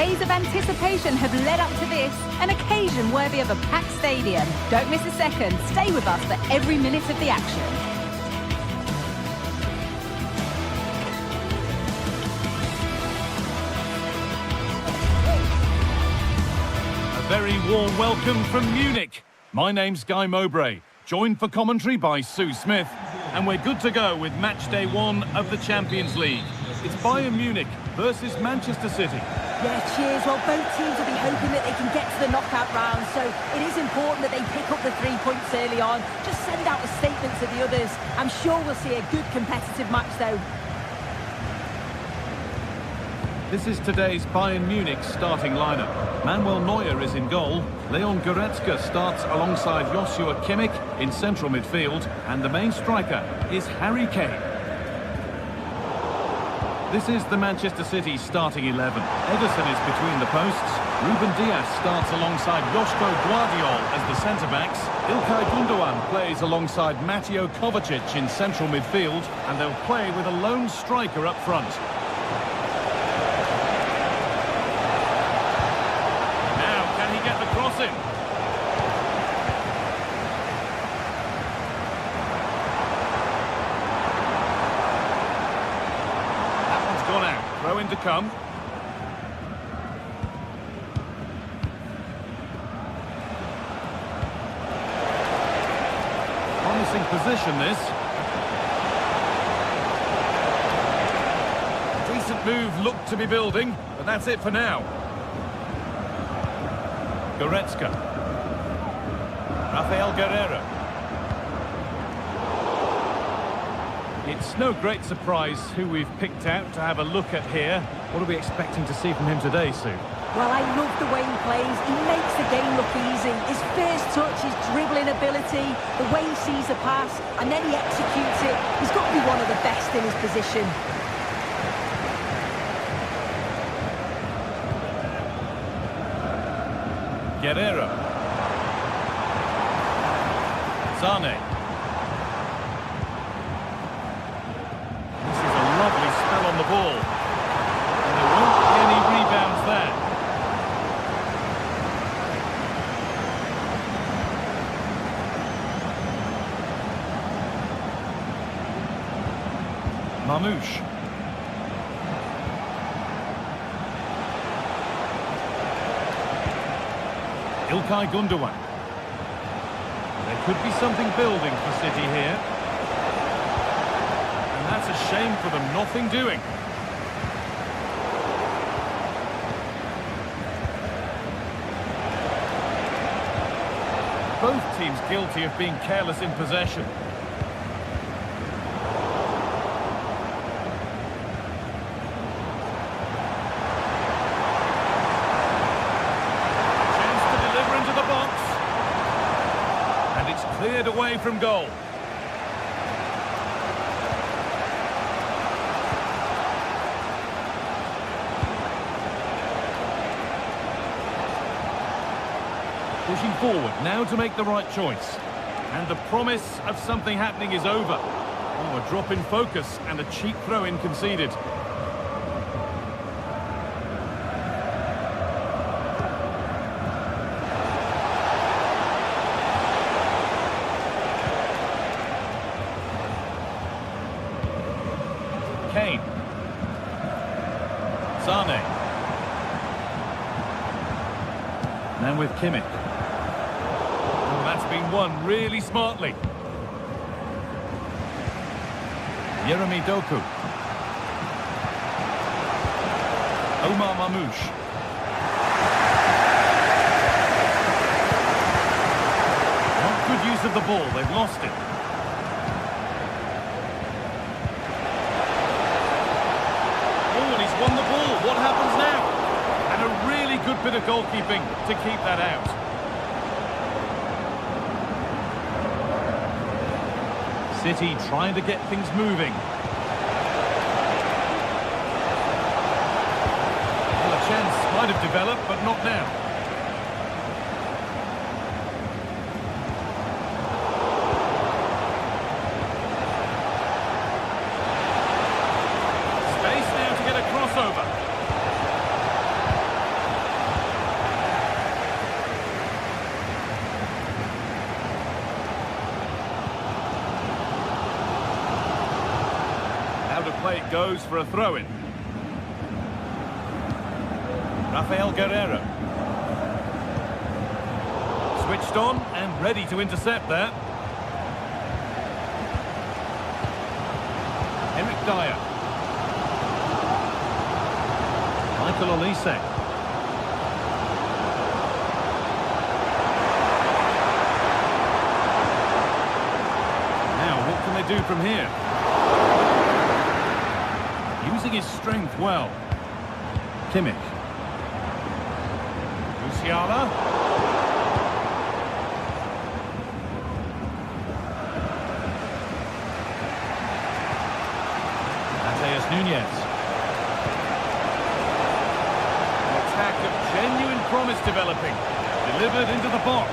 Days of anticipation have led up to this, an occasion worthy of a packed stadium. Don't miss a second. Stay with us for every minute of the action. A very warm welcome from Munich. My name's Guy Mowbray, joined for commentary by Sue Smith, and we're good to go with match day 1 of the Champions League. It's Bayern Munich versus Manchester City. Yeah, cheers. Well, both teams will be hoping that they can get to the knockout round, so it is important that they pick up the 3 points early on. Just send out a statement to the others. I'm sure we'll see a good competitive match, though. This is today's Bayern Munich starting lineup. Manuel Neuer is in goal. Leon Goretzka starts alongside Joshua Kimmich in central midfield, and the main striker is Harry Kane. This is the Manchester City starting 11. Ederson is between the posts. Ruben Dias starts alongside Joško Gvardiol as the centre-backs. İlkay Gundogan plays alongside Mateo Kovacic in central midfield, and they'll play with a lone striker up front. Now, can he get the cross in? Gone out. Throw in to come. Promising position, this. Decent move looked to be building, but that's it for now. Goretzka. Rafael Guerreiro. It's no great surprise who we've picked out to have a look at here. What are we expecting to see from him today, Sue? Well, I love the way he plays. He makes the game look easy. His first touch, his dribbling ability, the way he sees the pass, and then he executes it. He's got to be one of the best in his position. Guerreiro. Zane. On the ball, and there won't be any rebounds there. Mamouche. İlkay Gundogan. There could be something building for City here. That's a shame for them, nothing doing. Both teams guilty of being careless in possession. Chance to deliver into the box. And it's cleared away from goal. Pushing forward, now to make the right choice. And the promise of something happening is over. Oh, a drop in focus and a cheap throw-in conceded. Kane. Sane. Now with Kimmich. That's been won really smartly. Yeremy Doku. Omar Mamouche. Not good use of the ball, they've lost it. Oh, and he's won the ball. What happens now? And a really good bit of goalkeeping to keep that out. City trying to get things moving. Well, a chance might have developed, but not now. Space now to get a crossover. Play it goes for a throw-in. Rafael Guerreiro. Switched on and ready to intercept there. Eric Dyer. Michael Olise. Now, what can they do from here? Using his strength well. Kimmich. Musiala. Nunez. An attack of genuine promise developing. Delivered into the box.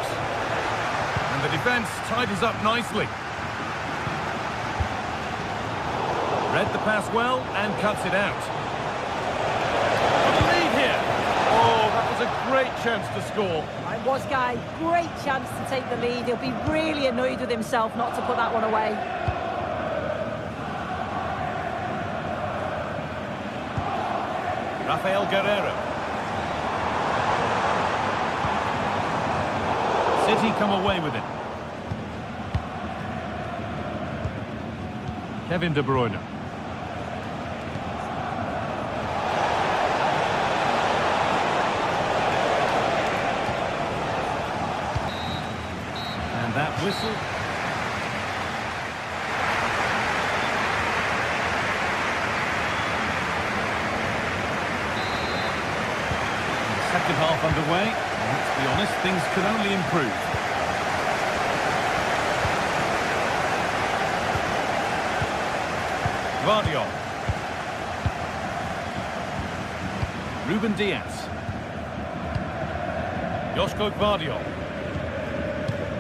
And the defence tidies up nicely. Read the pass well and cuts it out. Got a lead here. Oh, that was a great chance to score. It was, Guy. Great chance to take the lead. He'll be really annoyed with himself not to put that one away. Rafael Guerreiro. City come away with it. Kevin De Bruyne. And that whistle. Second half underway. Let's be honest, things could only improve. Guardiola. Ruben Diaz. Joško Gvardiol.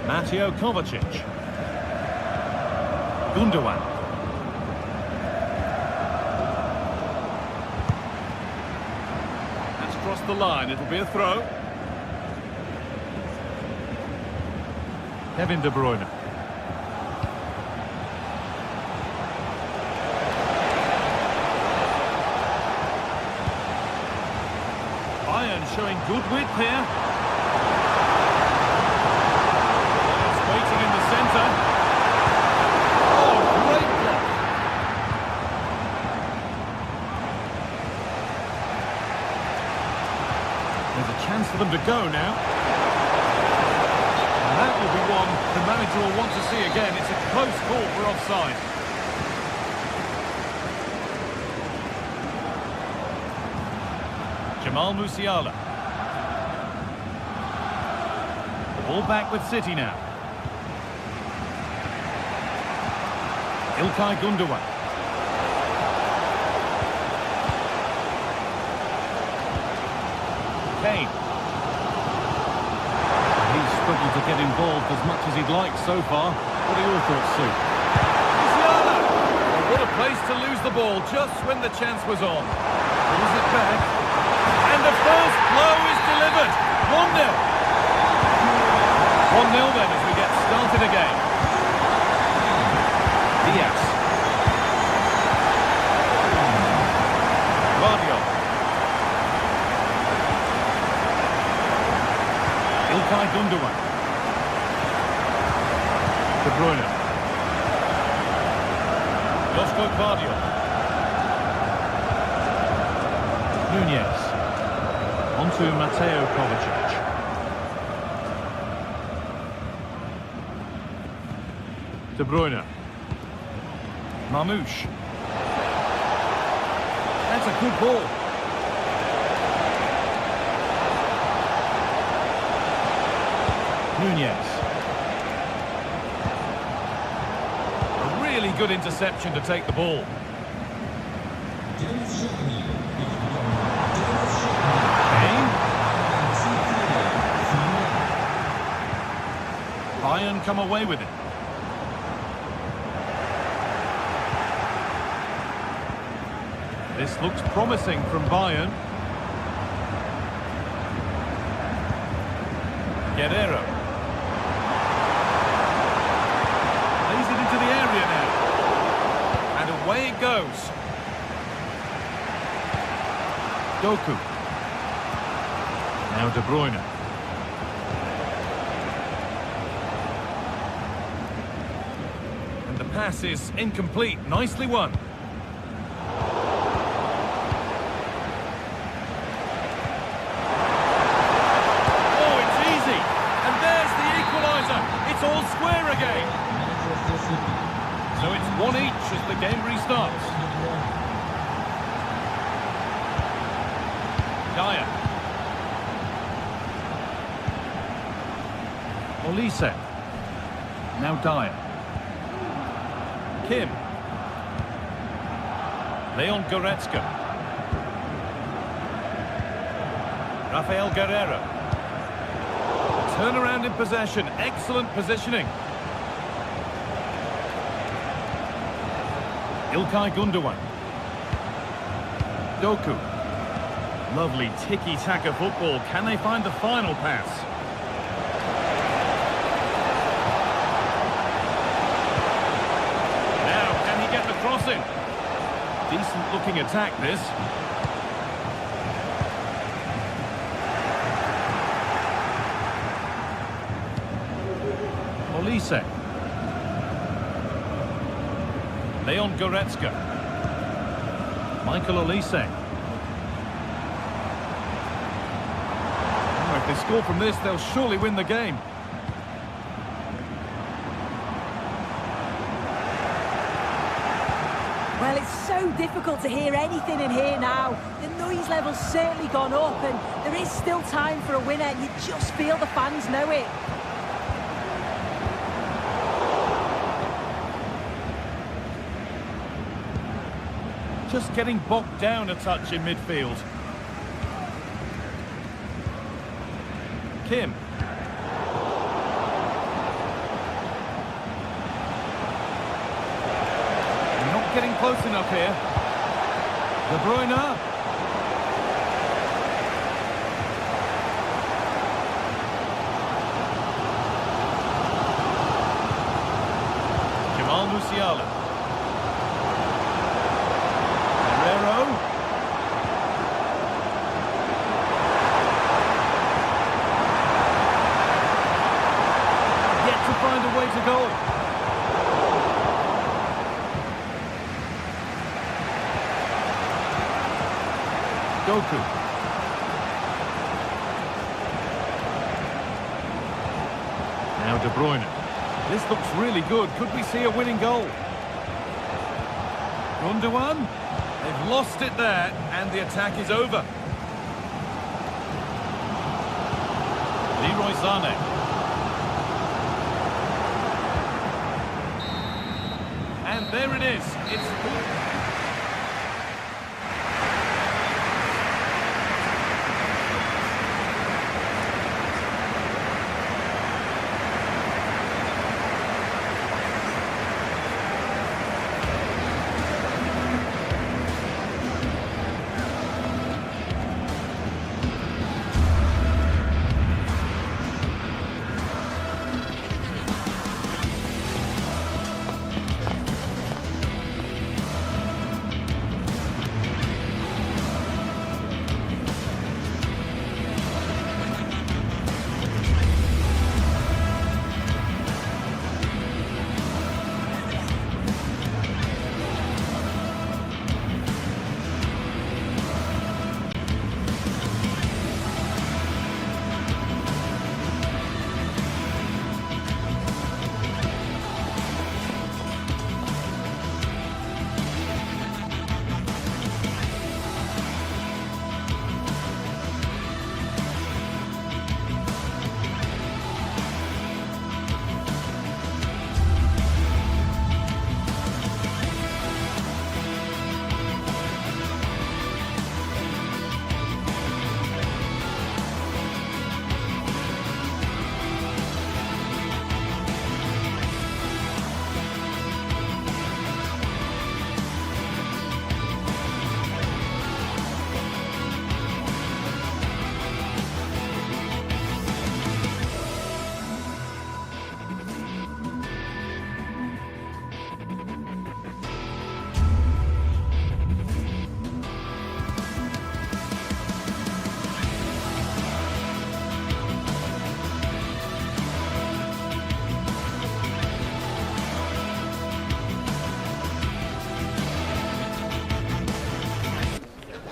Mateo Kovacic. Gundogan. That's crossed the line. It'll be a throw. Kevin De Bruyne. Bayern showing good width here. It's waiting in the centre. Oh, great block. There's a chance for them to go now. And that will be one the manager will want to see again. It's a close call for offside. Jamal Musiala. The ball back with City now. Ilkay Gundogan. Kane. He's struggled to get involved as much as he'd like so far. What are your thoughts, Sue? Musiala! Oh, what a place to lose the ball just when the chance was on. Pulls it back. And the first blow is delivered. 1-0. 1-0 then as we get started again. Diaz. Guardiola. Ilkay Gundogan. De Bruyne. Joško Gvardiol. Nunez. On to Mateo Kovacic. De Bruyne. Mamouche. That's a good ball. Nunez. A really good interception to take the ball. Bayern come away with it. This looks promising from Bayern. Guerreiro. Lays it into the area now. And away it goes. Doku. Now De Bruyne. And the pass is incomplete. Nicely won. Oh, it's easy. And there's the equaliser. It's all square again. So it's 1 each as the game restarts. Dyer. Olise. Now Dyer. Kim. Leon Goretzka. Rafael Guerreiro. Turnaround in possession. Excellent positioning. İlkay Gündoğan. Doku. Lovely tiki-taka football. Can they find the final pass? Now, can he get the crossing? Decent-looking attack, this. Olise. Leon Goretzka. Michael Olise. Oh, if they score from this, they'll surely win the game. Well, it's so difficult to hear anything in here now. The noise level's certainly gone up, and there is still time for a winner. You just feel the fans know it. Just getting bogged down a touch in midfield. Kim. Not getting close enough here. De Bruyne. Jamal Musiala. Find a way to goal. Doku. Now De Bruyne. This looks really good. Could we see a winning goal? Gündoğan. They've lost it there, and the attack is over. Leroy Sané. And there it is. It's...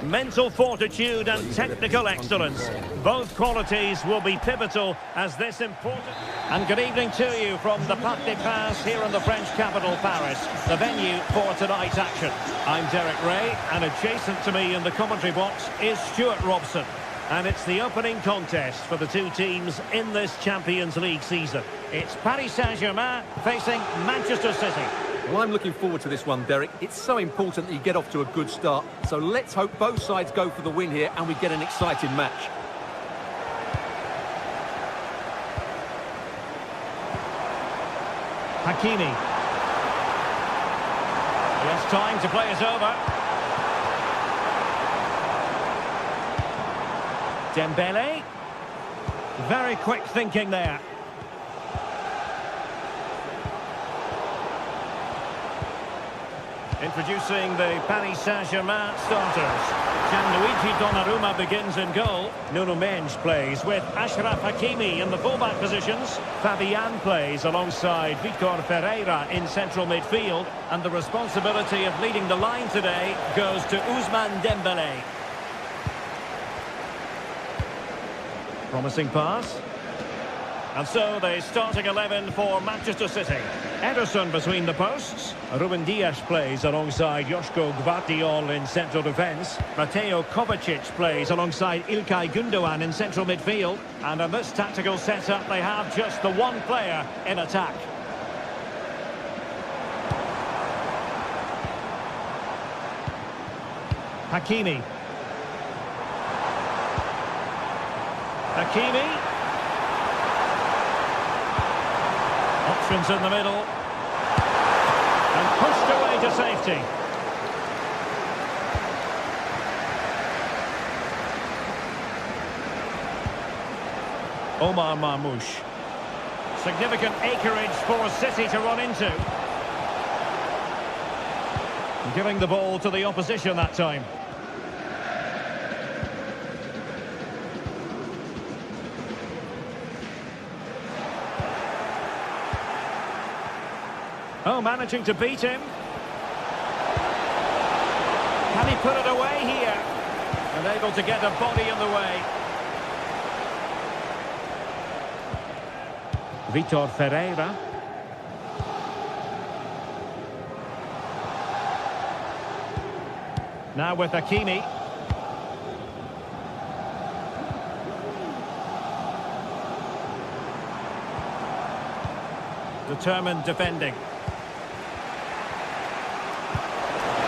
mental fortitude and technical excellence. Both qualities will be pivotal as this important... And good evening to you from the Parc des Princes here in the French capital, Paris, the venue for tonight's action. I'm Derek Ray, and adjacent to me in the commentary box is Stuart Robson. And it's the opening contest for the two teams in this Champions League season. It's Paris Saint-Germain facing Manchester City. Well, I'm looking forward to this one, Derek. It's so important that you get off to a good start. So let's hope both sides go for the win here and we get an exciting match. Hakimi. He has time to play it over. Dembele. Very quick thinking there. Introducing the Paris Saint-Germain starters. Gianluigi Donnarumma begins in goal. Nuno Mendes plays with Achraf Hakimi in the fullback positions. Fabian plays alongside Vitor Ferreira in central midfield. And the responsibility of leading the line today goes to Ousmane Dembele. Promising pass. And so the starting 11 for Manchester City. Ederson between the posts. Ruben Dias plays alongside Joško Gvardiol in central defence. Mateo Kovacic plays alongside İlkay Gündoğan in central midfield. And in this tactical setup, they have just the one player in attack. Hakimi. Hakimi. Options in the middle. And pushed away to safety. Omar Marmoush. Significant acreage for City to run into. Giving the ball to the opposition that time. Oh, managing to beat him. Can he put it away here? Unable to get a body in the way. Vitor Ferreira. Now with Hakimi. Determined defending.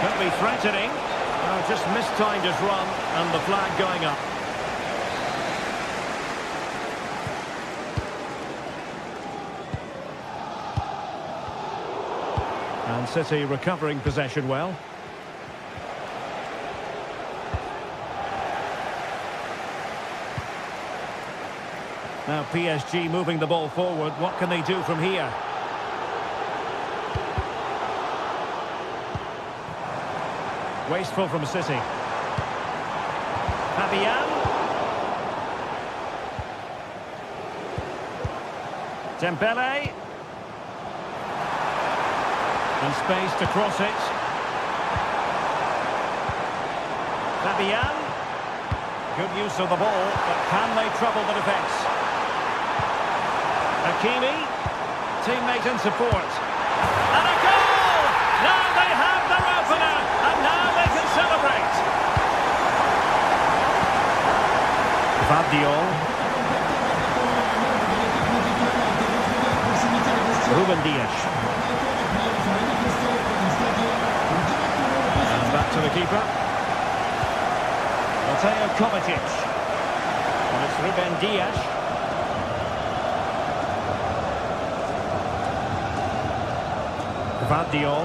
Could be threatening. Oh, just mistimed his run and the flag going up. And City recovering possession well. Now PSG moving the ball forward. What can they do from here? Wasteful from City. Fabian. Dembele. And space to cross it. Fabian. Good use of the ball, but can they trouble the defence? Hakimi. Teammate in support. And a goal! Now they have their opener, and now they can celebrate. Gvardiol. Ruben Dias. And back to the keeper. Mateo Kovacic. And it's Ruben Dias. Gvardiol.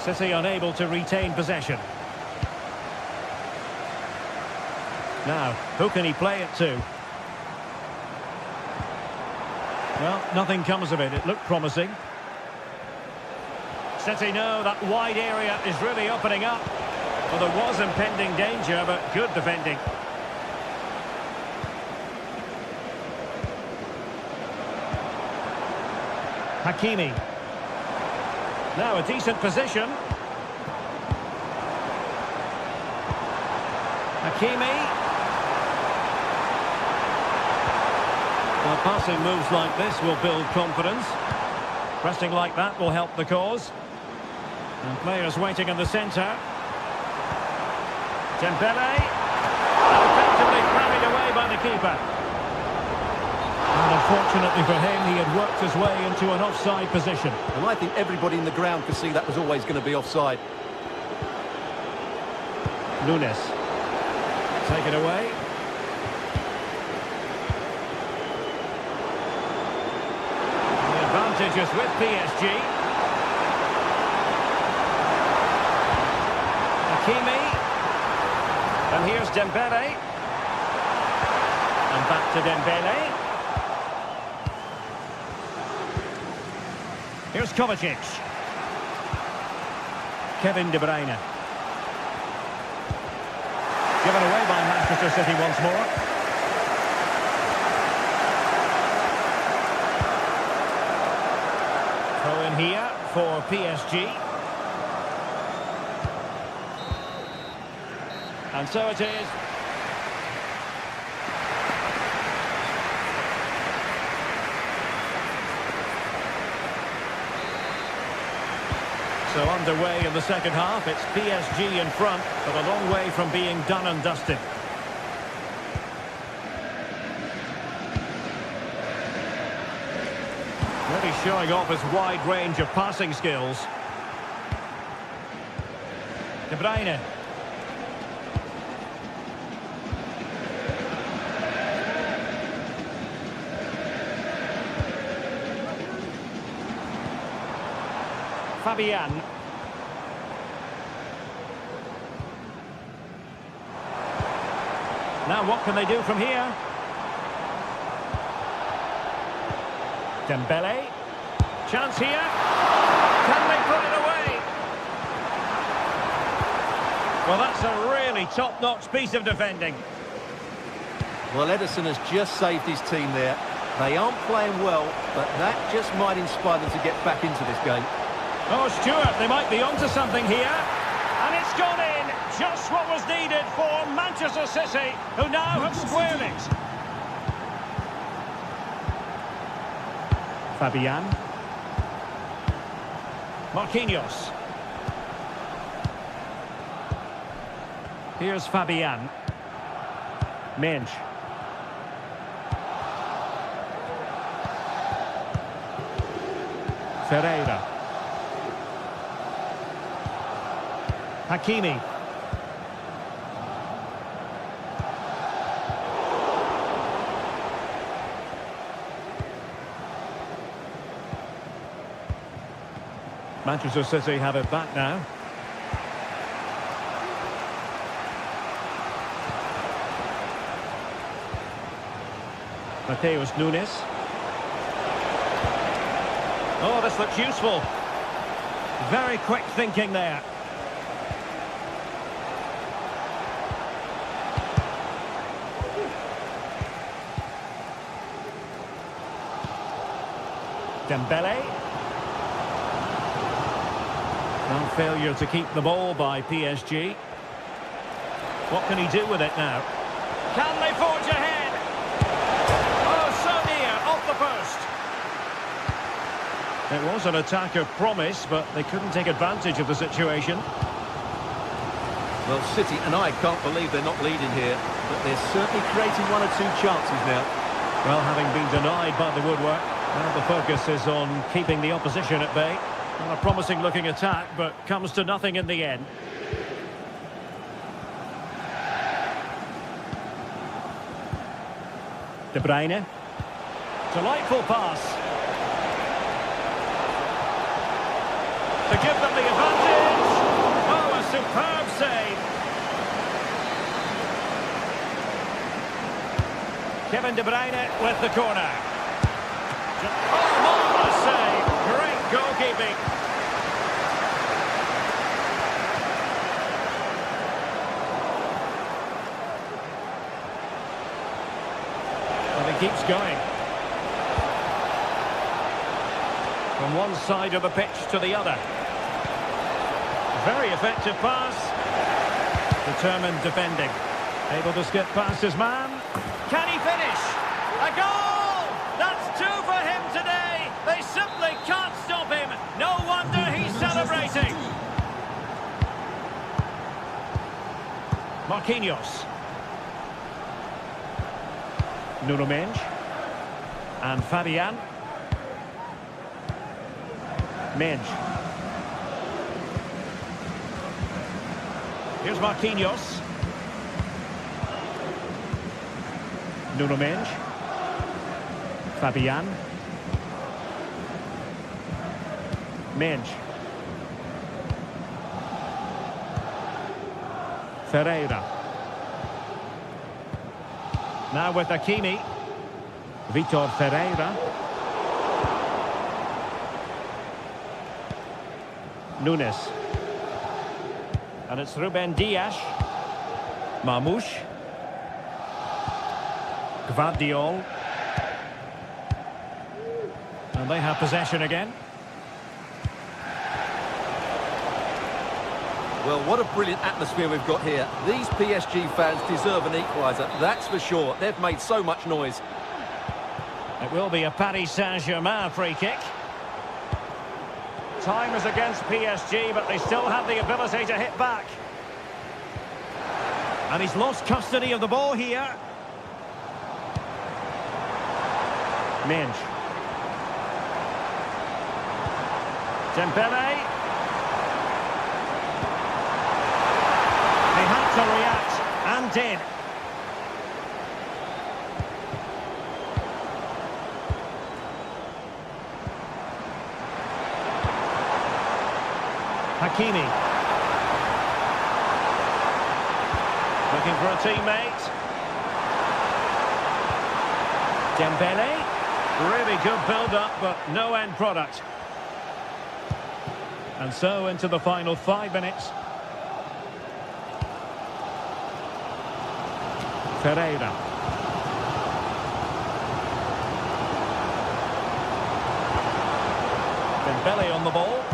City unable to retain possession. Now, who can he play it to? Well, nothing comes of it. It looked promising. City know that wide area is really opening up. Well, there was impending danger, but good defending. Hakimi. Now a decent position. Hakimi. Well, passing moves like this will build confidence. Pressing like that will help the cause. And players waiting in the centre. Dembele. Effectively carried away by the keeper. And unfortunately for him, he had worked his way into an offside position. And I think everybody in the ground could see that was always going to be offside. Nunes. Take it away. The advantage is with PSG. Hakimi. And here's Dembele. And back to Dembele. Here's Kovacic. Kevin De Bruyne. Given away by Manchester City once more. Throw in here for PSG. And so it is. So underway in the second half, it's PSG in front, but a long way from being done and dusted. Really showing off his wide range of passing skills. De Bruyne. Fabian. Now what can they do from here? Dembele. Chance here. Can they put it away? Well, that's a really top-notch piece of defending. Well, Ederson has just saved his team there. They aren't playing well, but that just might inspire them to get back into this game. Oh, Stuart, they might be onto something here. And it's gone in. Just what was needed for Manchester City, who now have squared it. Fabian. Marquinhos. Here's Fabian. Mensch. Ferreira. Hakimi. Manchester City have it back now. Mateus Nunes. Oh, this looks useful. Very quick thinking there. Dembele. And failure to keep the ball by PSG. What can he do with it now? Can they forge ahead? Oh, so near, off the post. It was an attack of promise, but they couldn't take advantage of the situation. Well, City and I can't believe they're not leading here, but they're certainly creating one or two chances now. Well, having been denied by the woodwork, now the focus is on keeping the opposition at bay. Well, a promising looking attack, but comes to nothing in the end. De Bruyne. Delightful pass. To give them the advantage. Oh, a superb save. Kevin De Bruyne with the corner. Oh, marvellous save. Great goalkeeping. Well, he keeps going. From one side of the pitch to the other. Very effective pass. Determined defending. Able to skip past his man. Can he finish? A goal! That's 2 for him today. They simply can't stop him. No wonder he's celebrating. Marquinhos. Nuno Mendes. And Fabian. Mendes. Here's Marquinhos. Nuno Mendes. Fabian. Mendes. Ferreira. Now with Hakimi. Vitor Ferreira. Nunes. And it's Ruben Dias. Marmoush. Gvardiol. And they have possession again. Well, what a brilliant atmosphere we've got here. These PSG fans deserve an equaliser, that's for sure. They've made so much noise. It will be a Paris Saint-Germain free kick. Time is against PSG, but they still have the ability to hit back. And he's lost custody of the ball here. Mendes. Dembele. He had to react, and did. Hakimi. Looking for a teammate. Dembele. Really good build-up, but no end product. And so into the final 5 minutes. Ferreira. Dembele on the ball.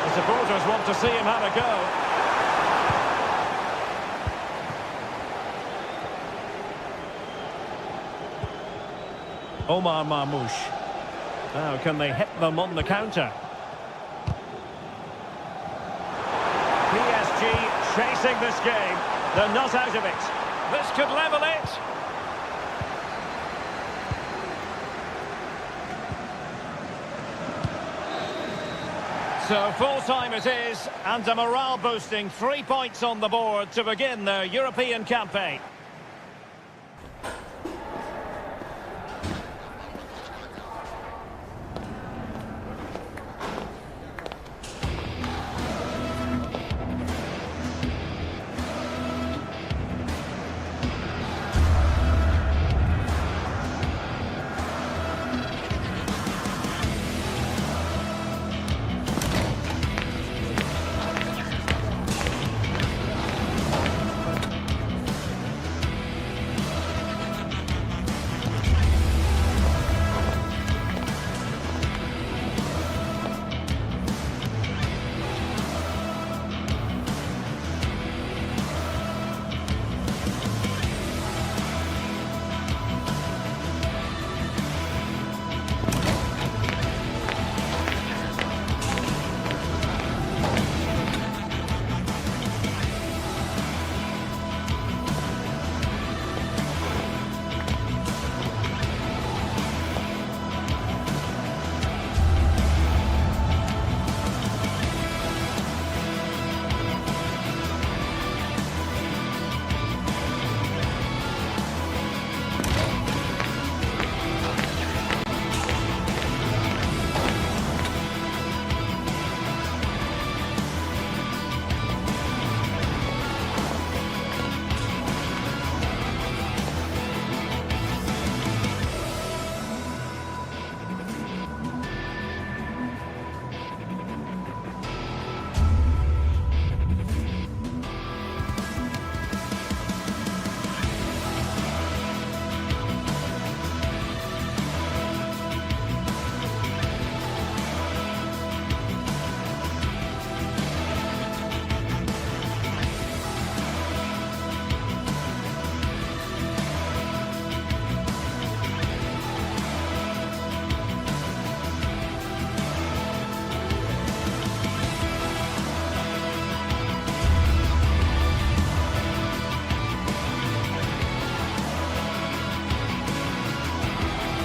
The supporters want to see him have a go. Omar Marmoush. Now can they hit them on the counter? PSG chasing this game. They're not out of it. This could level it. So full time it is, and a morale boosting 3 points on the board to begin their European campaign.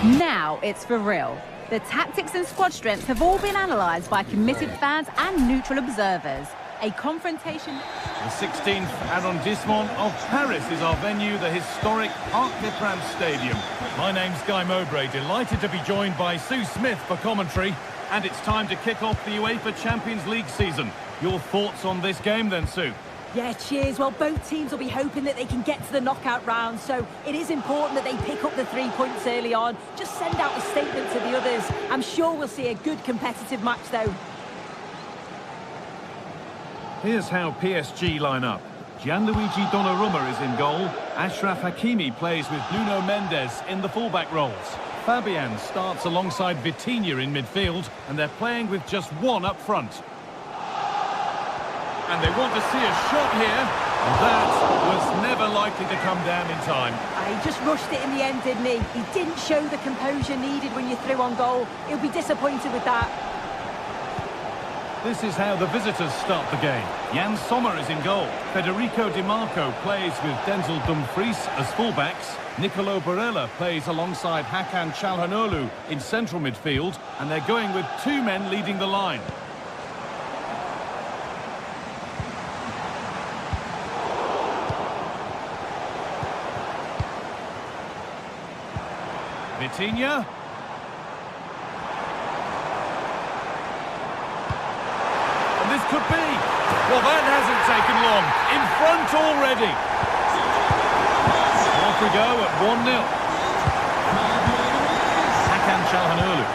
Now it's for real. The tactics and squad strengths have all been analysed by committed fans and neutral observers. A confrontation... The 16th arrondissement of Paris is our venue, the historic Parc des Princes Stadium. My name's Guy Mowbray, delighted to be joined by Sue Smith for commentary. And it's time to kick off the UEFA Champions League season. Your thoughts on this game then, Sue? Yeah, cheers. Well, both teams will be hoping that they can get to the knockout round, so it is important that they pick up the 3 points early on. Just send out a statement to the others. I'm sure we'll see a good competitive match, though. Here's how PSG line up. Gianluigi Donnarumma is in goal. Achraf Hakimi plays with Nuno Mendes in the fullback roles. Fabian starts alongside Vitinha in midfield, and they're playing with just one up front. And they want to see a shot here, and that was never likely to come down in time. He just rushed it in the end, didn't he? He didn't show the composure needed when you're through on goal. He'll be disappointed with that. This is how the visitors start the game. Jan Sommer is in goal. Federico Di Marco plays with Denzel Dumfries as fullbacks. Nicolo Barella plays alongside Hakan Çalhanoğlu in central midfield, and they're going with 2 men leading the line. Vitinha. And this could be. Well, that hasn't taken long. In front already. Off we go at 1-0. Hakan Çalhanoğlu.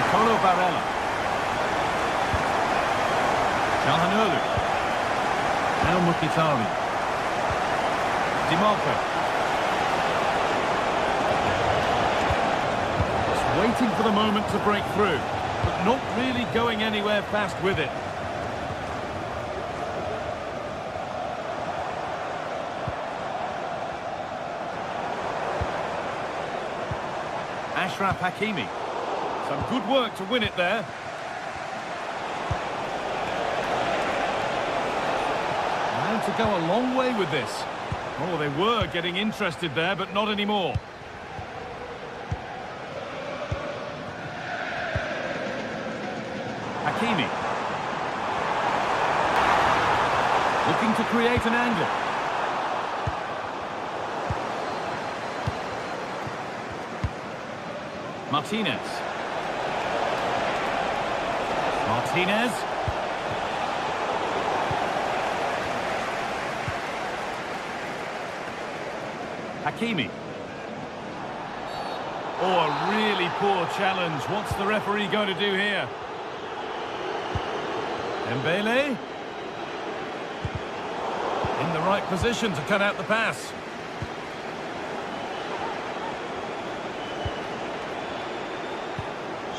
Nicolo Barella. Çalhanoğlu. Now Mkhitaryan. Di Marco. Just waiting for the moment to break through, but not really going anywhere fast with it. Achraf Hakimi. Some good work to win it there. And to go a long way with this. Oh, they were getting interested there, but not anymore. Hakimi. Looking to create an angle. Martinez. Martinez. Hakimi. Oh, a really poor challenge. What's the referee going to do here? Dembele. In the right position to cut out the pass.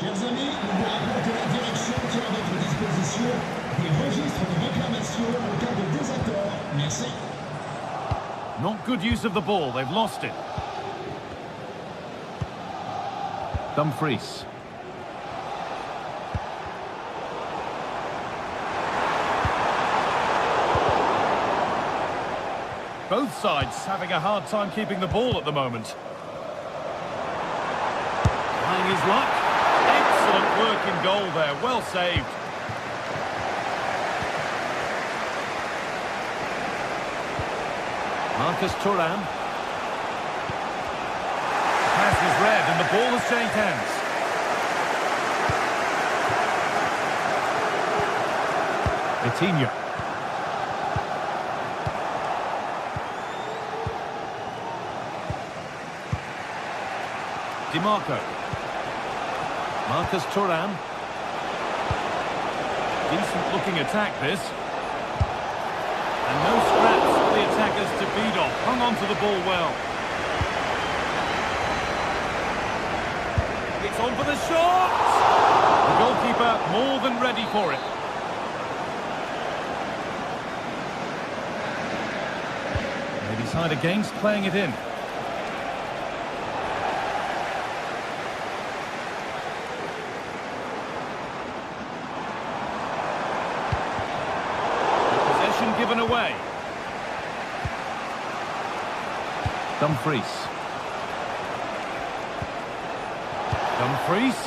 Chers amis, nous vous rappelons que la direction tient à votre disposition des registres de réclamation en cas de désaccord. Merci. Not good use of the ball, they've lost it. Dumfries. Both sides having a hard time keeping the ball at the moment. Trying his luck. Excellent work in goal there, well saved. Marcus Thuram. The pass is read and the ball has changed hands. Vitinha. Di Marco. Marcus Thuram. Decent looking attack this. And no scraps for the attackers to beat off. Hung on to the ball well. It's on for the shot! The goalkeeper more than ready for it. They decide against playing it in. Given away. Dumfries. Dumfries.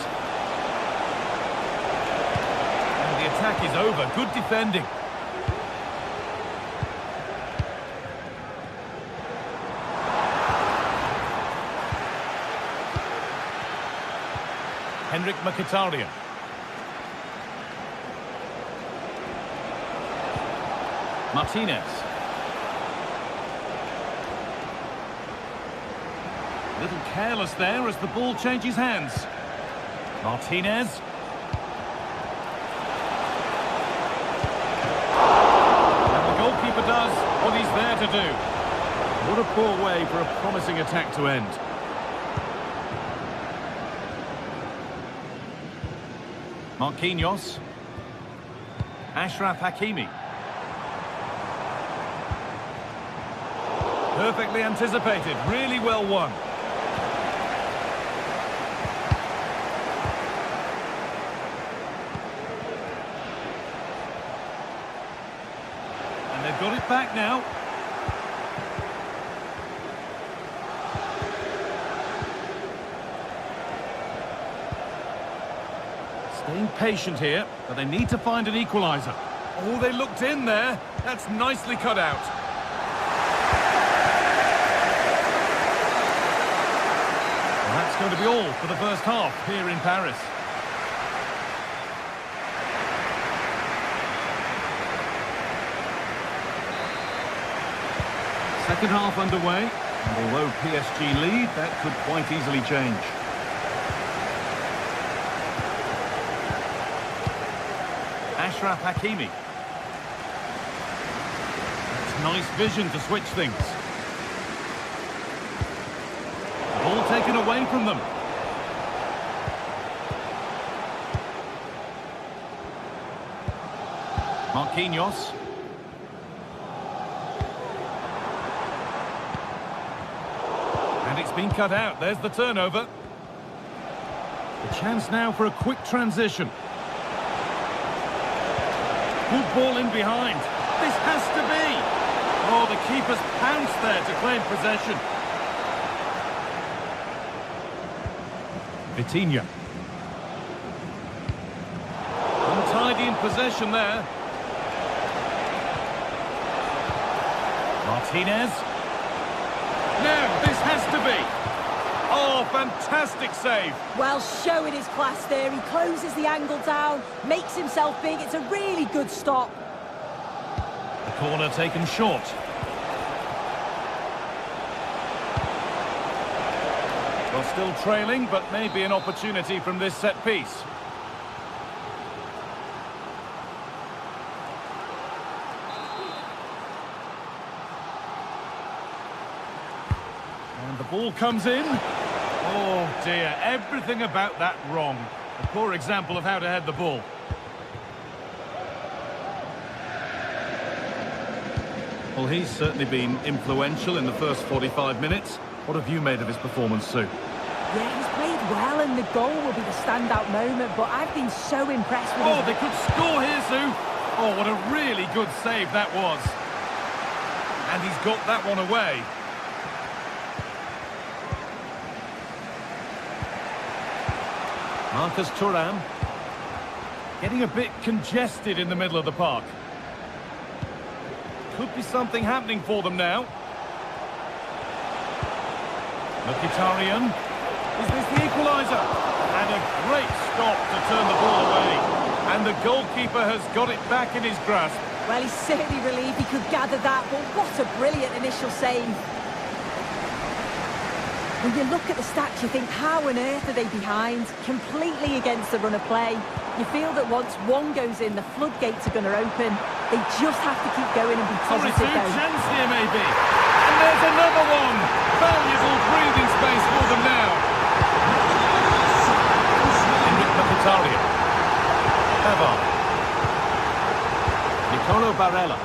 And the attack is over. Good defending. Henrik Mkhitaryan. Martinez. A little careless there as the ball changes hands. Martinez. And the goalkeeper does what he's there to do. What a poor way for a promising attack to end. Marquinhos. Ashraf Hakimi. Perfectly anticipated, really well won. And they've got it back now. Staying patient here, but they need to find an equaliser. Oh, they looked in there. That's nicely cut out. Well, that's going to be all for the first half here in Paris. Second half underway, and although PSG lead, that could quite easily change. Ashraf Hakimi. That's nice vision to switch things. Ball taken away from them. Marquinhos. And it's been cut out. There's the turnover. The chance now for a quick transition. Good ball in behind. This has to be. Oh, the keeper's pounced there to claim possession. Vitinha. Untidy in possession there. Martinez. Now, this has to be. Oh, fantastic save. Well, showing his class there. He closes the angle down, makes himself big. It's a really good stop. The corner taken short. Well, still trailing, but maybe an opportunity from this set piece. And the ball comes in. Oh dear, everything about that wrong. A poor example of how to head the ball. Well, he's certainly been influential in the first 45 minutes. What have you made of his performance, Sue? Yeah, he's played well, and the goal will be the standout moment, but I've been so impressed with Oh, they could score here, Sue. Oh, what a really good save that was. And he's got that one away. Marcus Thuram. Getting a bit congested in the middle of the park. Could be something happening for them now. Mkhitaryan. Is this the equaliser? And a great stop to turn the ball away. And the goalkeeper has got it back in his grasp. Well, he's certainly relieved he could gather that, but what a brilliant initial save. When you look at the stats, you think, how on earth are they behind? Completely against the run of play. You feel that once one goes in, the floodgates are going to open. They just have to keep going and be positive, though. Chance here, maybe. And there's another one. Valuable breathing space for them now. Henrik Mkhitaryan. Pavard. Nicolo Barella.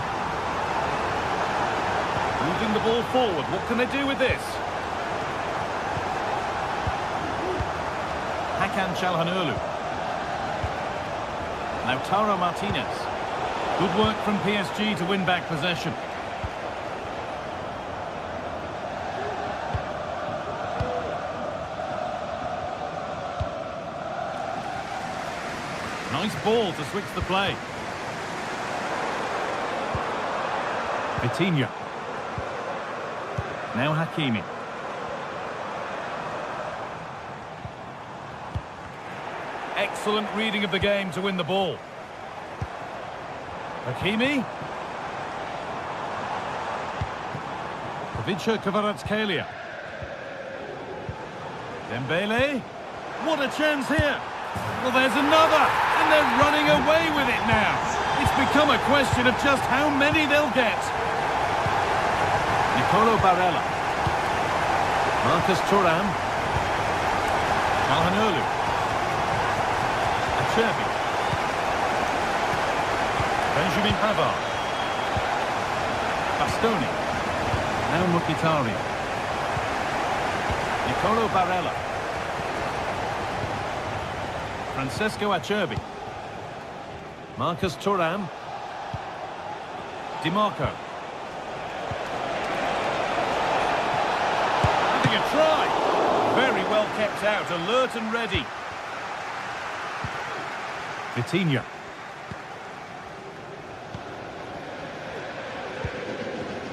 Moving the ball forward. What can they do with this? Hakan Çalhanoğlu. Lautaro Martinez. Good work from PSG to win back possession. ball to switch the play. Vitinha. Now Hakimi. Excellent reading of the game to win the ball. Hakimi. Ivica Kvaratskhelia. Dembele. What a chance here. Well, there's another, and they're running away with it now. It's become a question of just how many they'll get. Nicolo Barella. Marcus Thuram. Calhanoglu. Acerbi. Benjamin Pavard. Bastoni. Now Mkhitaryan. Nicolo Barella. Francesco Acerbi. Marcus Thuram. Di Marco. Having a try. Very well kept out, alert and ready. Vitinha.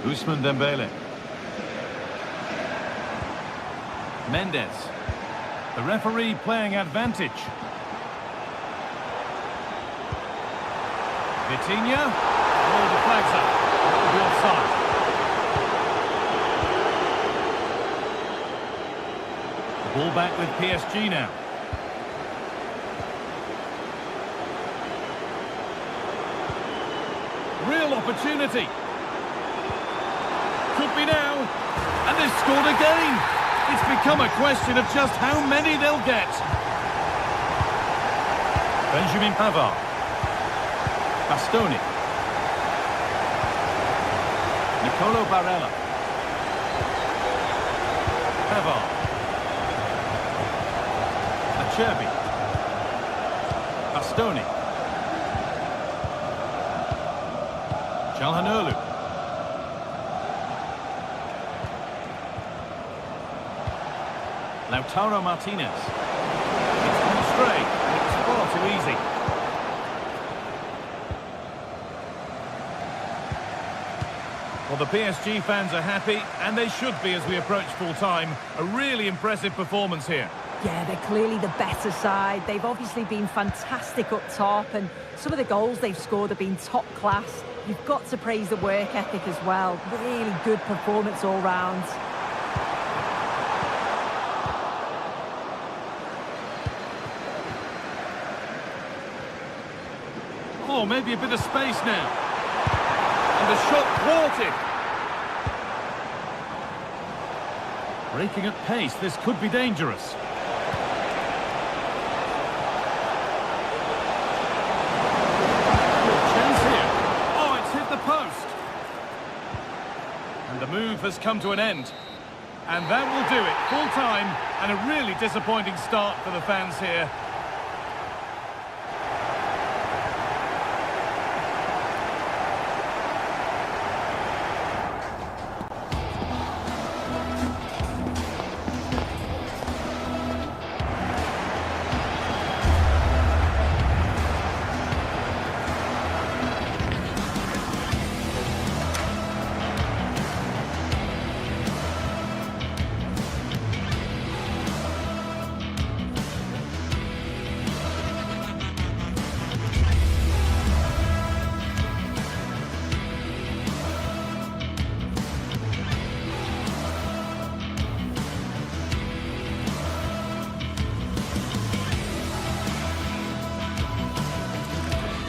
Ousmane Dembele. Mendes. The referee playing advantage. Vitinha. Oh, the flag's up. That will be offside. The ball back with PSG now. Real opportunity. Could be now. And they've scored again. It's become a question of just how many they'll get. Benjamin Pavard. Bastoni. Nicolo Barella. Pavard. Acerbi. Bastoni. Calhanoglu. Lautaro Martinez. It's gone astray. It's far too easy. Well, the PSG fans are happy, and they should be as we approach full-time. A really impressive performance here. Yeah, they're clearly the better side. They've obviously been fantastic up top, and some of the goals they've scored have been top class. You've got to praise the work ethic as well. Really good performance all round. Oh, maybe a bit of space now. And the shot thwarted. Breaking at pace, this could be dangerous. Good chance here. Oh, it's hit the post. And the move has come to an end. And that will do it. Full time and a really disappointing start for the fans here.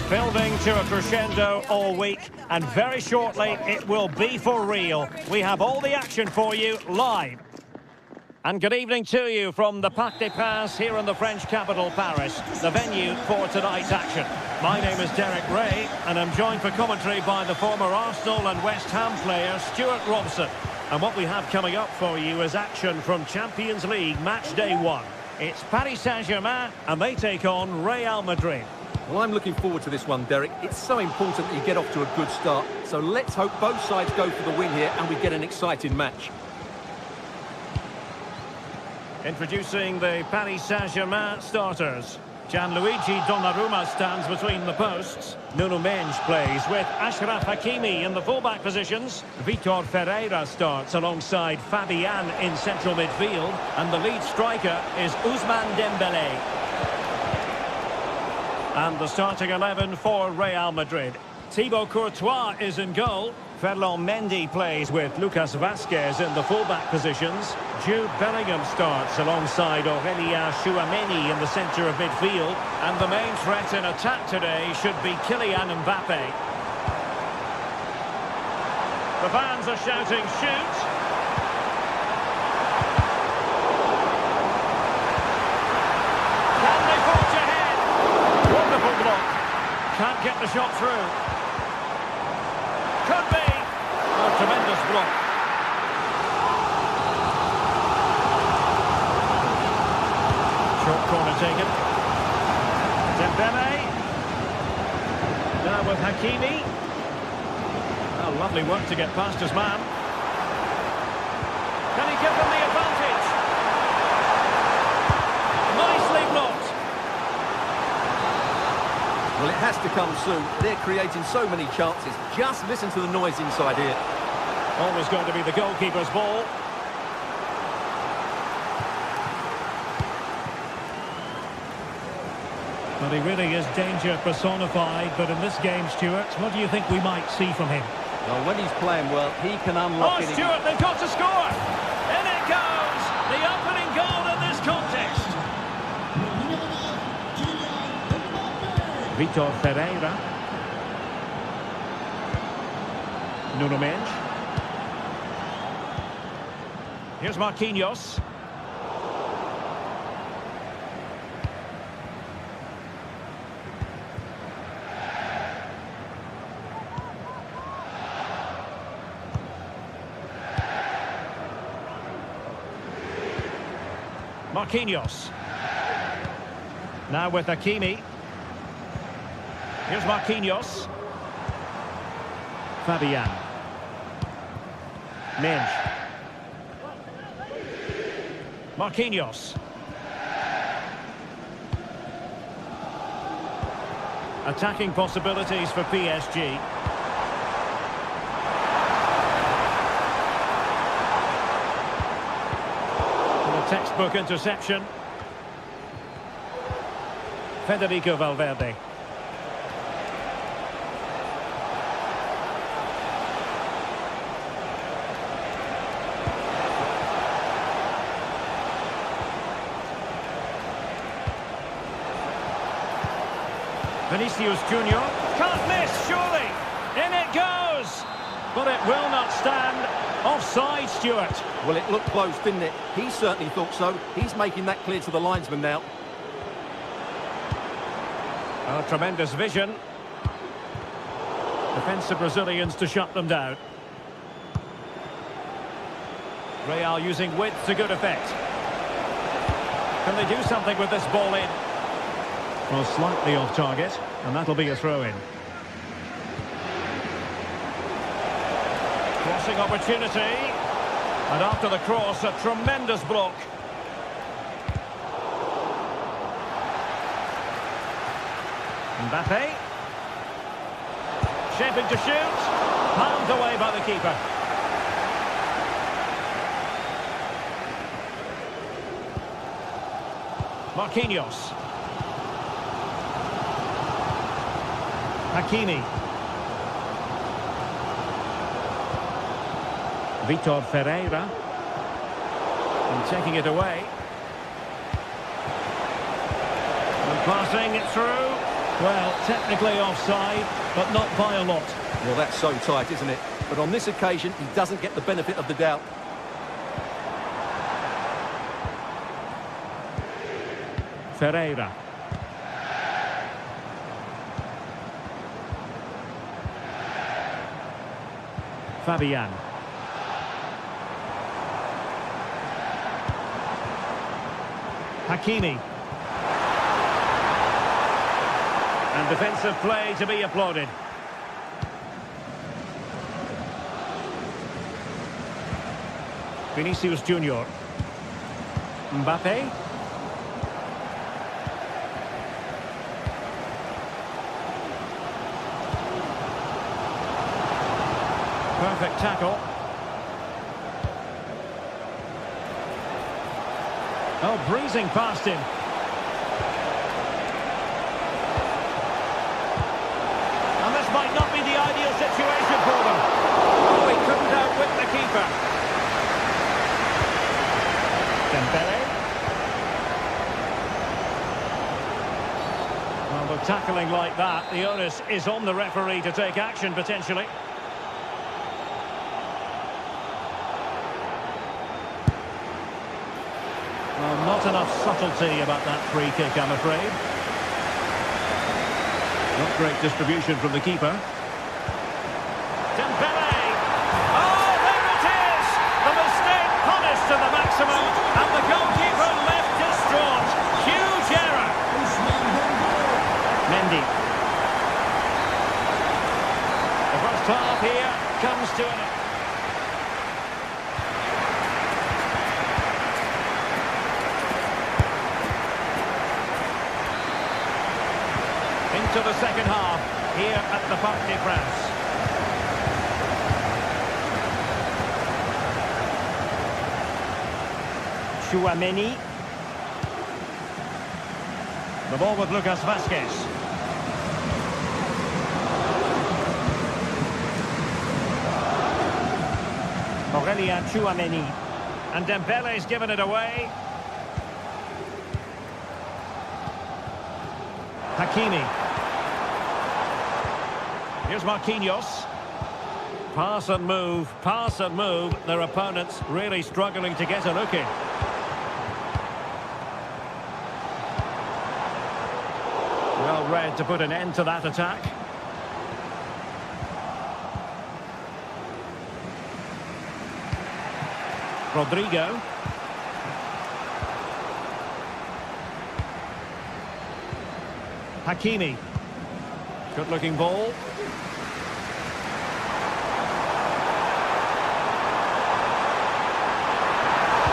Building to a crescendo all week, and very shortly it will be for real. We have all the action for you live. And good evening to you from the Parc des Princes here in the French capital, Paris, the venue for tonight's action. My name is Derek Ray, and I'm joined for commentary by the former Arsenal and West Ham player Stuart Robson. And what we have coming up for you is action from Champions League match day 1. It's Paris Saint-Germain, and they take on Real Madrid. Well, I'm looking forward to this one, Derek. It's so important that you get off to a good start. So let's hope both sides go for the win here and we get an exciting match. Introducing the Paris Saint-Germain starters. Gianluigi Donnarumma stands between the posts. Nuno Mendes plays with Achraf Hakimi in the fullback positions. Vitor Ferreira starts alongside Fabian in central midfield. And the lead striker is Ousmane Dembélé. And the starting 11 for Real Madrid. Thibaut Courtois is in goal. Ferland Mendy plays with Lucas Vazquez in the fullback positions. Jude Bellingham starts alongside Aurélien Tchouameni in the centre of midfield. And the main threat in attack today should be Kylian Mbappe. The fans are shouting, shoot! Can they forge ahead? Wonderful block. Can't get the shot through. Could be. Oh, tremendous block. Short corner taken. Dembélé. Now with Hakimi. Oh, lovely work to get past his man. Can he give them the advantage? Nicely blocked. Well, it has to come soon. They're creating so many chances. Just listen to the noise inside here. Always going to be the goalkeeper's ball. But he really is danger personified. But in this game, Stuart, what do you think we might see from him? Well, when he's playing well, he can unlock it. Oh, Stuart, they've got to score! In it goes! The opening goal in this contest! Vitor Ferreira. Nuno Mendes. Here's Marquinhos. Marquinhos. Now with Hakimi. Here's Marquinhos. Fabian. Mendes. Marquinhos. Attacking possibilities for PSG. Textbook interception. Federico Valverde. Vinicius Junior. Can't miss, surely. In it goes. But it will not stand. Offside, Stuart. Well, it looked close, didn't it? He certainly thought so. He's making that clear to the linesman now. Oh, tremendous vision. Defensive Brazilians to shut them down. Real using width to good effect. Can they do something with this ball in? Well, slightly off target, and that'll be a throw-in. Crossing opportunity, and after the cross, a tremendous block. Mbappe, shaping to shoot, palmed away by the keeper. Marquinhos, Hakimi. Vitor Ferreira. And taking it away. And passing it through. Well, technically offside, but not by a lot. Well, that's so tight, isn't it? But on this occasion, he doesn't get the benefit of the doubt. Ferreira. Fabian. Hakimi. And defensive play to be applauded. Vinicius Junior. Mbappe. Perfect tackle. Oh, breezing past him. And this might not be the ideal situation for them. Oh, he couldn't outwit the keeper. Dembele. Well, with tackling like that, the onus is on the referee to take action, potentially. Well, not enough subtlety about that free kick, I'm afraid. Not great distribution from the keeper. Dembele! Oh, there it is! The mistake punished to the maximum, and the goalkeeper left distraught. Huge error. Mendy. The first half here comes to an end. Into the second half here at the Parc des Princes. Chouameni. The ball with Lucas Vazquez. Aurelien Chouameni. And Dembele's given it away. Hakimi. Here's Marquinhos. Pass and move, pass and move. Their opponents really struggling to get a look in. Well read to put an end to that attack. Rodrigo. Hakimi. Good looking ball.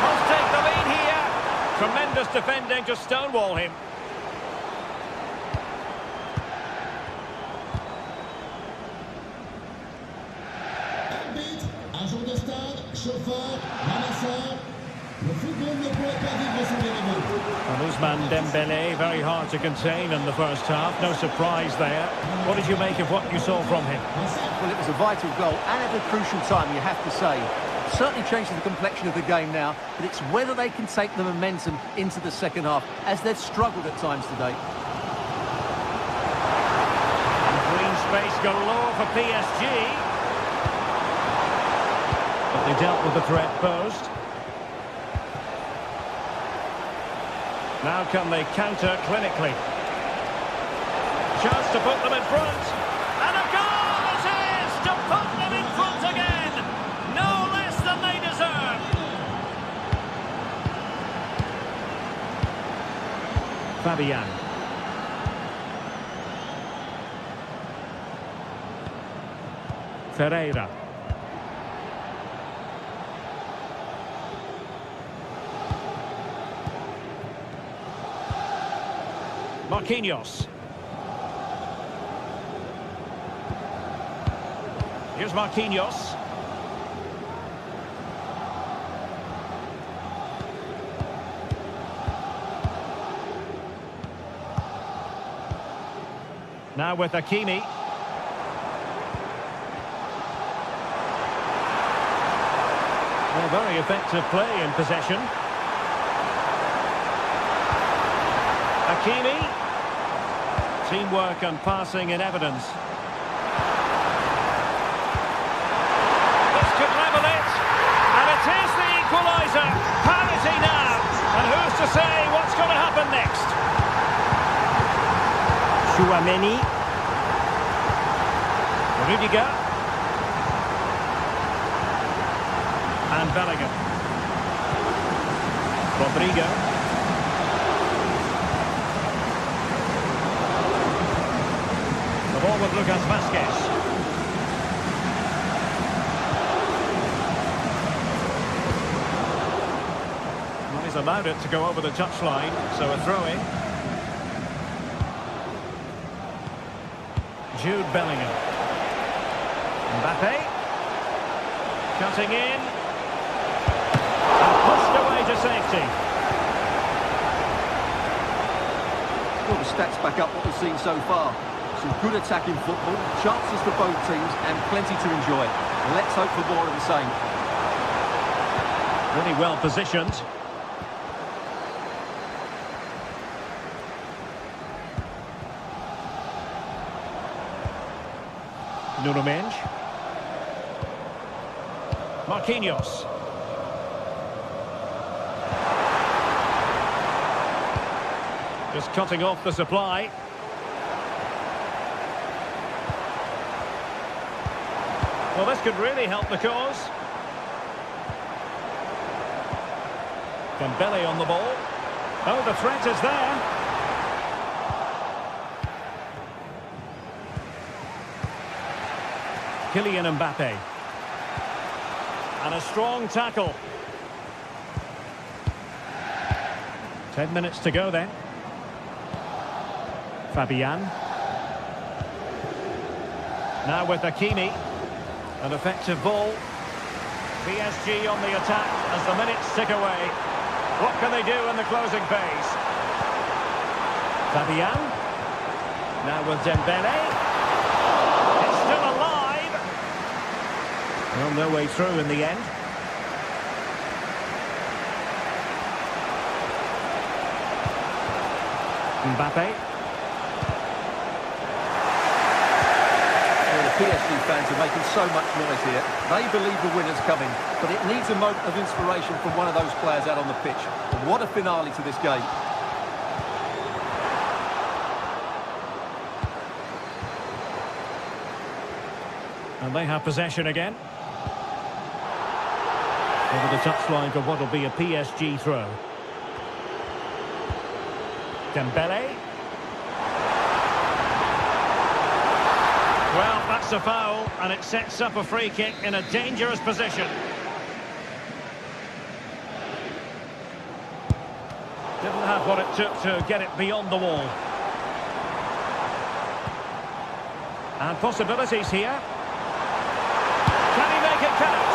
Must take the lead here. Tremendous defending to stonewall him. Arbitre, agent de stade, chauffeur, ramasseur. Le football ne pourrait pas vivre sans les rivaux. And Ousmane Dembele, very hard to contain in the first half. No surprise there. What did you make of what you saw from him? Well, it was a vital goal and at a crucial time, you have to say. Certainly changes the complexion of the game now, but it's whether they can take the momentum into the second half, as they've struggled at times today. And green space galore for PSG. But they dealt with the threat posed. Now can they counter clinically? Chance to put them in front. And a goal it is to put them in front again. No less than they deserve. Fabian. Ferreira. Marquinhos. Here's Marquinhos. Now with Hakimi. Well, very effective play in possession. Hakimi. Teamwork and passing in evidence. This could level it. And it is the equaliser. Parity now. And who's to say what's going to happen next? Chouameni. Rudiger. And Bellingham. Rodrigo. Ball with Lucas Vazquez. Well, he's allowed it to go over the touchline, so a throw-in. Jude Bellingham. Mbappe. Cutting in. And pushed away to safety. Well, the stats back up what we've seen so far. Some good attacking football, chances for both teams, and plenty to enjoy. Let's hope for more of the same. Really well positioned. Nuno Mendes. Marquinhos. Just cutting off the supply. Well, this could really help the cause. Dembele on the ball. Oh, the threat is there. Kylian Mbappe. And a strong tackle. 10 minutes to go then. Fabian. Now with Hakimi. An effective ball. PSG on the attack as the minutes tick away. What can they do in the closing phase? Fabian. Now with Dembele. It's still alive. Well, no way through in the end. Mbappe. PSG fans are making so much noise here. They believe the winner's coming, but it needs a moment of inspiration from one of those players out on the pitch. What a finale to this game. And they have possession again. Over the touchline for what will be a PSG throw. Dembele. Well, that's a foul, and it sets up a free kick in a dangerous position. Didn't have what it took to get it beyond the wall. And possibilities here. Can he make it count?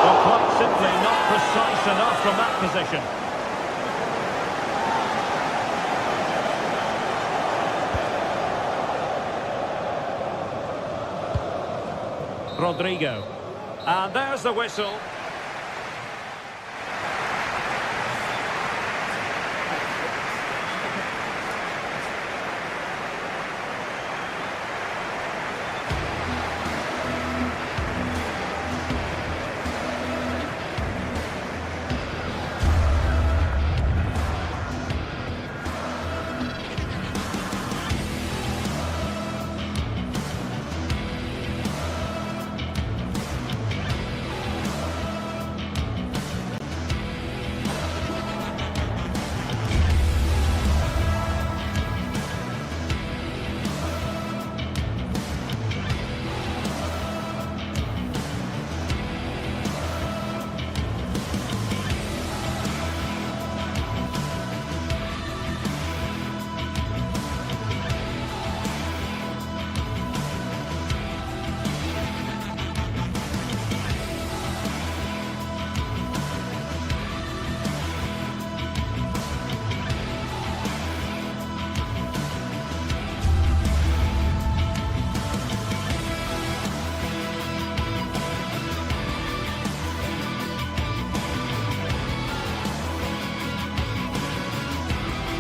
Well, quite simply not precise enough from that position. Rodrigo. And there's the whistle.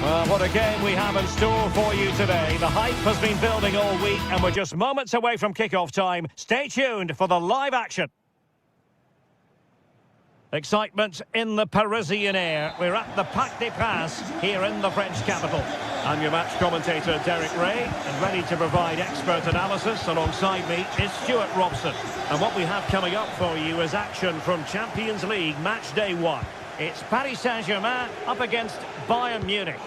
Well, what a game we have in store for you today. The hype has been building all week and we're just moments away from kick-off time. Stay tuned for the live action. Excitement in the Parisian air. We're at the Parc des Princes here in the French capital. I'm your match commentator, Derek Ray, and ready to provide expert analysis alongside me is Stuart Robson. And what we have coming up for you is action from Champions League Match Day 1. It's Paris Saint-Germain up against Bayern Munich.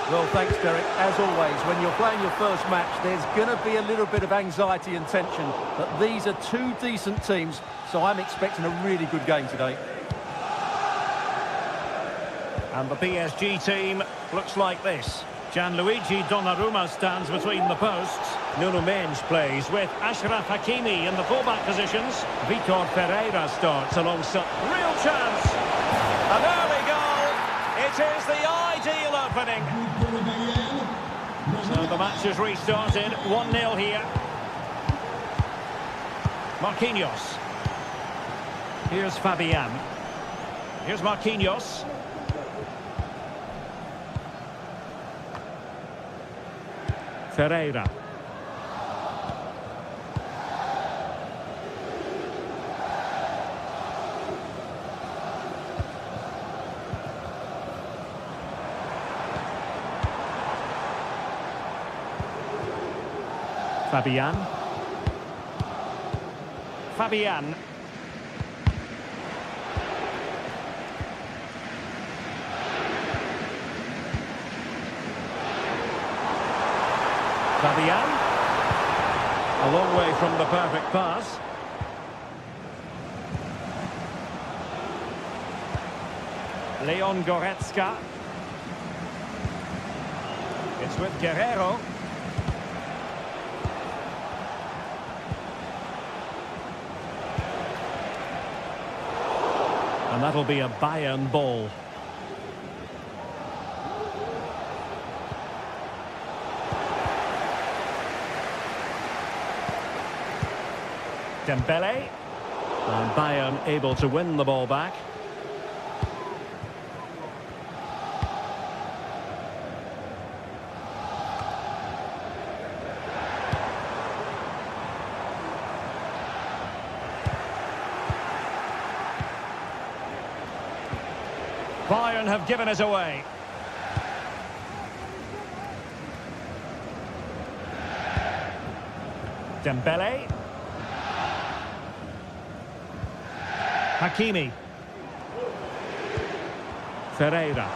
Well, thanks, Derek. As always, when you're playing your first match, there's going to be a little bit of anxiety and tension. But these are two decent teams, so I'm expecting a really good game today. And the PSG team looks like this. Gianluigi Donnarumma stands between the posts. Nuno Mendes plays with Achraf Hakimi in the fullback positions. Vitor Ferreira starts alongside. Real chance! An early goal! It is the ideal opening. Pour le Bayern. So the match has restarted. 1-0 here. Marquinhos. Here's Fabian. Here's Marquinhos. Ferreira. Fabian. Fabian. Fabian. A long way from the perfect pass. Leon Goretzka. It's with Guerrero. And that'll be a Bayern ball. Dembele. And Bayern able to win the ball back. Bayern have given it away. Dembele. Hakimi. Ferreira.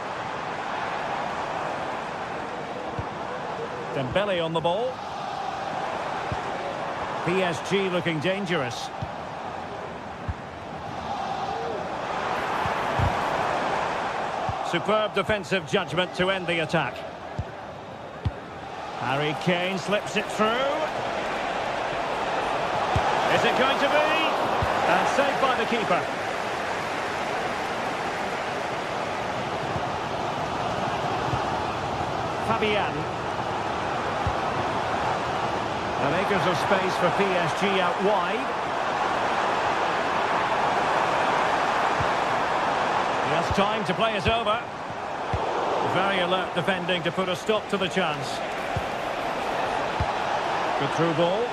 Dembele on the ball. PSG looking dangerous. Superb defensive judgment to end the attack. Harry Kane slips it through. Is it going to be? And saved by the keeper. Fabian. And acres of space for PSG out wide. He has time to play it over. Very alert defending to put a stop to the chance. Good through ball.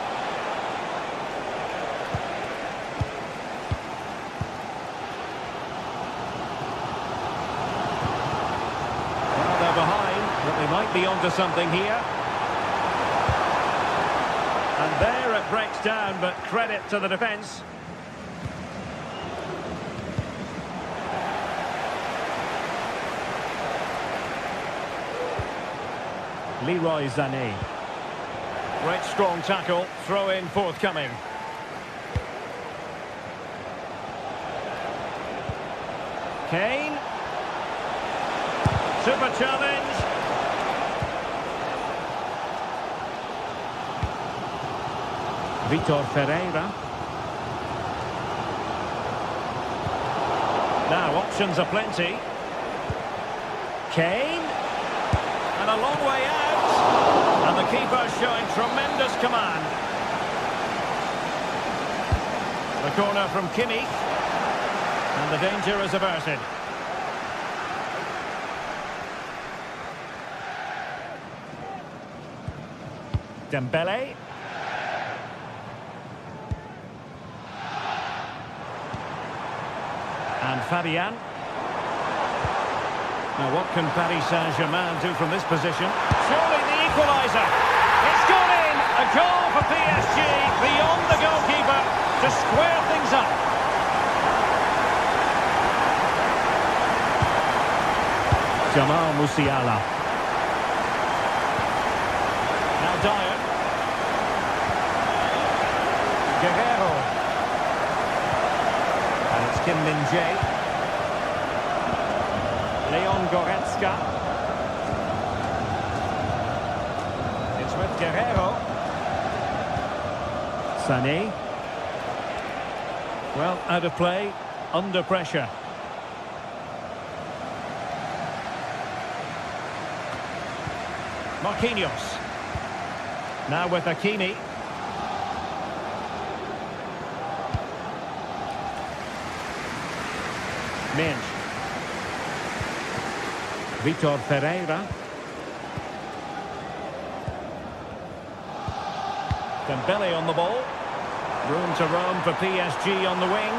Well, they're behind, but they might be onto something here. And there it breaks down, but credit to the defence. Leroy Sané. Great strong tackle, throw in forthcoming. Kane. Super challenge. Vitor Ferreira. Now options are plenty. Kane. And a long way out. And the keeper showing tremendous command. The corner from Kimmich. And the danger is averted. Dembele. And Fabian. Now what can Paris Saint-Germain do from this position? Surely the equaliser. It's gone in. A goal for PSG beyond the goalkeeper to square things up. Jamal Musiala. Now Dyer. Guerrero. And it's Kim Min-jae. Leon Goretzka. It's with Guerrero. Sané. Well, out of play, under pressure. Marquinhos. Now with Hakimi. Mensch. Vitor Pereira. Dembele on the ball. Room to roam for PSG on the wing.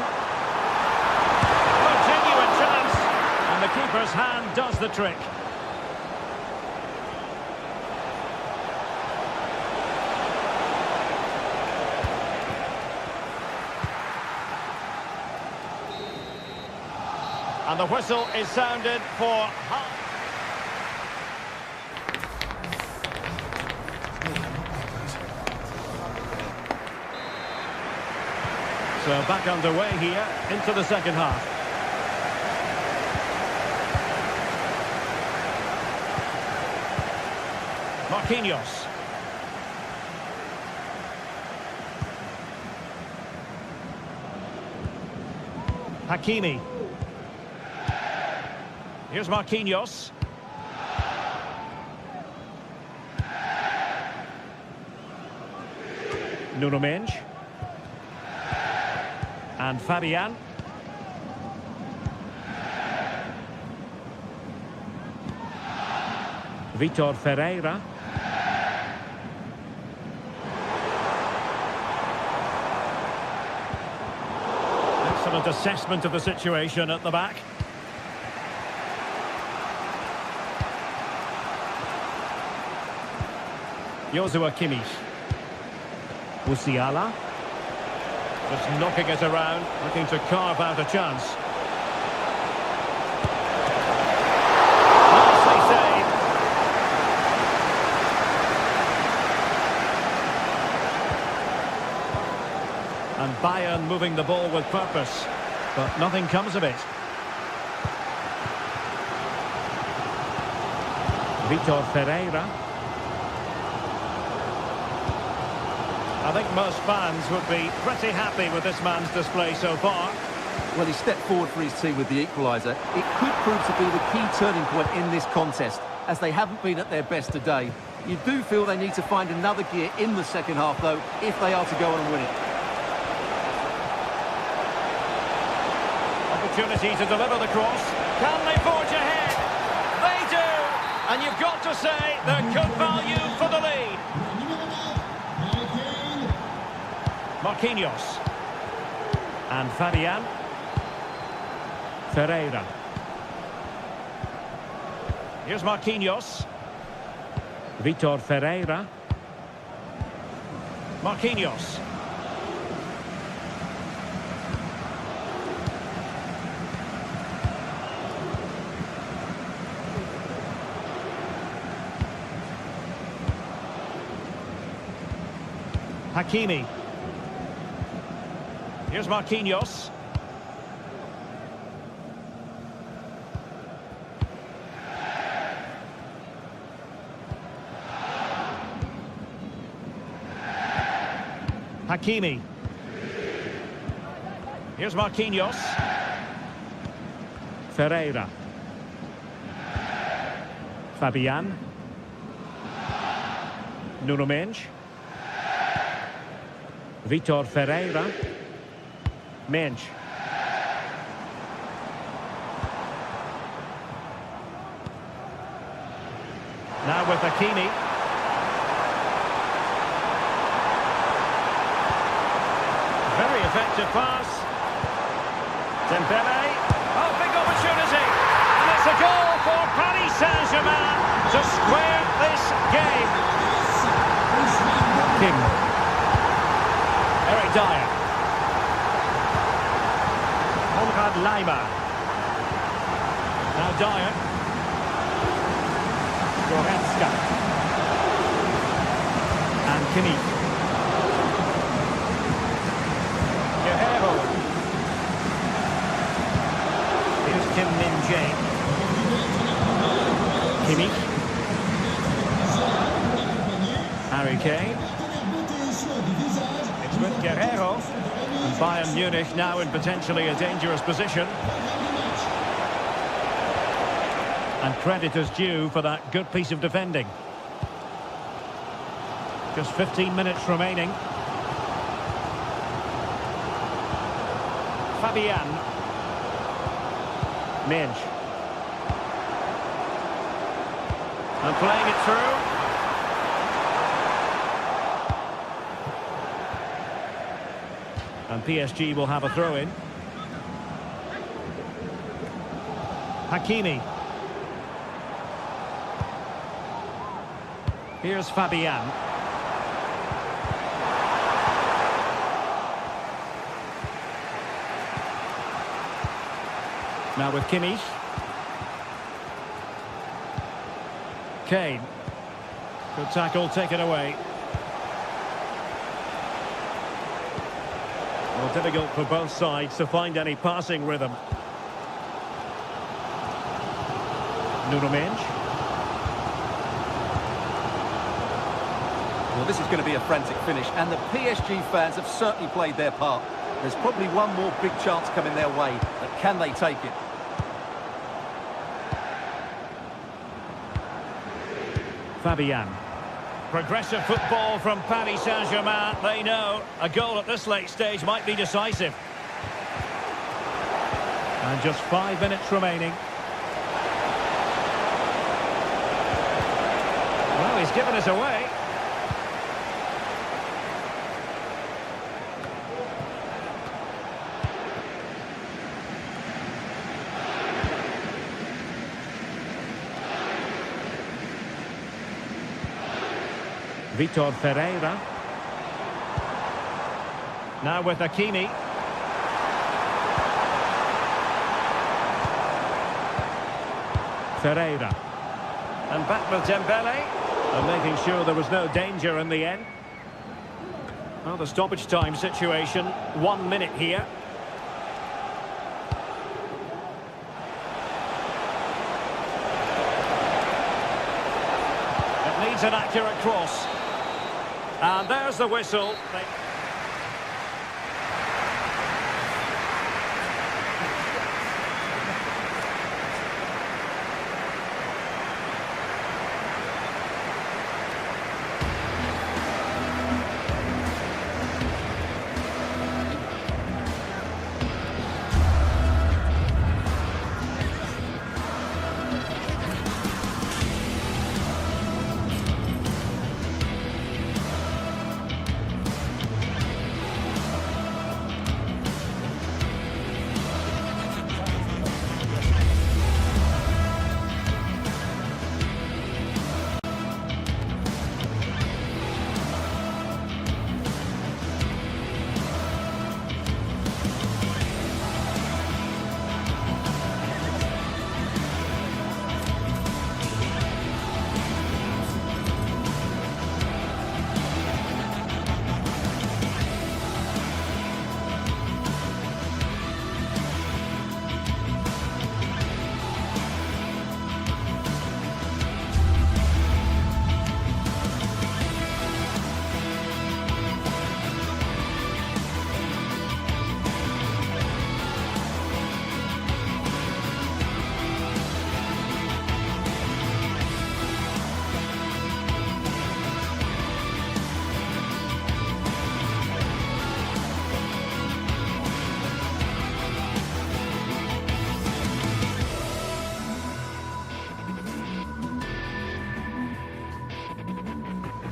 A genuine chance. And the keeper's hand does the trick. And the whistle is sounded for half. So back underway here into the second half. Marquinhos. Hakimi. Here's Marquinhos. Nuno Mensch. And Fabian. Vitor Ferreira. Excellent assessment of the situation at the back. Joshua Kimmich. Musiala. Just knocking it around, looking to carve out a chance. Nicely saved. And Bayern moving the ball with purpose, but nothing comes of it. Vitor Ferreira. I think most fans would be pretty happy with this man's display so far. Well, he stepped forward for his team with the equaliser. It could prove to be the key turning point in this contest, as they haven't been at their best today. You do feel they need to find another gear in the second half, though, if they are to go on and win it. Opportunity to deliver the cross. Can they forge ahead? They do! And you've got to say they're good value for the lead. Marquinhos. And Fabian. Ferreira. Here's Marquinhos. Vitor Ferreira. Marquinhos. Hakimi. Here's Marquinhos. Hakimi. Here's Marquinhos. Ferreira. Fabian. Nuno Mensch. Vitor Ferreira. Mensch. Now with Hakimi. Very effective pass. Dembele. Oh, big opportunity. And it's a goal for Paris Saint-Germain to square this game. Kim. Eric Dyer. Lima. Now Dyer. Goretzka. And Kimmich. Guerrero. Here's Kim Min-jae. Kimmich. Harry Kane. It's with Aguero. And Bayern Munich now in potentially a dangerous position. And credit is due for that good piece of defending. Just 15 minutes remaining. Fabian. Minge. And playing it through. And PSG will have a throw-in. Hakimi. Here's Fabian. Now with Kimmich. Kane. Good tackle taken away. Well, difficult for both sides to find any passing rhythm. Nuno Mendes. Well, this is going to be a frantic finish, and the PSG fans have certainly played their part. There's probably one more big chance coming their way, but can they take it? Fabian. Progressive football from Paris Saint-Germain. They know a goal at this late stage might be decisive. And just 5 minutes remaining. Well, he's given us away. Vitor Ferreira. Now with Hakimi. Ferreira. And back with Dembele. And making sure there was no danger in the end. Well, the stoppage time situation. 1 minute here. It needs an accurate cross. And there's the whistle.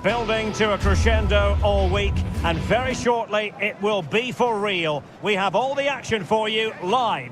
Building to a crescendo all week, and very shortly it will be for real. We have all the action for you live.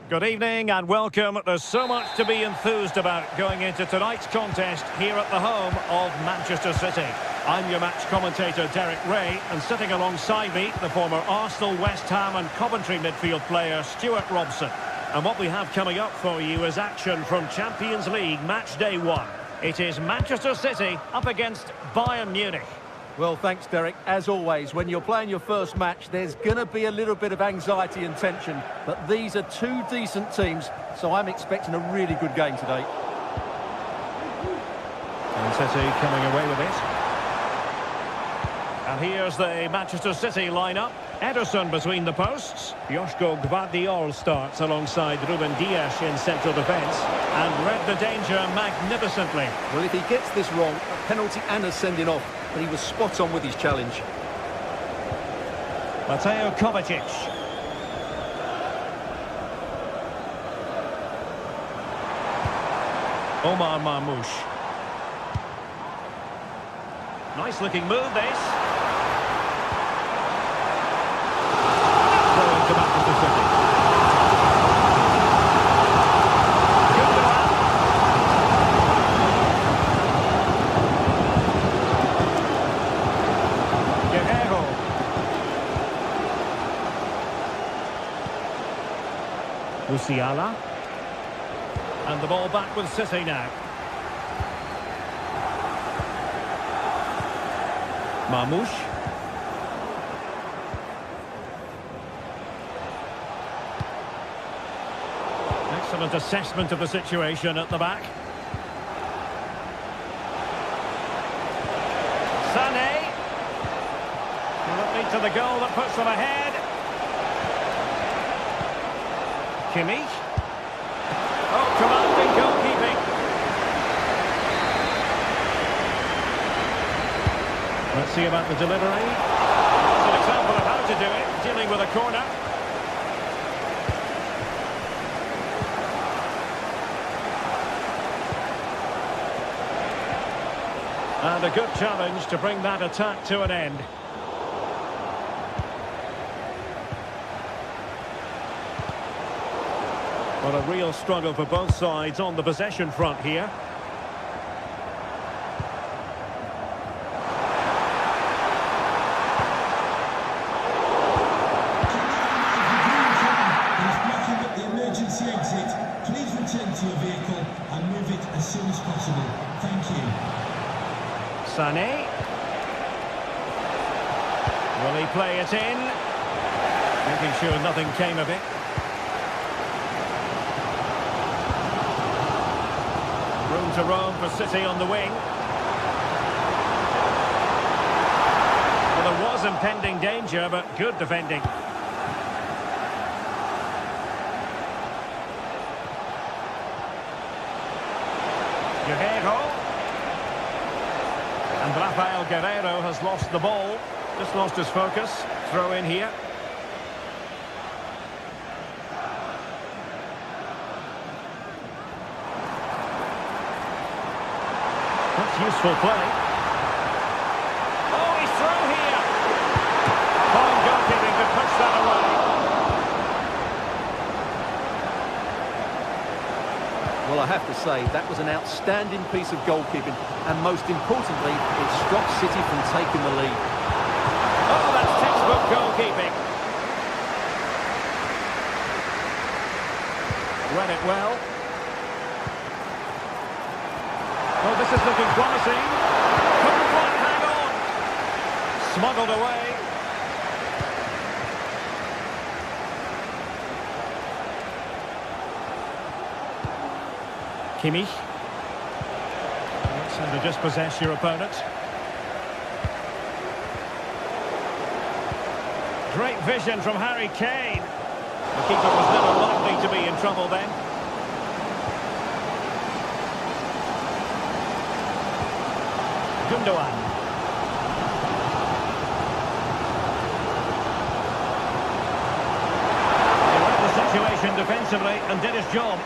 Good evening and welcome. There's so much to be enthused about going into tonight's contest here at the home of Manchester City. I'm your match commentator Derek Ray, and sitting alongside me, the former Arsenal, West Ham and Coventry midfield player Stuart Robson. And what we have coming up for you is action from Champions League match day 1. It is Manchester City up against Bayern Munich. Well, thanks, Derek. As always, when you're playing your first match, there's going to be a little bit of anxiety and tension. But these are two decent teams, so I'm expecting a really good game today. And City coming away with it. And here's the Manchester City lineup. Ederson between the posts. Joško Gvardiol starts alongside Ruben Dias in central defence. And read the danger magnificently. Well, if he gets this wrong, a penalty and a sending off, but he was spot on with his challenge. Mateo Kovacic. Omar Marmoush. Nice looking move, this. Throw into Manchester City. Guerrero. Musiala. And the ball back with City now. Marmoush. Excellent assessment of the situation at the back. Sané. Will it lead to the goal that puts them ahead? Kimmich. Oh, commanding goalkeeping. Let's see about the delivery. It's an example of how to do it, dealing with a corner. And a good challenge to bring that attack to an end. Well, a real struggle for both sides on the possession front here. He's blocking at the emergency exit. Please return to your vehicle and move it as soon as possible. Thank you. Sané. Will he play it in? Making sure nothing came of it. Room to roam for City on the wing. Well, there was impending danger, but good defending. Guerrero. And Rafael Guerrero has lost the ball. Just lost his focus. Throw in here. That's useful play. Oh, he's through here. Fine goalkeeping to push that away. Well, I have to say, that was an outstanding piece of goalkeeping, and most importantly, it stopped City from taking the lead. Oh, that's textbook goalkeeping. Read it well. Oh, this is looking promising. Couldn't quite hang on. Smuggled away. Kimmich. Looks to dispossess your opponent. Great vision from Harry Kane. The keeper was never likely to be in trouble then. Gundogan. He read the situation defensively and did his job.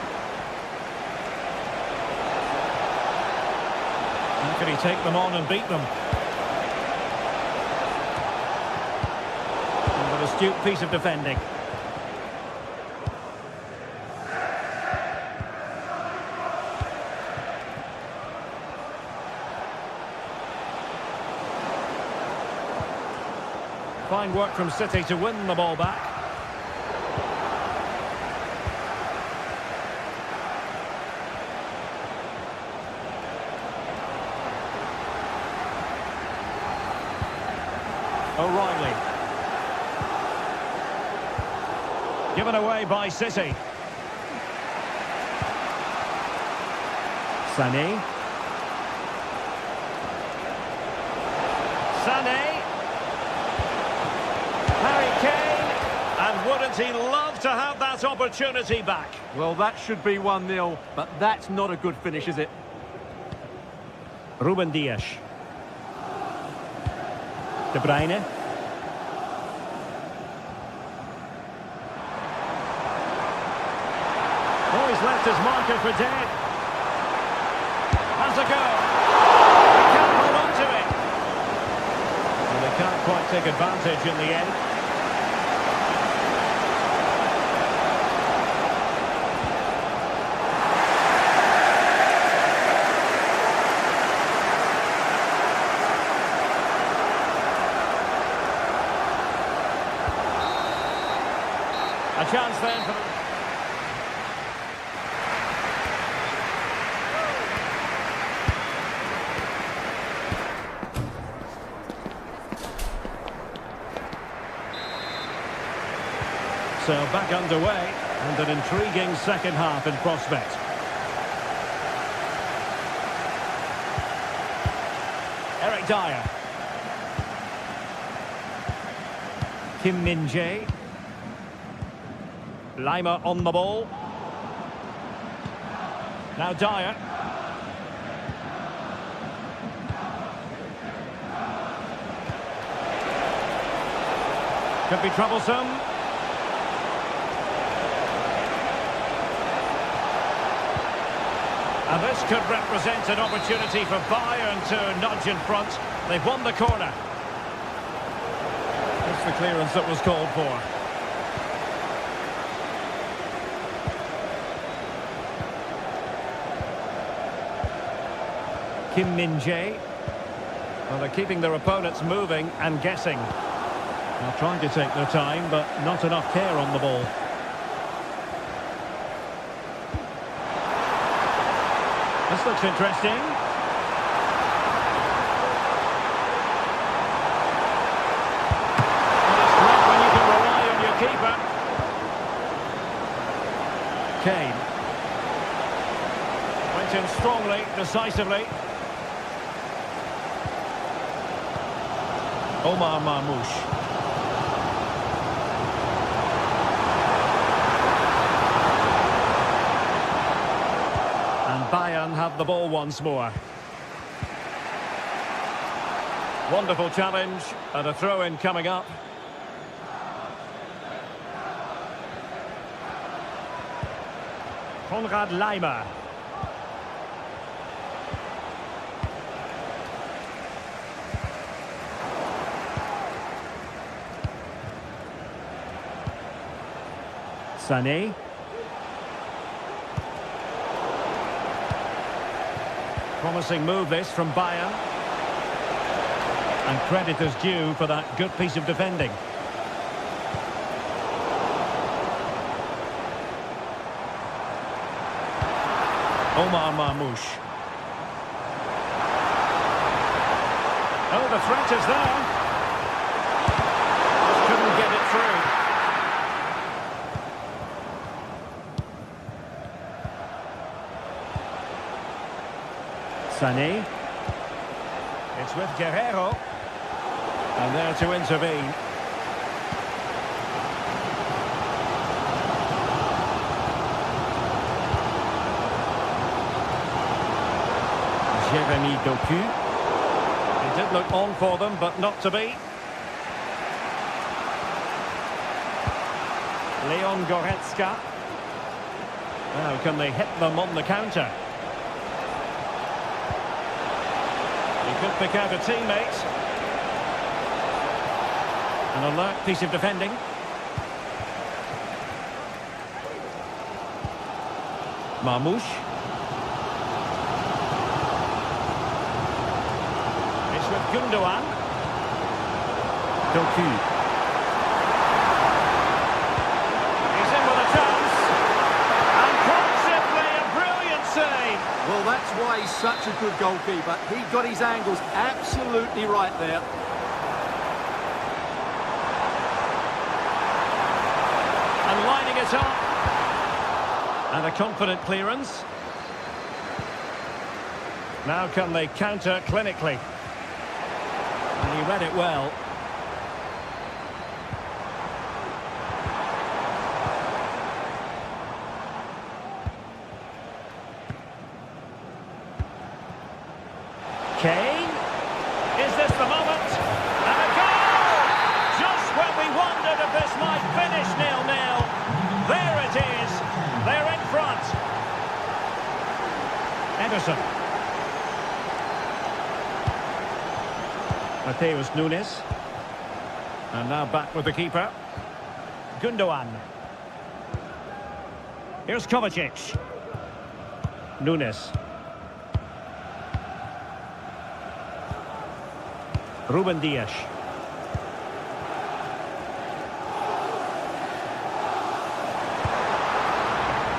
How can he take them on and beat them? And an astute piece of defending. Fine work from City to win the ball back. O'Reilly. Given away by City. Sané. Sané. wouldn't he love to have that opportunity back? Well, that should be 1-0, but that's not a good finish, is it? Ruben Dias. De Bruyne. Oh, he's left his marker for dead. Has a go. He can't hold on to it. And they can't quite take advantage in the end. A chance then for... So back underway, and an intriguing second half in prospect. Eric Dyer. Kim Min-jae. Lima on the ball. Now Dyer. Could be troublesome. And this could represent an opportunity for Bayern to nudge in front. They've won the corner. That's the clearance that was called for. Kim Min-jae. Well, they're keeping their opponents moving and guessing. They're trying to take their time, but not enough care on the ball. This looks interesting. Well, it's great when you can rely on your keeper. Kane. Went in strongly, decisively. Omar Marmoush. And Bayern have the ball once more. Wonderful challenge and a throw-in coming up. Konrad Laimer. Sané. Promising move this from Bayern. And credit is due for that good piece of defending. Omar Marmoush. Oh, the threat is there. Just couldn't get it through. Sané. It's with Guerrero. And there to intervene. Jeremy Doku. It did look on for them, but not to be. Leon Goretzka. Now, can they hit them on the counter? He could pick out a teammate. An alert piece of defending. Marmoush. It's with Gundogan. Doku. He's in with a chance. And quite simply a brilliant save. Well, that's why he's such a good goalkeeper. He got his angles absolutely right there. And lining it up. And a confident clearance. Now can they counter clinically? And he read it well. Kane. Is this the moment? And a goal! Just when we wondered if this might finish 0-0. There it is. They're in front. Ederson. Mateus Nunes. And now back with the keeper. Gundogan. Here's Kovacic. Nunes. Ruben Dias.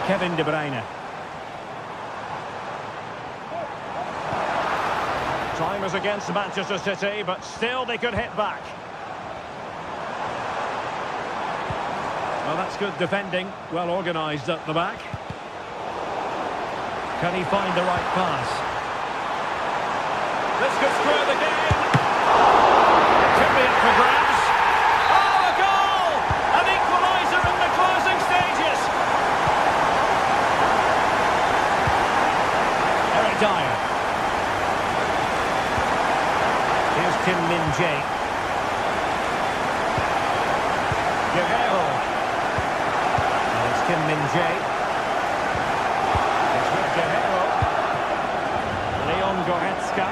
Kevin De Bruyne. Time is against Manchester City, but still they could hit back. Well, that's good defending, well organised at the back. Can he find the right pass? This could square the game. It could be up for grabs. Oh, a goal! An equaliser in the closing stages. Eric Dyer. Here's Kim Min-jae. Guerrero. It's Kim Min-jae. It's with Guerrero. Leon Goretzka.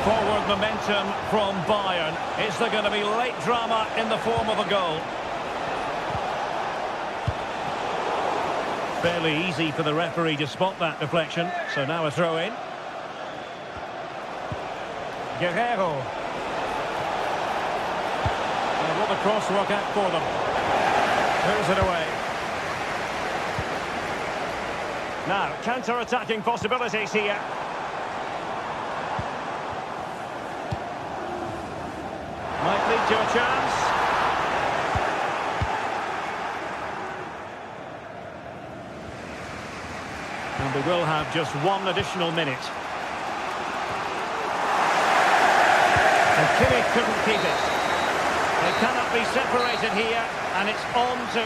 Forward momentum from Bayern. Is there going to be late drama in the form of a goal? Fairly easy for the referee to spot that deflection. So now a throw-in. Guerrero. And will the cross work out for them? Moves it away. Now, counter-attacking possibilities here. Might lead to a chance. And we will have just one additional minute. And Kimmich couldn't keep it. They cannot be separated here, and it's on to...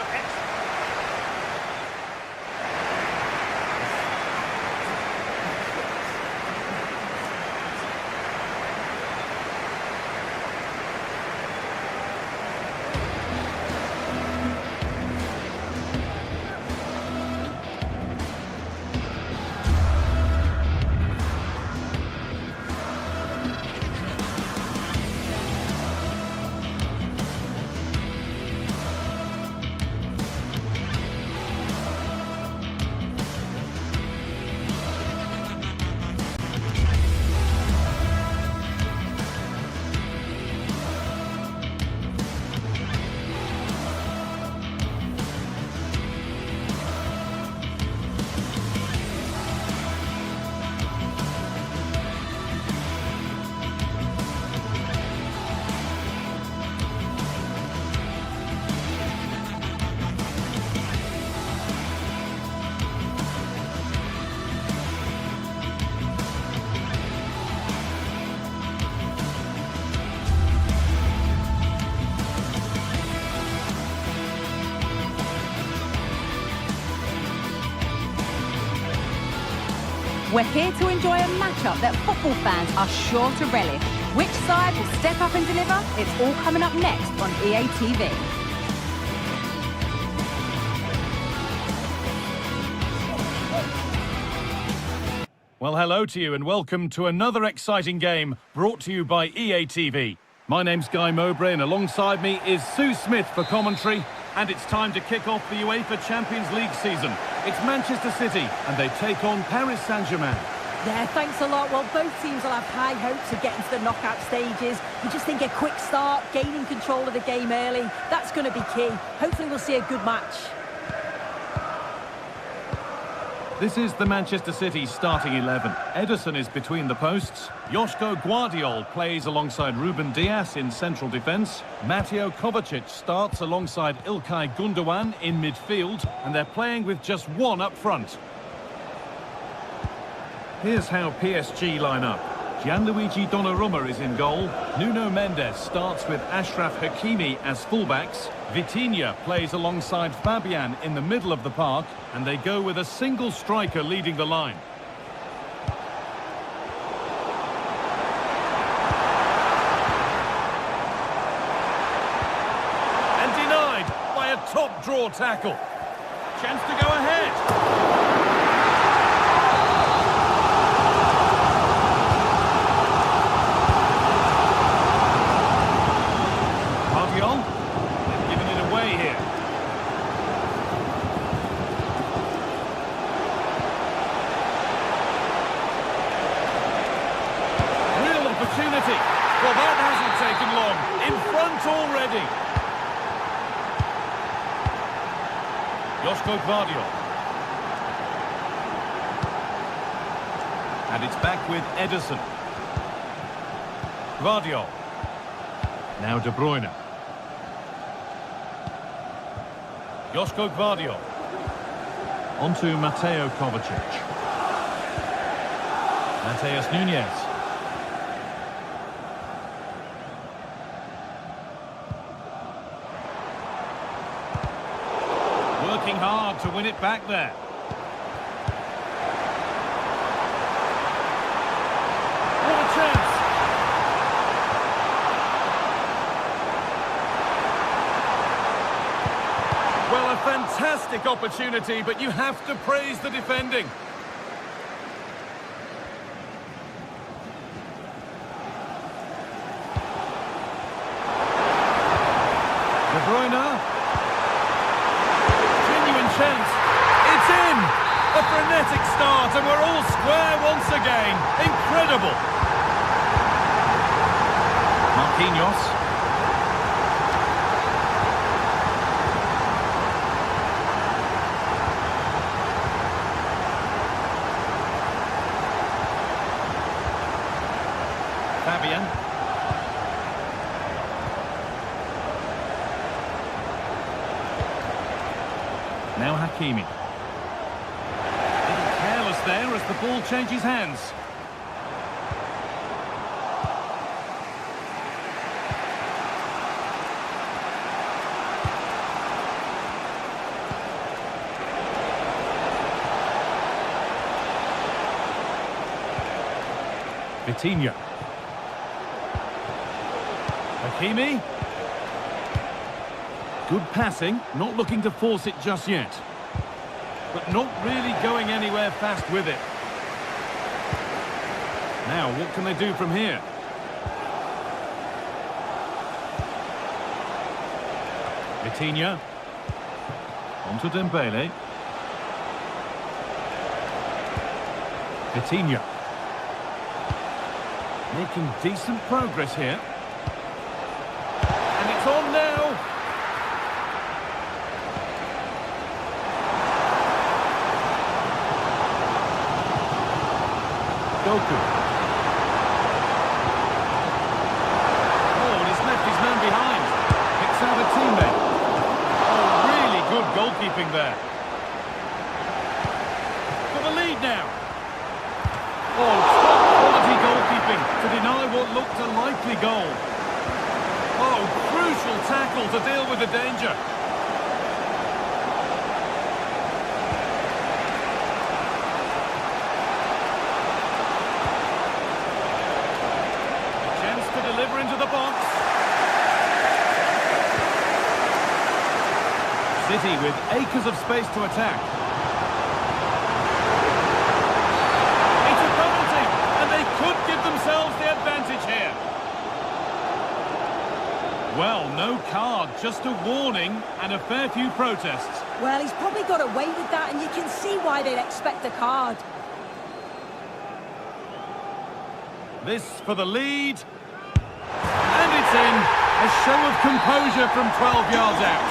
We're here to enjoy a matchup that football fans are sure to relish. Which side will step up and deliver? It's all coming up next on EA TV. Well, hello to you and welcome to another exciting game brought to you by EA TV. My name's Guy Mowbray and alongside me is Sue Smith for commentary. And it's time to kick off the UEFA Champions League season. It's Manchester City and they take on Paris Saint-Germain. Yeah, thanks a lot. Well, both teams will have high hopes of getting to the knockout stages. You just think a quick start, gaining control of the game early, that's going to be key. Hopefully we'll see a good match. This is the Manchester City starting 11. Ederson is between the posts. Joško Gvardiol plays alongside Ruben Dias in central defence. Mateo Kovacic starts alongside Ilkay Gundogan in midfield. And they're playing with just one up front. Here's how PSG line up. Gianluigi Donnarumma is in goal. Nuno Mendes starts with Achraf Hakimi as fullbacks. Vitinha plays alongside Fabian in the middle of the park. And they go with a single striker leading the line. And denied by a top draw tackle. Chance to go ahead. Well, that hasn't taken long. In front already. Josko Gvardiol. And it's back with Ederson. Gvardiol. Now De Bruyne. Josko Gvardiol. On to Mateo Kovacic. Mateus Nunes. Working hard to win it back there. What a chance! Well, a fantastic opportunity, but you have to praise the defending. De Bruyne. Chance. It's in! A frenetic start and we're all square once again. Incredible! Marquinhos. Fabian. Now Hakimi. A little careless there as the ball changes hands. Vitinha. Hakimi. Good passing, not looking to force it just yet. But not really going anywhere fast with it. Now, what can they do from here? Vitinha. On to Dembele. Vitinha. Making decent progress here. And it's on now. Goku. Oh, and he's left his man behind. Picks out a teammate. Oh, really good goalkeeping there. For the lead now. Oh, top quality goalkeeping to deny what looked a likely goal. Oh, crucial tackle to deal with the danger. Deliver into the box. City with acres of space to attack. It's a penalty, and they could give themselves the advantage here. Well, no card, just a warning and a fair few protests. Well, he's probably got away with that, and you can see why they'd expect a card. This for the lead. And it's in. A show of composure from 12 yards out.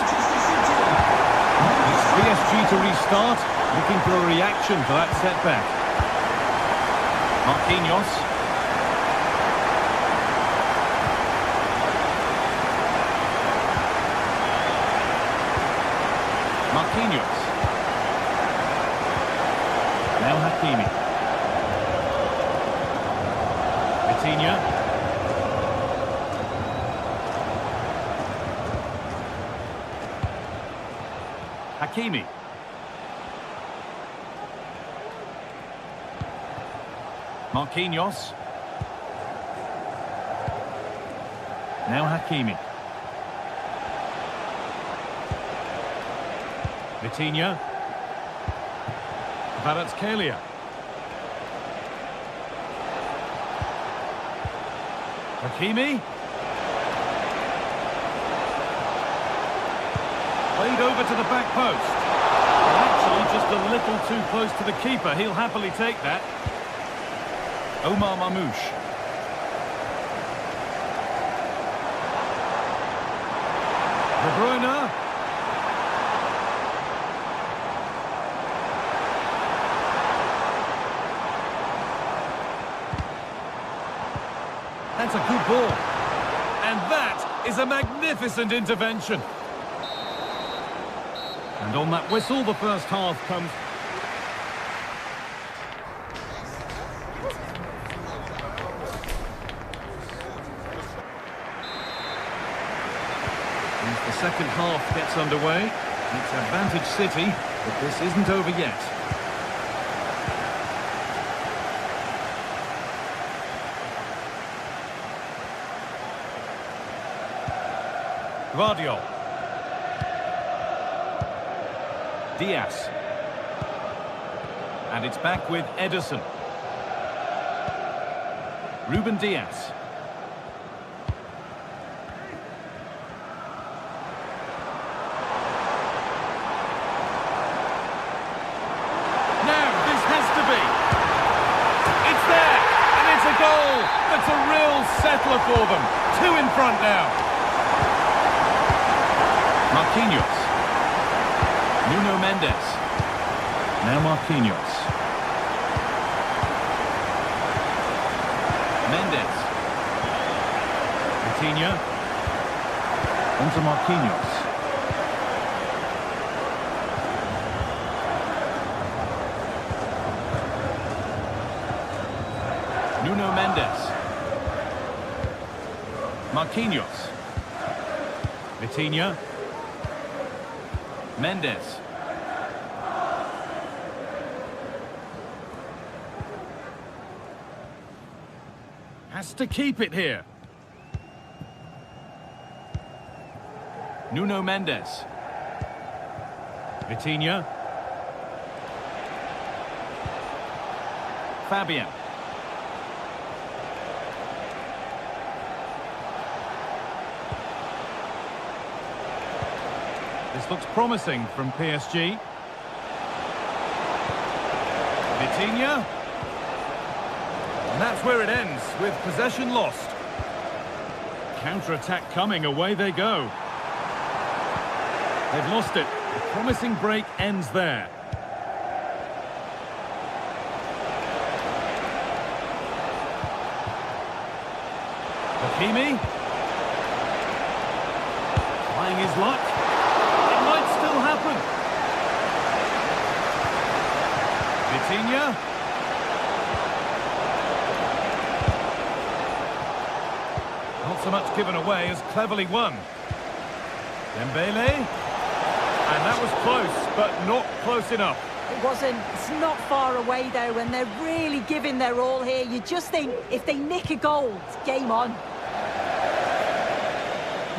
It's PSG to restart, looking for a reaction to that setback. Marquinhos. Marquinhos. Now Hakimi. Vitinha. Hakimi. Marquinhos. Now Hakimi. Vitinha. Kvaratskhelia. Hakimi. Played over to the back post. Actually, just a little too close to the keeper. He'll happily take that. Omar Mamouche. De Bruyne. That's a good ball. And that is a magnificent intervention. And on that whistle, the first half comes. As the second half gets underway, it's Advantage City, but this isn't over yet. Guardiola. Diaz. And it's back with Ederson. Ruben Diaz. Now, this has to be. It's there, and it's a goal. That's a real settler for them. 2 in front now. Marquinhos. Nuno Mendes. Now Marquinhos. Mendes. Vitinha. Onto Marquinhos. Nuno Mendes. Marquinhos. Vitinha. Mendes. Has to keep it here. Nuno Mendes. Vitinha. Fabian. This looks promising from PSG. Vitinha. And that's where it ends, with possession lost. Counter-attack coming, away they go. They've lost it. The promising break ends there. Hakimi. Trying his luck. It might still happen. Vitinha. Not so much given away as cleverly won. Dembele. And that was close, but not close enough. It wasn't. It's not far away, though, and they're really giving their all here. You just think, if they nick a goal, it's game on.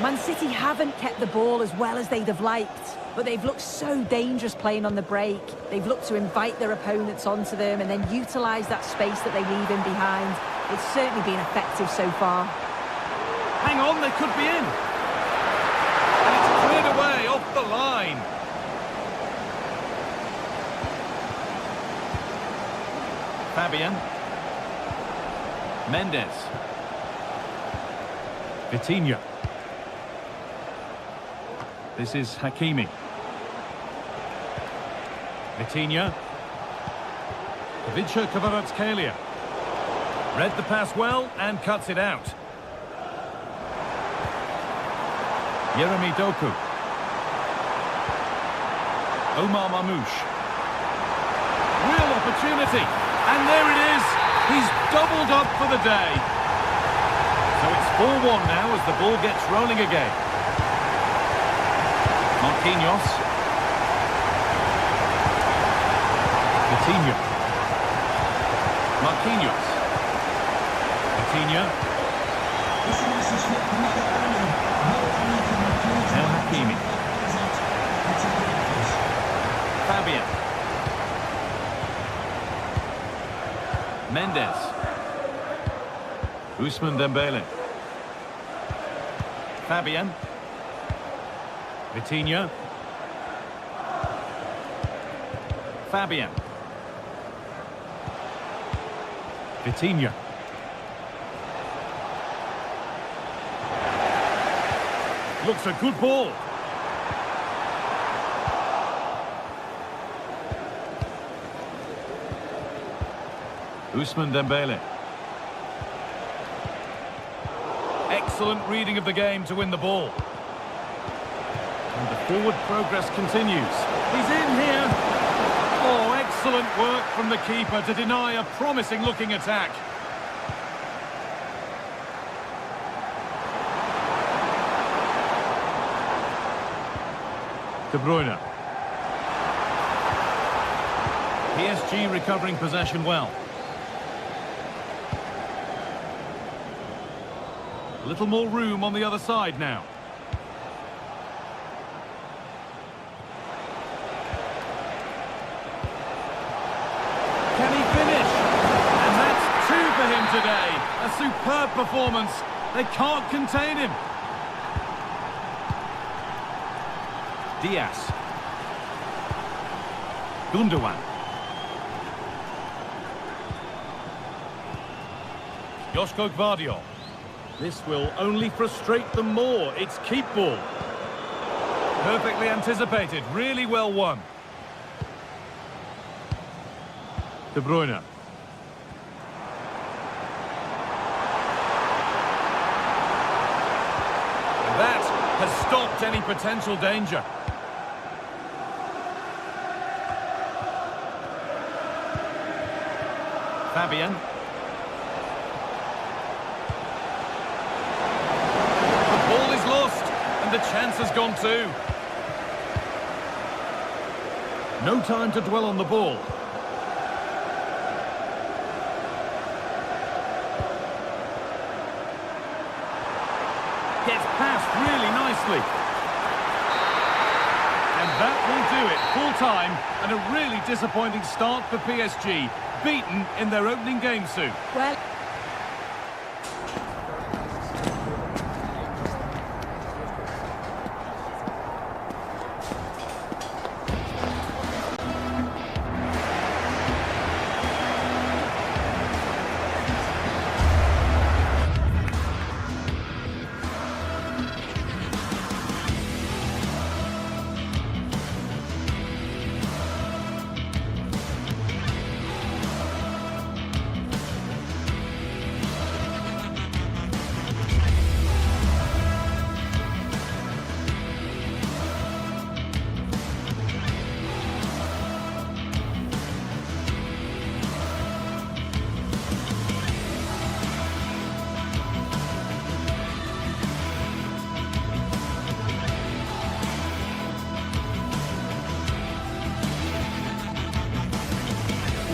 Man City haven't kept the ball as well as they'd have liked, but they've looked so dangerous playing on the break. They've looked to invite their opponents onto them and then utilise that space that they leave in behind. It's certainly been effective so far. Hang on, they could be in. And it's cleared away off the line. Fabian. Mendes. Vitinha. This is Hakimi. Vitinha. Ivica Kvaratskhelia. Read the pass well and cuts it out. Yeremy Doku. Omar Mamouche. Real opportunity. And there it is. He's doubled up for the day. 4-1 now as the ball gets rolling again. Marquinhos. Coutinho. Marquinhos. Coutinho. El Hakimi. Fabian. Mendes. Ousmane Dembele. Fabian. Vitinha. Fabian. Vitinha. Looks a good ball. Ousmane Dembele. Excellent reading of the game to win the ball. And the forward progress continues. He's in here. Oh, excellent work from the keeper to deny a promising-looking attack. De Bruyne. PSG recovering possession well. A little more room on the other side now. Can he finish? And that's 2 for him today. A superb performance. They can't contain him. Diaz. Gundogan. Joško Gvardiol. This will only frustrate them more. It's keep ball. Perfectly anticipated. Really well won. De Bruyne. That has stopped any potential danger. Fabian. The ball is lost, and the chance has gone too. No time to dwell on the ball. Gets past really nicely. And that will do it. Full time, and a really disappointing start for PSG. Beaten in their opening game soon. Well,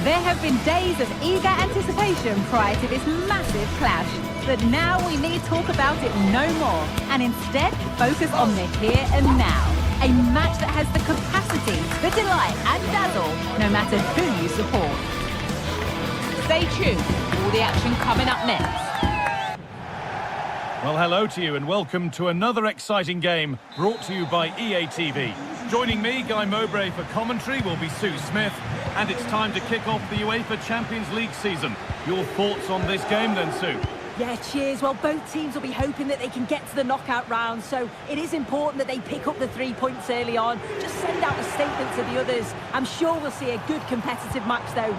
There have been days of eager anticipation prior to this massive clash, but now we need talk about it no more, and instead focus on the here and now. A match that has the capacity to delight and dazzle, no matter who you support. Stay tuned, all the action coming up next. Well, hello to you and welcome to another exciting game brought to you by EA TV. Joining me, Guy Mowbray, for commentary will be Sue Smith, and it's time to kick off the UEFA Champions League season. Your thoughts on this game then, Sue? yeah, cheers. Well, both teams will be hoping that they can get to the knockout round, so it is important that they pick up the 3 points early on. Just send out a statement to the others. I'm sure we'll see a good competitive match, though.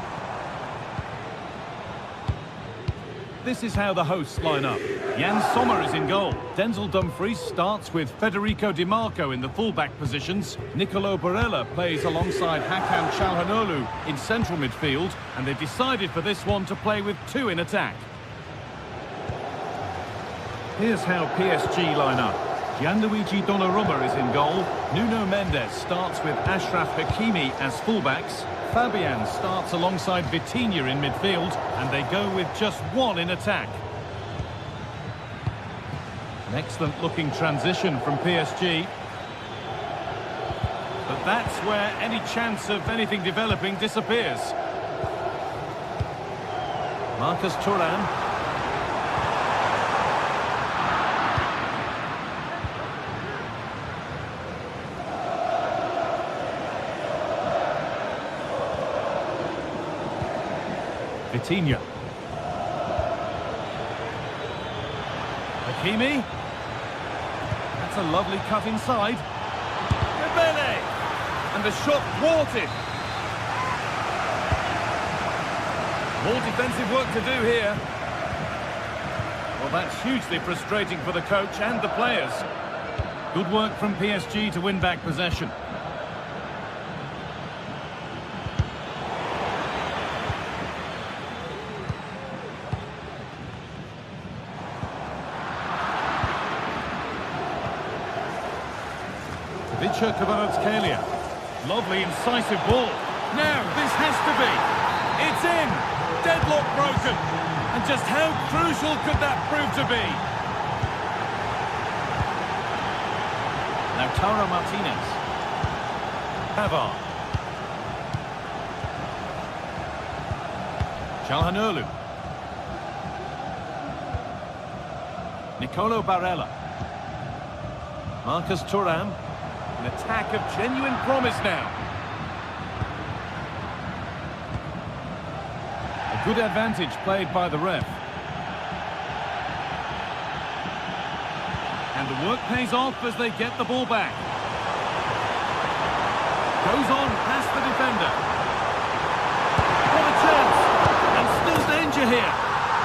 This is how the hosts line up. Jan Sommer is in goal. Denzel Dumfries starts with Federico Di Marco in the fullback positions. Nicolo Barella plays alongside Hakan Çalhanoğlu in central midfield, and they've decided for this one to play with two in attack. Here's how PSG line up. Gianluigi Donnarumma is in goal. Nuno Mendes starts with Achraf Hakimi as fullbacks. Fabian starts alongside Vitinha in midfield, and they go with just one in attack. An excellent looking transition from PSG. But that's where any chance of anything developing disappears. Marcus Thuram. Vitinha. Hakimi. That's a lovely cut inside. Dembele. And the shot thwarted. More defensive work to do here. Well, that's hugely frustrating for the coach and the players. Good work from PSG to win back possession. Kvaratskhelia. Lovely incisive ball. Now this has to be. It's in. Deadlock broken. And just how crucial could that prove to be? Lautaro Martinez. Pavard. Calhanoglu. Nicolo Barella. Marcus Thuram. An attack of genuine promise now. A good advantage played by the ref. And the work pays off as they get the ball back. Goes on past the defender. What a chance! And still danger here.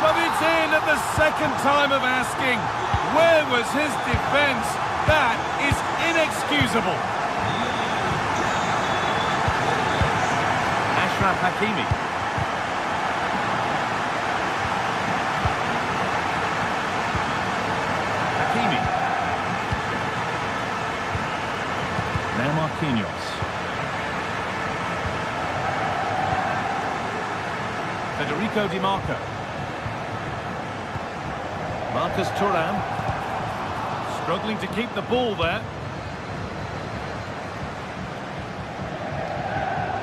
But it's in at the second time of asking. Where was his defence? That is inexcusable. Achraf Hakimi. Hakimi. Now Marquinhos. Federico Di Marco. Marcus Thuram. Struggling to keep the ball there.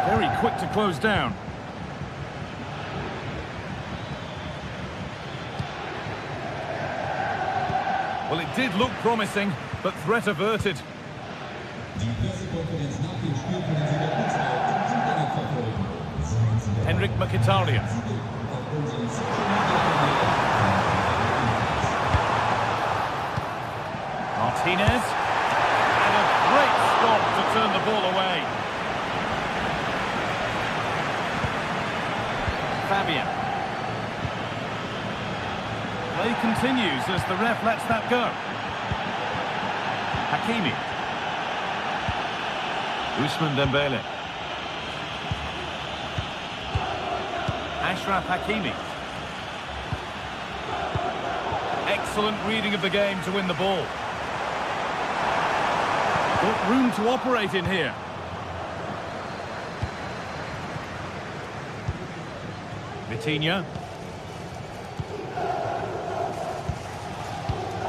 Very quick to close down. Well, it did look promising, but threat averted. Henrik Mkhitaryan. Martinez, and a great stop to turn the ball away. Fabian. Play continues as the ref lets that go. Hakimi. Ousmane Dembele. Achraf Hakimi. Excellent reading of the game to win the ball. Got room to operate in here. Vitinha.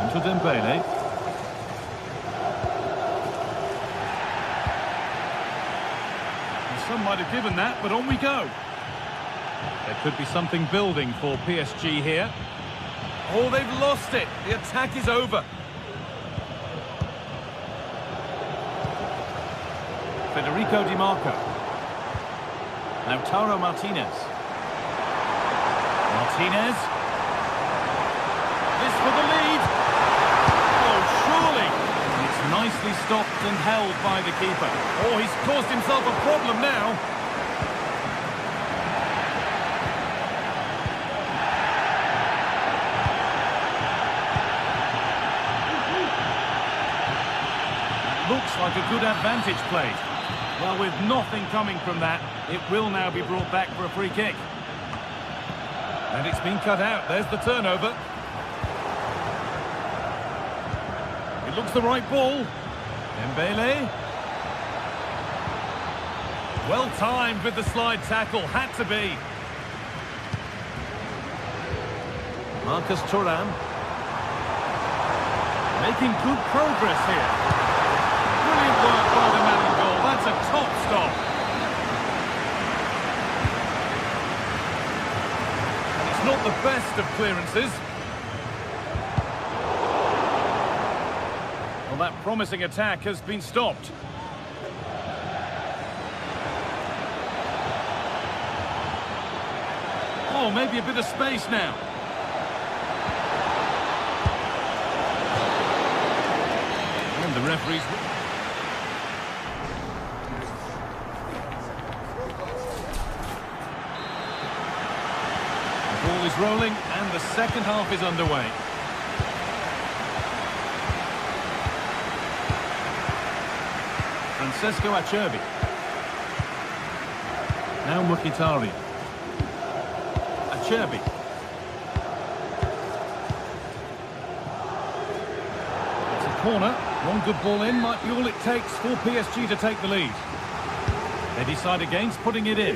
Into Dembele. And some might have given that, but on we go. There could be something building for PSG here. Oh, they've lost it. The attack is over. Federico Di Marco. Lautaro Martinez. Martinez. This for the lead. Oh, surely. It's nicely stopped and held by the keeper. Oh, he's caused himself a problem now. Looks like a good advantage played. Well, with nothing coming from that, it will now be brought back for a free kick. And it's been cut out. There's the turnover. Looks the right ball. Dembele. Well timed with the slide tackle, had to be. Marcus Thuram. Making good progress here. Brilliant work by the man in goal. That's a top stop. And it's not the best of clearances. Well, that promising attack has been stopped. Oh, maybe a bit of space now. And the referee's... The ball is rolling and the second half is underway. Francesco Acerbi. Now Mkhitaryan. Acerbi. It's a corner. One good ball in might be all it takes for PSG to take the lead. They decide against putting it in.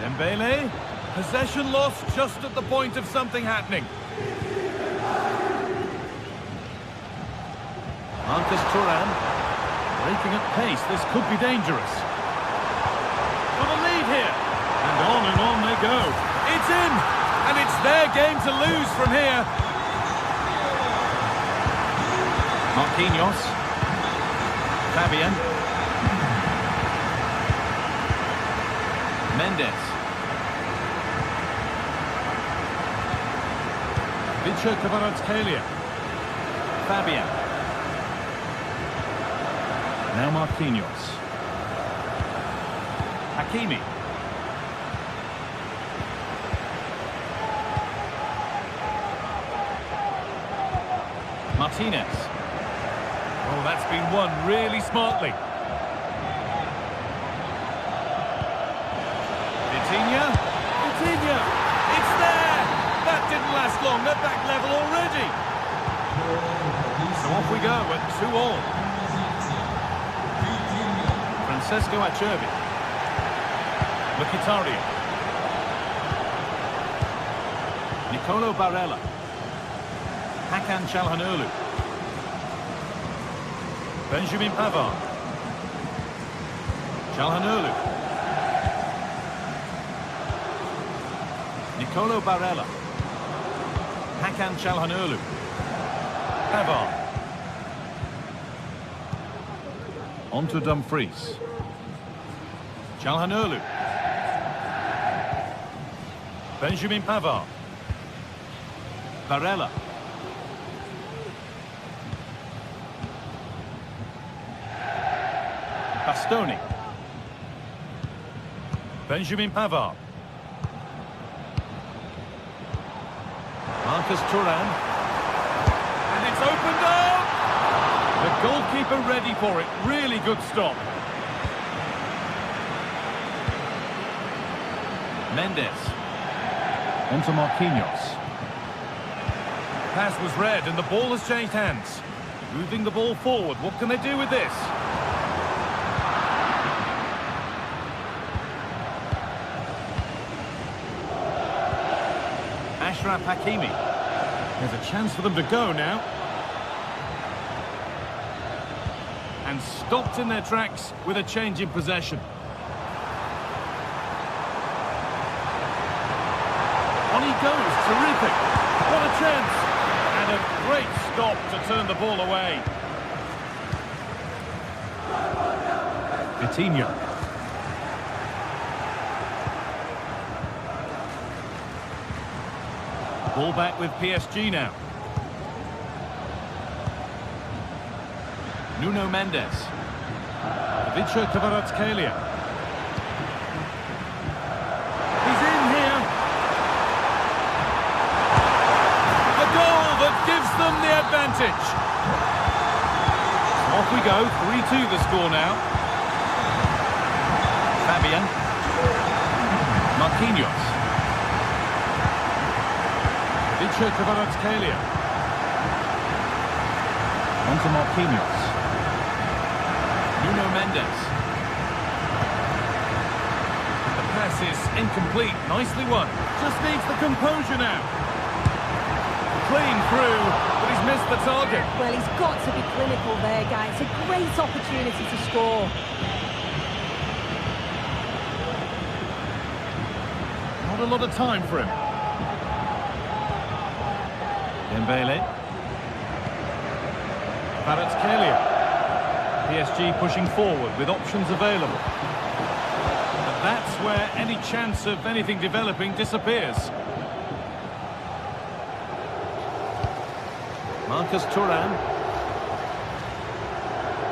Dembele. Possession lost just at the point of something happening. Marcus Thuram. Breaking at pace. This could be dangerous. For the lead here. And on they go. It's in! And it's their game to lose from here. Marquinhos. Fabian. Mendes. Vincenzo Kvaratskhelia. Fabian. Now Marquinhos. Hakimi. Martinez. Oh, that's been won really smartly. Vitinha. Vitinha. It's there. That didn't last long. They're back level already. So off we go at 2-2. Francesco Acerbi. Mkhitaryan. Nicolo Barella. Hakan Çalhanoğlu. Benjamin Pavard. Çalhanoğlu. Nicolo Barella. Hakan Çalhanoğlu. Pavard. On to Dumfries. Çalhanoğlu. Benjamin Pavard. Barella. Bastoni. Benjamin Pavard. Marcus Thuram. And it's opened up! The goalkeeper ready for it. Really good stop. Mendes. On to Marquinhos. Pass was read and the ball has changed hands. Moving the ball forward. What can they do with this? Achraf Hakimi. There's a chance for them to go now. And stopped in their tracks with a change in possession. On he goes, terrific. What a chance. And a great stop to turn the ball away. Vitinha. Ball back with PSG now. Nuno Mendes. Vincenzo Kvaratskhelia. He's in here. A goal that gives them the advantage. So off we go, 3-2 the score now. Fabian. Marquinhos. Nature Kvaratskhelia. On to Marquinhos. Nuno Mendes. The pass is incomplete. Nicely won. Just needs the composure now. Clean through, but he's missed the target. Well, he's got to be clinical there, guys. It's a great opportunity to score. Not a lot of time for him. Dembele. Kvaratskhelia. PSG pushing forward with options available. But that's where any chance of anything developing disappears. Marcus Thuram.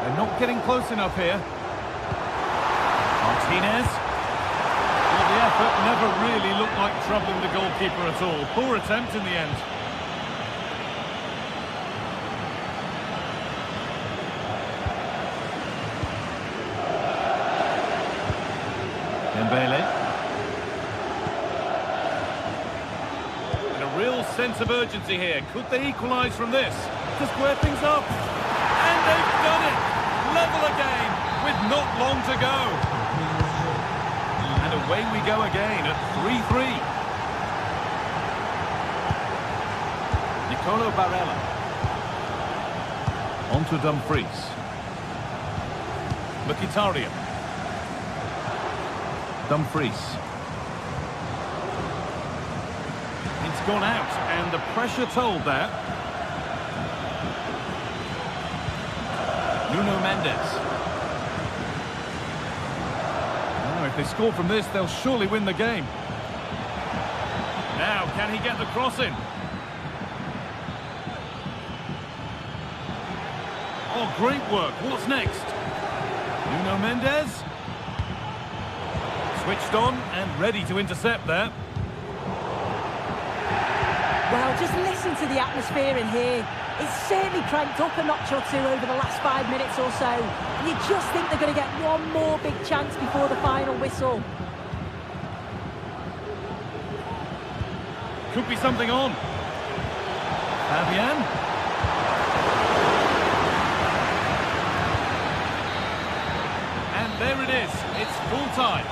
They're not getting close enough here. Martinez. Well, the effort never really looked like troubling the goalkeeper at all. Poor attempt in the end. Dembele. And a real sense of urgency here. Could they equalise from this to square things up? And they've done it! Level again with not long to go. And away we go again at 3-3. Nicolo Barella. On to Dumfries. Mkhitaryan. Dumfries. It's gone out, and the pressure told that. Nuno Mendes. Oh, if they score from this, they'll surely win the game. Now, can he get the cross in? Oh, great work. What's next? Nuno Mendes. Switched on and ready to intercept there. Well, just listen to the atmosphere in here. It's certainly cranked up a notch or two over the last 5 minutes or so. And you just think they're going to get one more big chance before the final whistle. Could be something on. Fabian. And there it is. It's full time.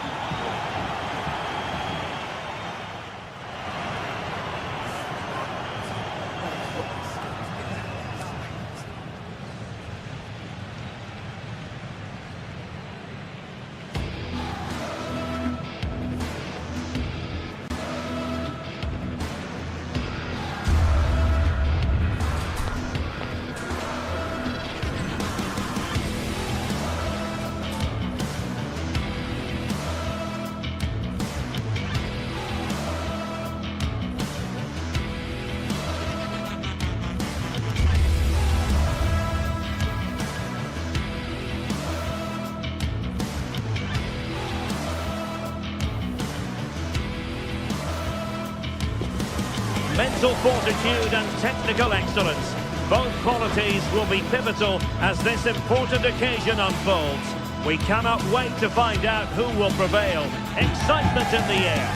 Mental fortitude and technical excellence. Both qualities will be pivotal as this important occasion unfolds. We cannot wait to find out who will prevail. Excitement in the air.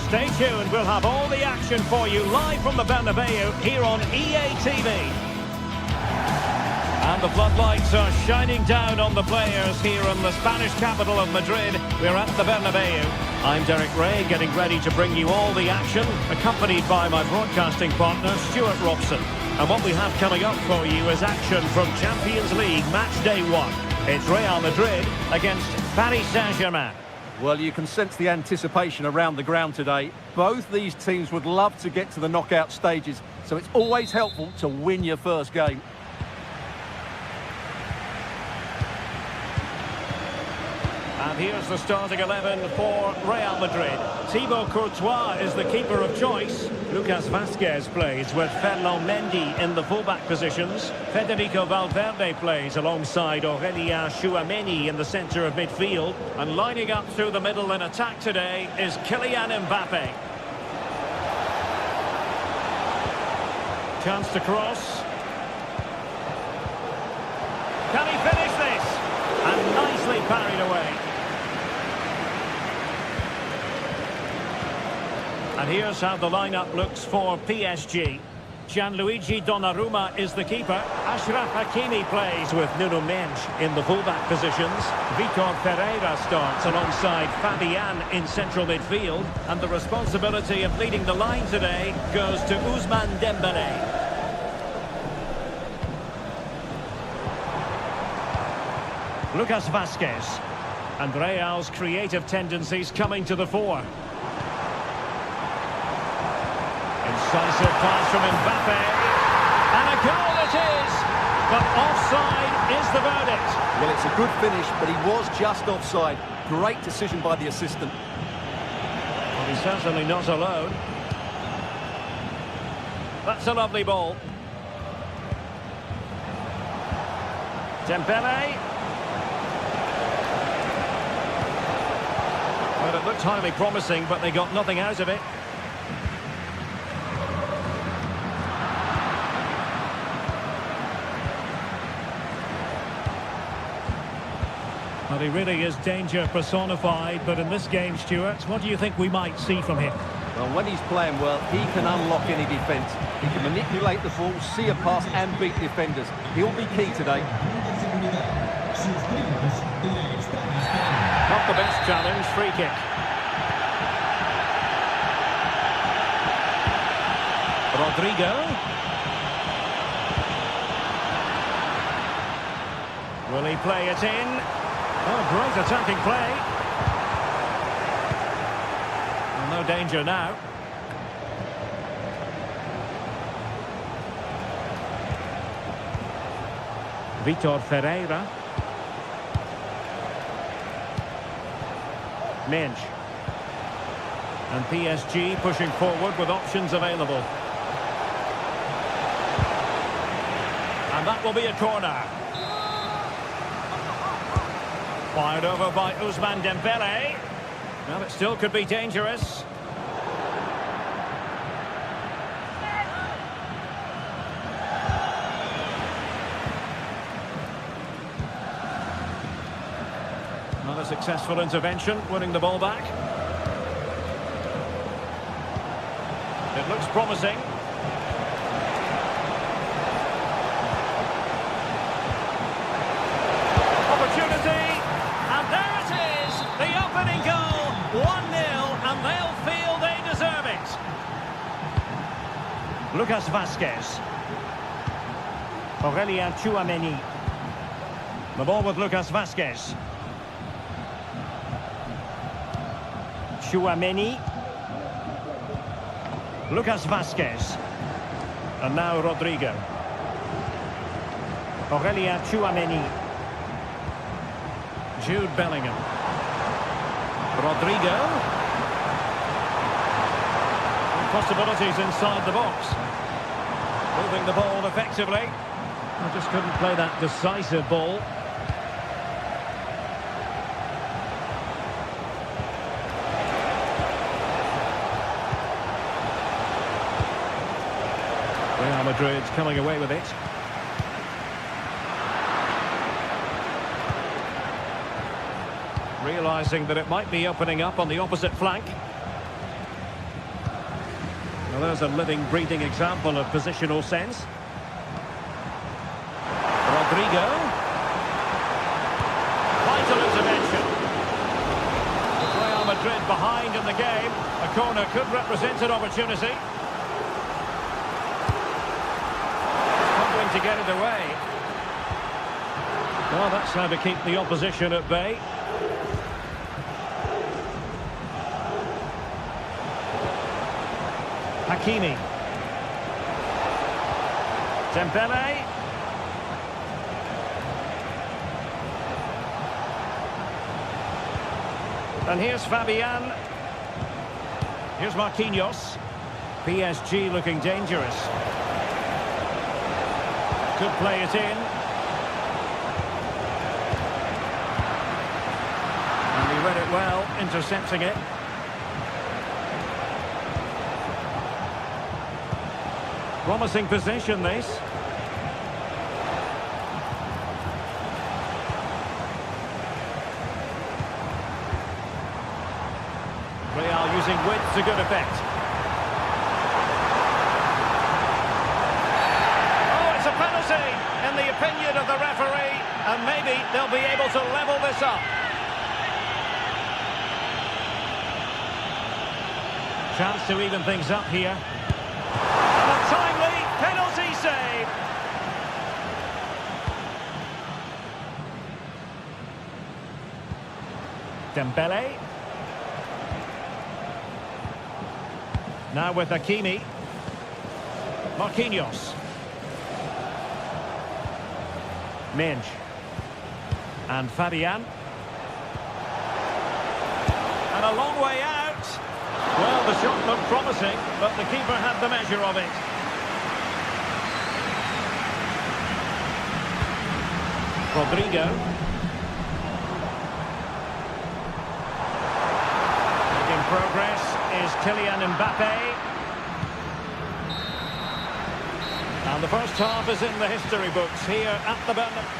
Stay tuned, we'll have all the action for you live from the Bernabeu here on EA TV. And the floodlights are shining down on the players here in the Spanish capital of Madrid. We're at the Bernabeu. I'm Derek Ray, getting ready to bring you all the action, accompanied by my broadcasting partner, Stuart Robson. And what we have coming up for you is action from Champions League Match Day 1. It's Real Madrid against Paris Saint-Germain. Well, you can sense the anticipation around the ground today. Both these teams would love to get to the knockout stages, so it's always helpful to win your first game. And here's the starting 11 for Real Madrid. Thibaut Courtois is the keeper of choice. Lucas Vazquez plays with Ferland Mendy in the fullback positions. Federico Valverde plays alongside Aurélien Tchouameni in the centre of midfield. And lining up through the middle in attack today is Kylian Mbappe. Chance to cross. Can he finish this? And nicely parried away. And here's how the lineup looks for PSG. Gianluigi Donnarumma is the keeper. Achraf Hakimi plays with Nuno Mendes in the fullback positions. Vitor Pereira starts alongside Fabian in central midfield. And the responsibility of leading the line today goes to Ousmane Dembélé. Lucas Vazquez. And Real's creative tendencies coming to the fore. Incisive pass from Mbappe, and a goal it is, but offside is the verdict. Well, it's a good finish, but he was just offside. Great decision by the assistant. Well, he's certainly not alone. That's a lovely ball. Dembélé. Well, it looked highly promising, but they got nothing out of it. Well, he really is danger personified, but in this game, Stuart, what do you think we might see from him? Well, when he's playing well, he can unlock any defence. He can manipulate the ball, see a pass and beat defenders. He'll be key today. Not the best challenge, free kick. Rodrigo. Will he play it in? Oh, great attacking play. Well, no danger now. Vitor Pereira. Mendes. And PSG pushing forward with options available. And that will be a corner. Fired over by Ousmane Dembélé. Well, it still could be dangerous. Another successful intervention, winning the ball back. It looks promising. Opportunity. And there it is, the opening goal, 1-0, and they'll feel they deserve it. Lucas Vazquez. Aurélien Tchouameni. The ball with Lucas Vazquez. Tchouameni. Lucas Vazquez. And now Rodrigo. Aurélien Tchouameni. Jude Bellingham. Rodrigo. And possibilities inside the box. Moving the ball effectively. I just couldn't play that decisive ball. Real Madrid coming away with it. Realising that it might be opening up on the opposite flank. Well, there's a living, breathing example of positional sense. Rodrigo. Vital intervention. Real Madrid behind in the game. A corner could represent an opportunity. Struggling to get it away. Well, that's how to keep the opposition at bay. Hakimi. Dembélé. And here's Fabian. Here's Marquinhos. PSG looking dangerous. Could play it in. And he read it well, intercepting it. Promising position, this. Real using width to good effect. up. Chance to even things up here. And a timely penalty save. Dembele. Now with Hakimi. Marquinhos. Minge. And Fabian. And a long way out. Well, the shot looked promising, but the keeper had the measure of it. Rodrigo. Making progress is Kylian Mbappe. And the first half is in the history books here at the Bernabeu.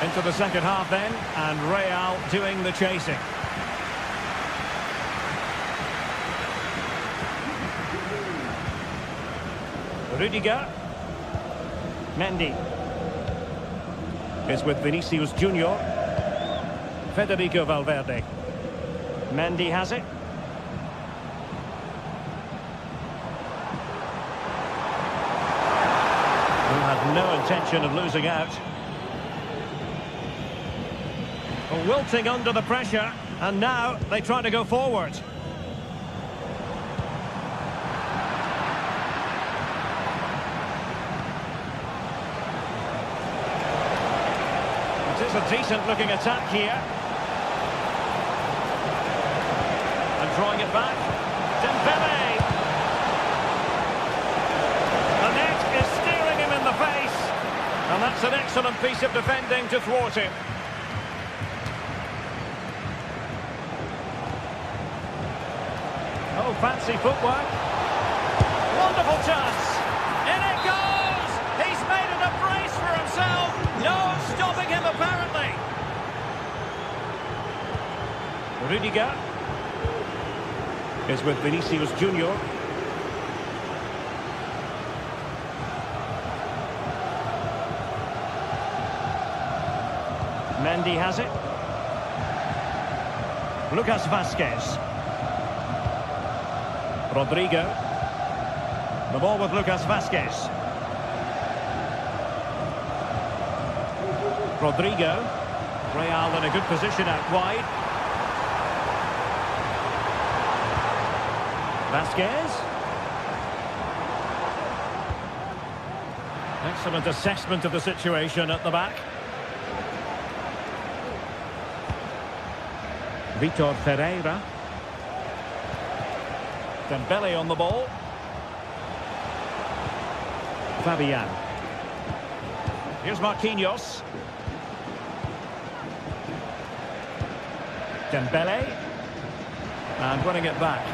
Into the second half then, and Real doing the chasing. Rudiger. Mendy. Is with Vinicius Junior. Federico Valverde. Mendy has it. Who had no intention of losing out. Wilting under the pressure, and now they try to go forward. It is a decent-looking attack here. And drawing it back. Dembele! The net is steering him in the face. And that's an excellent piece of defending to thwart him. Oh, fancy footwork. Wonderful chance. In it goes. He's made it a brace for himself. No stopping him, apparently. Rudiger is with Vinicius Junior. Mendy has it. Lucas Vazquez. Rodrigo. The ball with Lucas Vazquez. Rodrigo. Real in a good position out wide. Vazquez. Excellent assessment of the situation at the back. Vitor Ferreira. Dembele on the ball. Fabian. Here's Marquinhos. Dembele. And winning it back.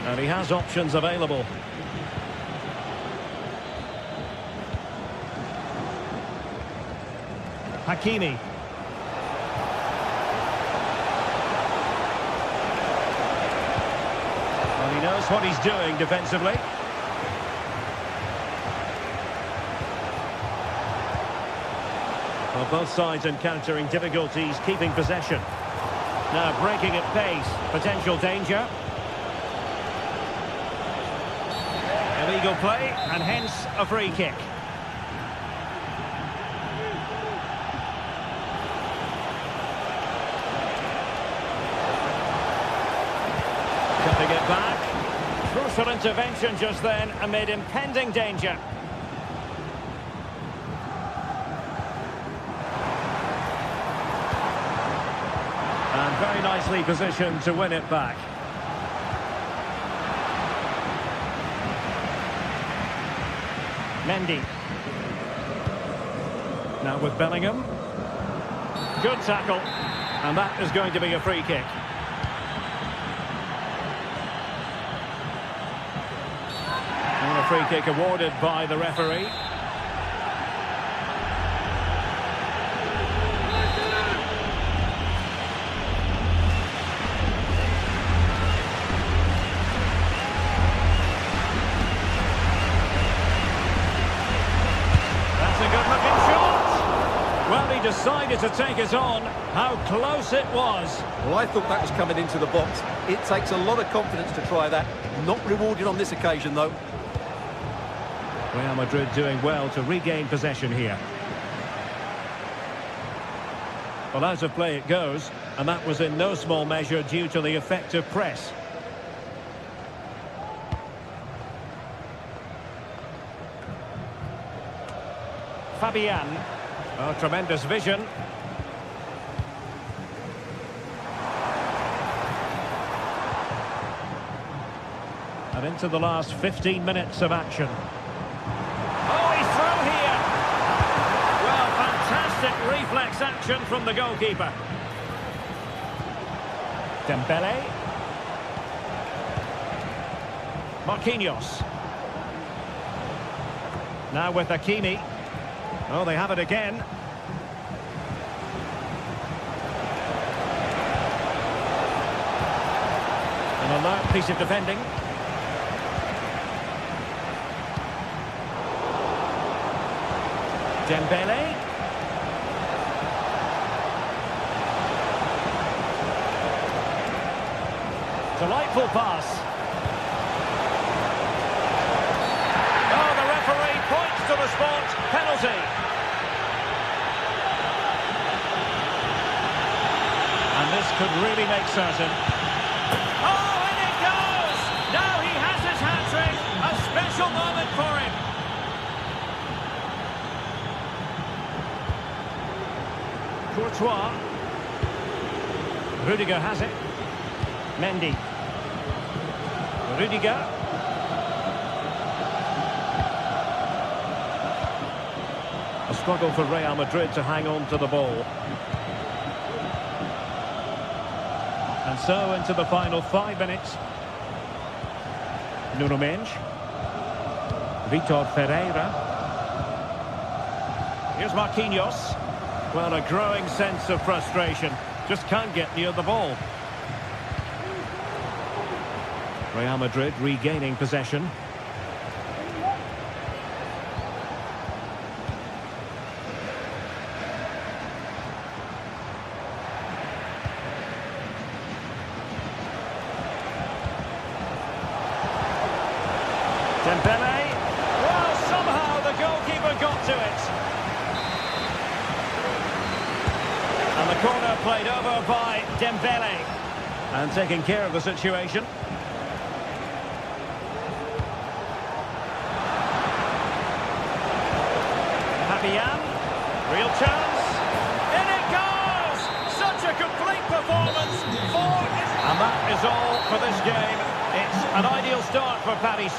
And he has options available. Hakimi. Well, he knows what he's doing defensively. Well, both sides encountering difficulties keeping possession. Now breaking at pace, potential danger. Illegal play, and hence a free kick. Cutting it back. Crucial intervention just then amid impending danger. And very nicely positioned to win it back. Mendy. Now with Bellingham. Good tackle. And that is going to be a free kick. And a free kick awarded by the referee. decided to take it on. How close it was. Well, I thought that was coming into the box. It takes a lot of confidence to try that. Not rewarded on this occasion, though. Real Madrid doing well to regain possession here. Well, out of play it goes, and that was in no small measure due to the effective press. Fabian. Oh, tremendous vision. And into the last 15 minutes of action. Oh, he's through here. Well, fantastic reflex action from the goalkeeper. Dembele. Marquinhos. Now with Hakimi. Oh, they have it again. An alert piece of defending. Dembele. Delightful pass. Oh, the referee points to the spot. Penalty. And this could really make certain. Oh, and it goes! Now he has his hat-trick. A special moment for him. Courtois. Rudiger has it. Mendy. Rudiger. A struggle for Real Madrid to hang on to the ball. And so into the final 5 minutes. Nuno Mendes. Vitor Ferreira. Here's Marquinhos. Well, a growing sense of frustration. Just can't get near the ball. Real Madrid regaining possession. Dembele. Well, somehow the goalkeeper got to it. And the corner played over by Dembele. And taking care of the situation. Fabian. Real chance. In it goes! Such a complete performance. And that is all for this game. It's an ideal start for Paris.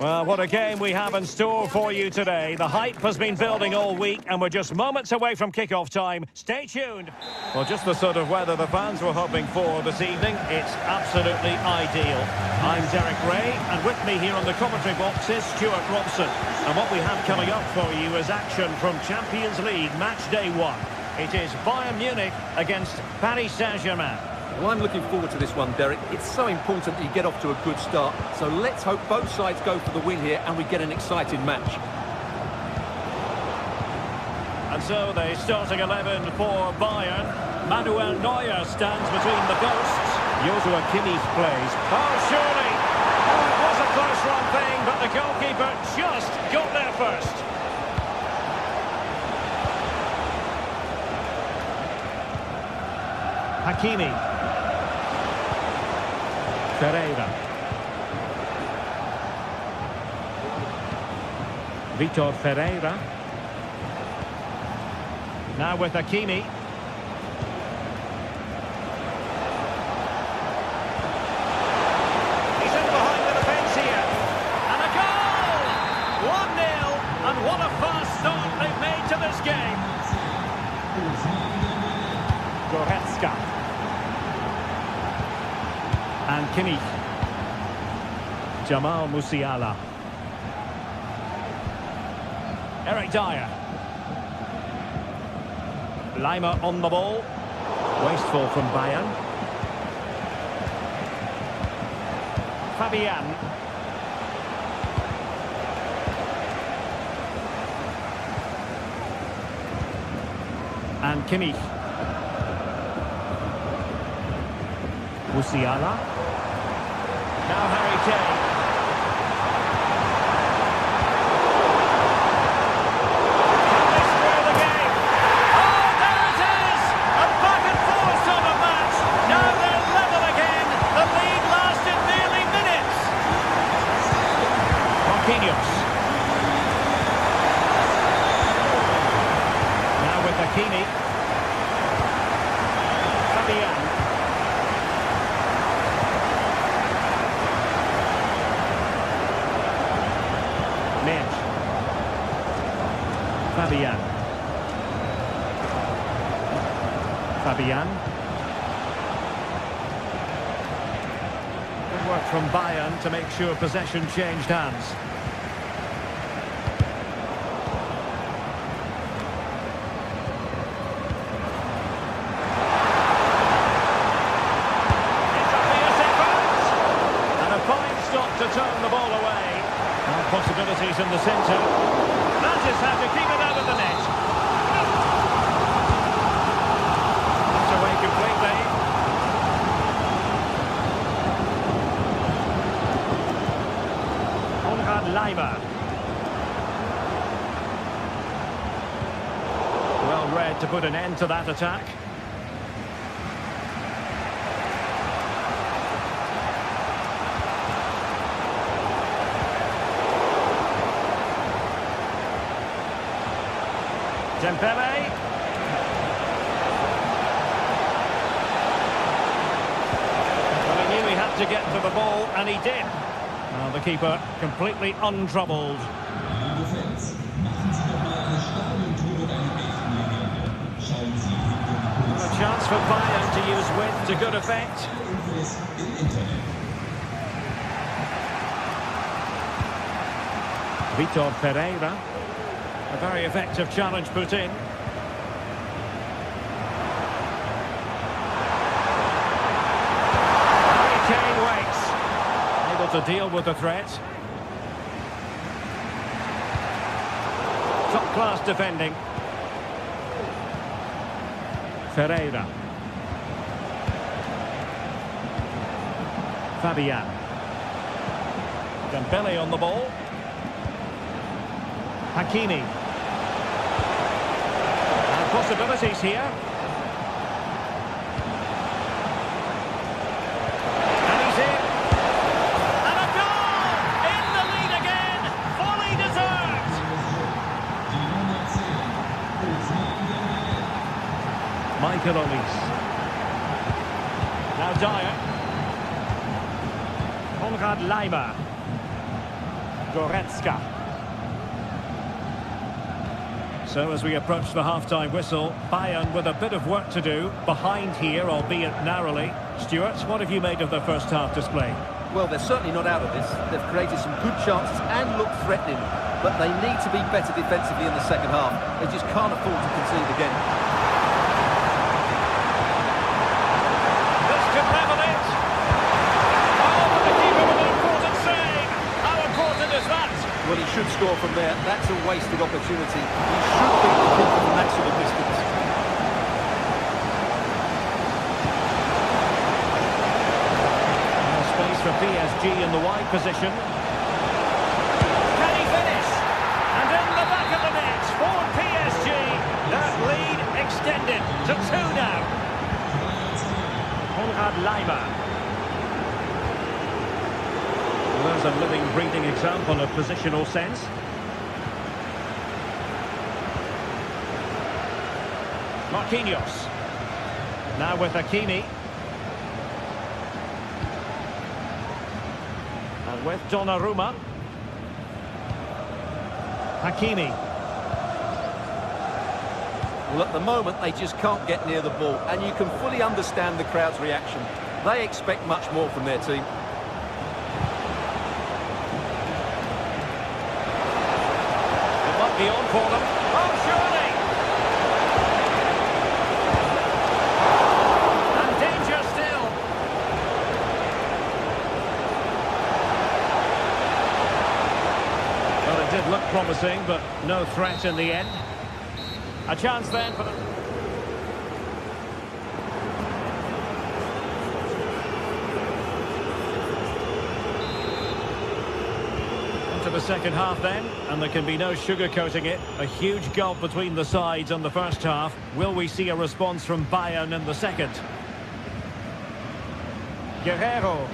Well, what a game we have in store for you today. The hype has been building all week, and we're just moments away from kickoff time. Stay tuned. Well, just the sort of weather the fans were hoping for this evening. It's absolutely ideal. I'm Derek Ray, and with me here on the commentary box is Stuart Robson. And what we have coming up for you is action from Champions League match day 1. It is Bayern Munich against Paris Saint-Germain. Well, I'm looking forward to this one, Derek. It's so important that you get off to a good start. So let's hope both sides go for the win here and we get an exciting match. And so the starting 11 for Bayern. Manuel Neuer stands between the posts. Joshua Kimmich plays. Oh, surely! Oh, it was a close run thing, but the goalkeeper just got there first. Hakimi. Ferreira. Vitor Ferreira. Now with Hakimi. He's in behind the defence here. And a goal! 1-0. And what a fast start they've made to this game. Goretzka. And Kimmich. Jamal Musiala. Eric Dyer. Lima on the ball. Wasteful from Bayern. Fabian. And Kimmich. Musiala. Now Harry Kane. Can they square the game? Oh, there it is! A back and forth sort of match. Now they're level again. The lead lasted nearly minutes. Marquinhos. Now with Hakimi. Fabian. Fabian. Fabian. Good work from Bayern to make sure possession changed hands. It's a fierce effort! And a fine stop to turn the ball away. Now possibilities in the centre. That is how to keep it out of the net. That's away completely. Konrad Laimer. Well read to put an end to that attack. Dembele. Well, he knew he had to get to the ball, and he did. Now the keeper completely untroubled. A chance for Bayern to use width to good effect. Vitor Ferreira. A very effective challenge put in. Harry Kane waits. Able to deal with the threat. Top-class defending. Ferreira. Fabian. Dembele on the ball. Hakimi. And possibilities here. And he's in. And a goal! In the lead again! Fully deserved! Michael Olise. Now Dyer. Konrad Laimer. Goretzka. So as we approach the half-time whistle, Bayern with a bit of work to do, behind here, albeit narrowly. Stuart, what have you made of their first half display? Well, they're certainly not out of this. They've created some good chances and look threatening, but they need to be better defensively in the second half. They just can't afford to concede again. This could level it. Oh, but the keeper with an important save. How important is that? Well, he should score from there. That's a wasted opportunity. He should beat the keeper from that sort of distance. Space for PSG in the wide position. Can he finish? And in the back of the net for PSG. That lead extended to 2 now. Konrad Laimer. Well, there's a living, breathing example of positional sense. Marquinhos. Now with Hakimi. And with Donnarumma. Hakimi. Well, at the moment, they just can't get near the ball, and you can fully understand the crowd's reaction. They expect much more from their team. It might be on for them. Oh, surely! And danger still. Well, it did look promising, but no threat in the end. A chance then for them. Into the second half then, and there can be no sugarcoating it. A huge gulf between the sides on the first half. Will we see a response from Bayern in the second? Guerrero.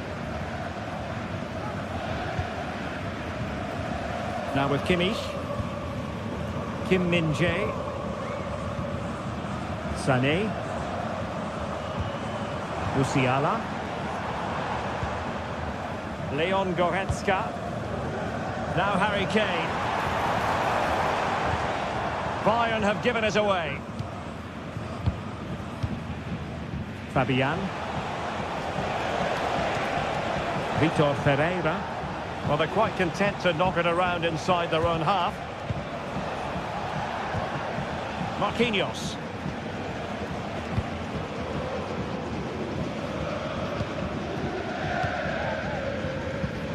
Now with Kimmich. Kim Min-jae. Sané. Musiala. Leon Goretzka. Now Harry Kane. Bayern have given it away. Fabian. Vitor Ferreira. Well, they're quite content to knock it around inside their own half. Marquinhos.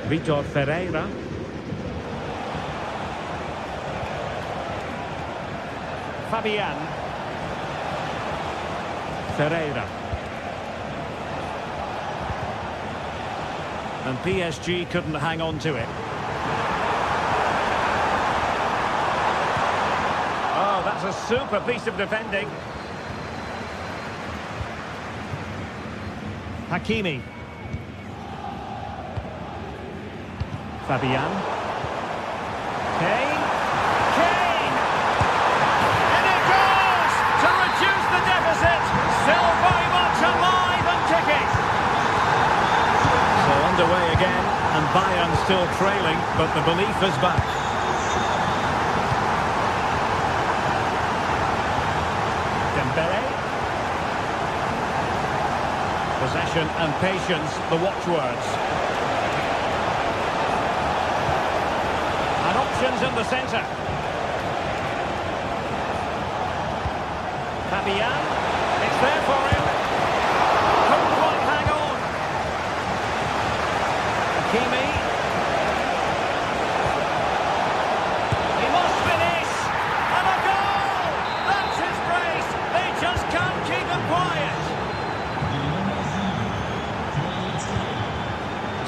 Vitor Ferreira. Fabian. Ferreira. And PSG couldn't hang on to it. Oh, that's a super piece of defending. Hakimi. Fabian. Kane. Kane! And it goes to reduce the deficit. Still very much alive and kicking. So underway again, and Bayern still trailing, but the belief is back. Dembele. Possession and patience, the watchwords. And options in the centre. Fabian, it's there for him. Couldn't quite hang on. Hakimi. He must finish. And a goal! That's his brace. They just can't keep him quiet.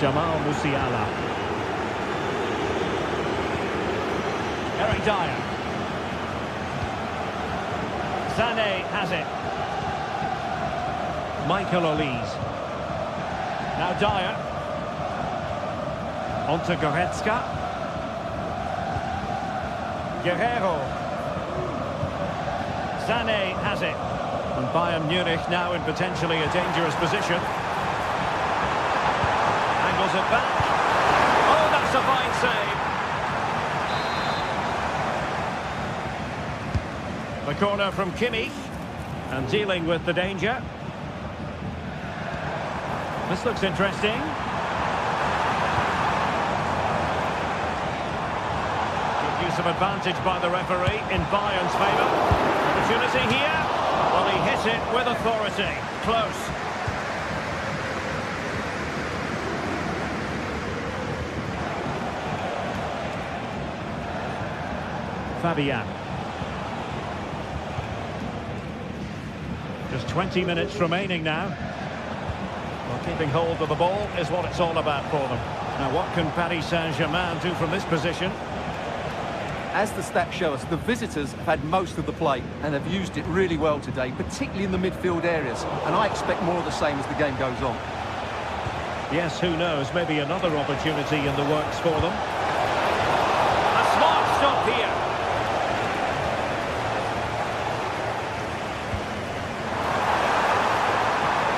Jamal Musiala. Eric Dyer. Sané has it. Michael Olise. Now Dyer. On to Goretzka. Guerrero. Sané has it. And Bayern Munich now in potentially a dangerous position. Angles it back. Oh, that's a fine save. corner from Kimmich. And dealing with the danger. This looks interesting. Good use of advantage by the referee in Bayern's favour. Opportunity here. Well, he hit it with authority. Close. Fabian. Just 20 minutes remaining now. Well, keeping hold of the ball is what it's all about for them. Now, what can Paris Saint-Germain do from this position? As the stats show us, the visitors have had most of the play and have used it really well today, particularly in the midfield areas. And I expect more of the same as the game goes on. Yes, who knows? Maybe another opportunity in the works for them. A smart stop here.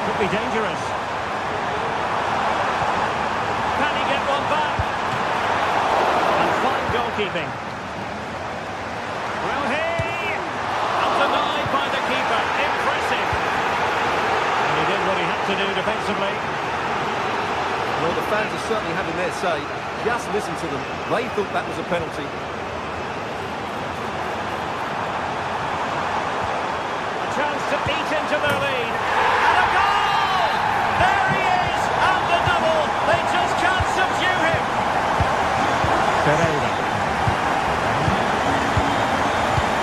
Could be dangerous. Can he get one back? And fine goalkeeping. Well, hey! Denied by the keeper. Impressive. And he did what he had to do defensively. Well, the fans are certainly having their say. Just listen to them. They thought that was a penalty. A chance to eat into their lead. And a goal! There he is! And the double! They just can't subdue him! Pereira.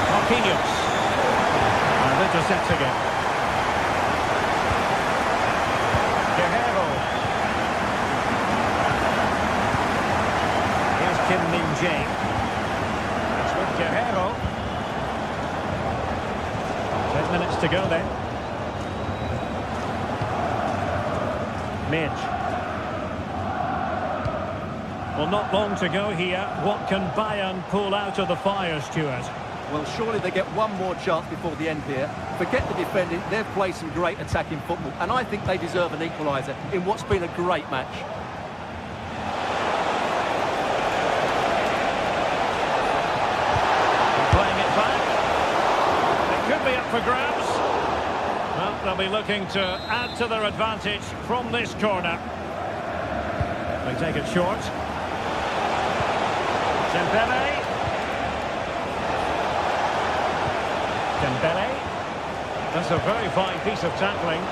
Marquinhos. And intercepts again. Guerrero. Here's Kim Min-jae. It's with Guerrero. 10 minutes to go then. Midge. Well, not long to go here. What can Bayern pull out of the fire, Stuart? Well, surely they get one more chance before the end here. Forget the defending, they've played some great attacking football, and I think they deserve an equaliser in what's been a great match. Playing it back. It could be up for grabs. Well, they'll be looking to add to their advantage from this corner. They take it short. Dembele. Dembele. That's a very fine piece of tackling.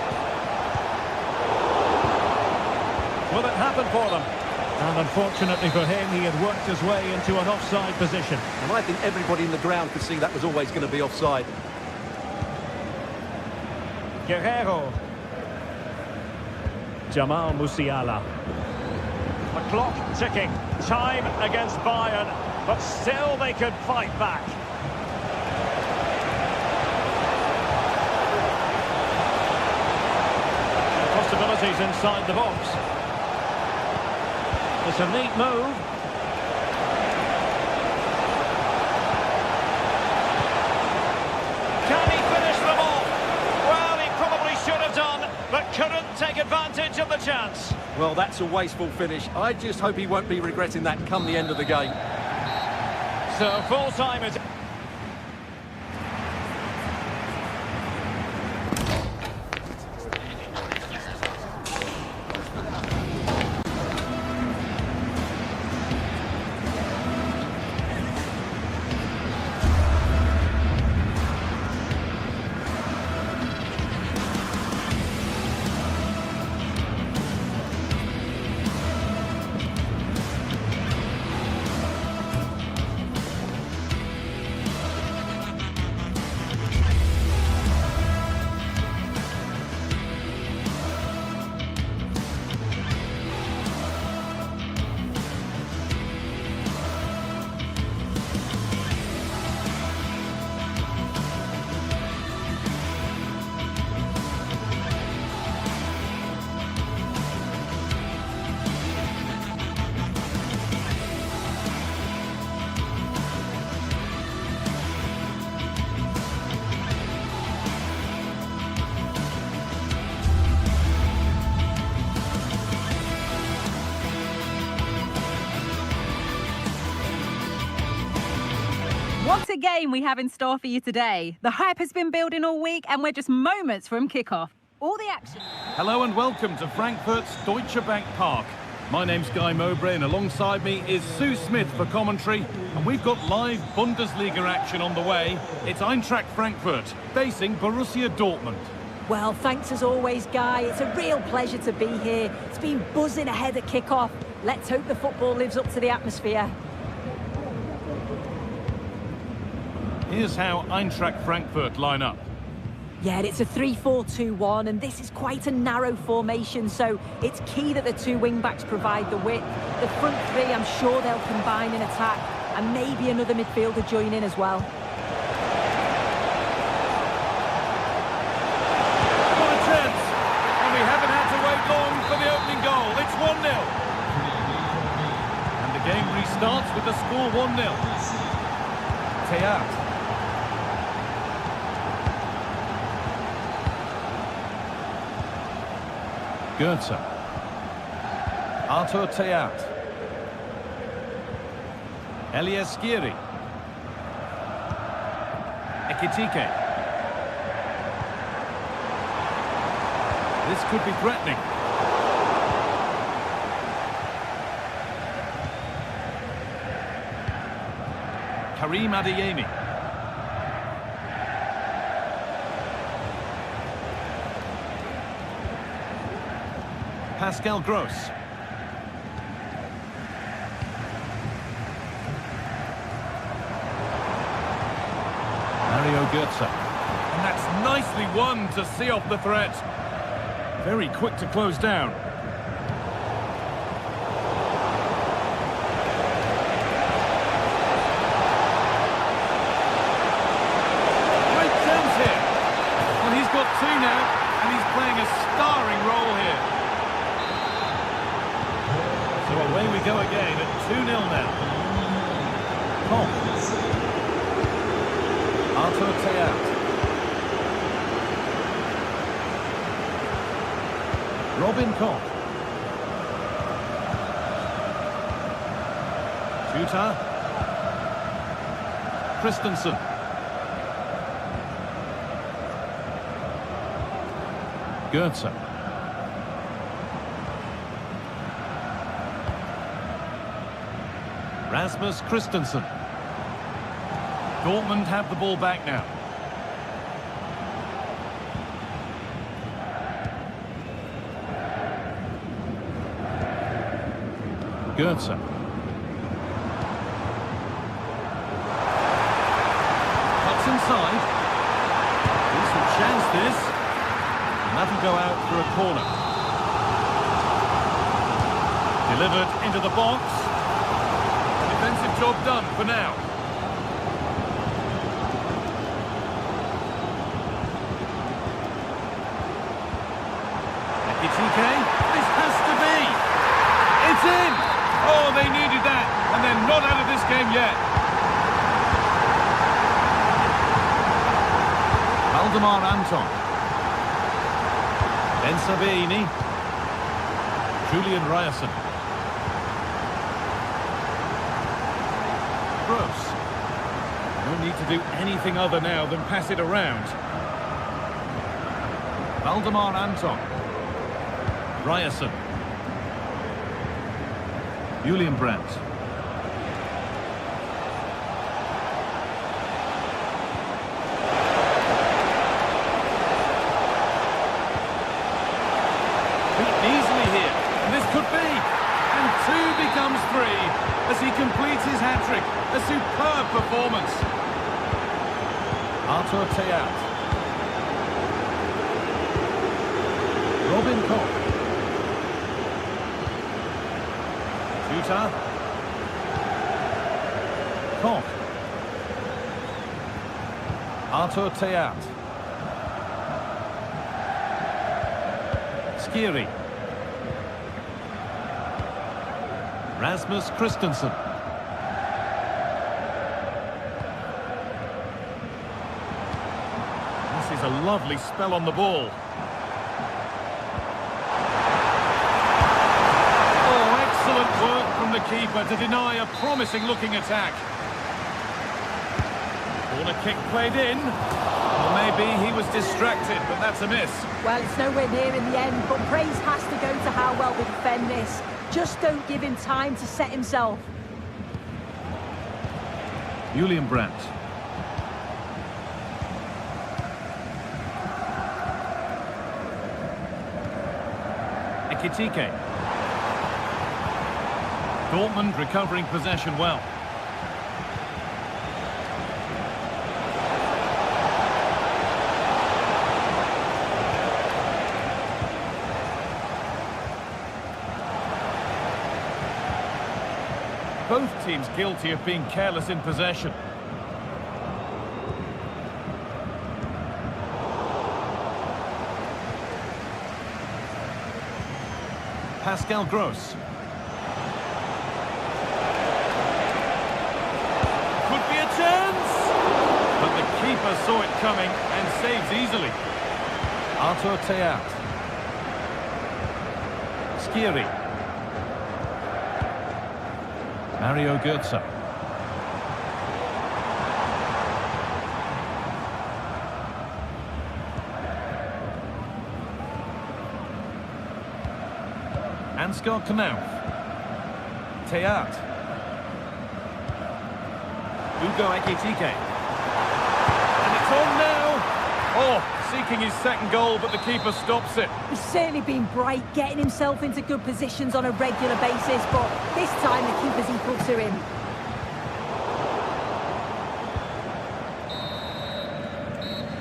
Will it happen for them? And unfortunately for him, he had worked his way into an offside position. And I think everybody in the ground could see that was always going to be offside. Guerrero. Jamal Musiala. The clock ticking. Time against Bayern, but still they could fight back. Possibilities inside the box. It's a neat move. Can he finish the ball? Well, he probably should have done, but couldn't take advantage of the chance. Well, that's a wasteful finish. I just hope he won't be regretting that come the end of the game. So full time is... What a game we have in store for you today. The hype has been building all week and we're just moments from kickoff. All the action. Hello and welcome to Frankfurt's Deutsche Bank Park. My name's Guy Mowbray and alongside me is Sue Smith for commentary. And we've got live Bundesliga action on the way. It's Eintracht Frankfurt facing Borussia Dortmund. Well, thanks as always, Guy. It's a real pleasure to be here. It's been buzzing ahead of kickoff. Let's hope the football lives up to the atmosphere. Here's how Eintracht Frankfurt line up. Yeah, it's a 3-4-2-1, and this is quite a narrow formation, so it's key that the two wing-backs provide the width. The front three, I'm sure they'll combine in attack, and maybe another midfielder join in as well. What a chance! And we haven't had to wait long for the opening goal. It's 1-0. And the game restarts with the score 1-0. Teat. Goetze. Arthur Teat. Elias Skiri. Ekitike. This could be threatening. Karim Adeyemi. Pascal Gross. Mario Goetze. And that's nicely won to see off the threat. Very quick to close down. Great chance here. Well, he's got two now, and he's playing a starring role here. So away we go again at 2-0 now. Koch. Arthur Teat. Robin Koch. Tuta. Christensen. Goetze. Rasmus Christensen. Dortmund have the ball back now. Goetze. Cuts inside. Decent chance this. And that'll go out for a corner. Delivered into the box. Defensive job done for now. Ekitike. This has to be. It's in. Oh, they needed that, and they're not out of this game yet. Valdemar Anton. Ben Sabini. Julian Ryerson. Gross. No need to do anything other now than pass it around. Valdemar Anton. Ryerson. Julian Brandt. Beaten easily here, and this could be. And 2 becomes 3 as he completes his hat-trick. A superb performance. Arthur Teat. Robin Koch. Tuta. Koch. Arthur Teat. Skiri. Rasmus Christensen. This is a lovely spell on the ball. Excellent work from the keeper to deny a promising-looking attack. Corner kick played in. Well, maybe he was distracted, but that's a miss. Well, it's nowhere near in the end, but praise has to go to how well they defend this. Just don't give him time to set himself. Julian Brandt. Ekitike. Dortmund recovering possession well. Both teams guilty of being careless in possession. Pascal Gross. Could be a chance! But the keeper saw it coming and saves easily. Artur Teat. Skiri. Mario Götze. Ansgar Knauf. Teat. Ugo Ekitike. And it's on now. Oh, seeking his second goal, but the keeper stops it. He's certainly been bright, getting himself into good positions on a regular basis, but this time the keeper's equal to him.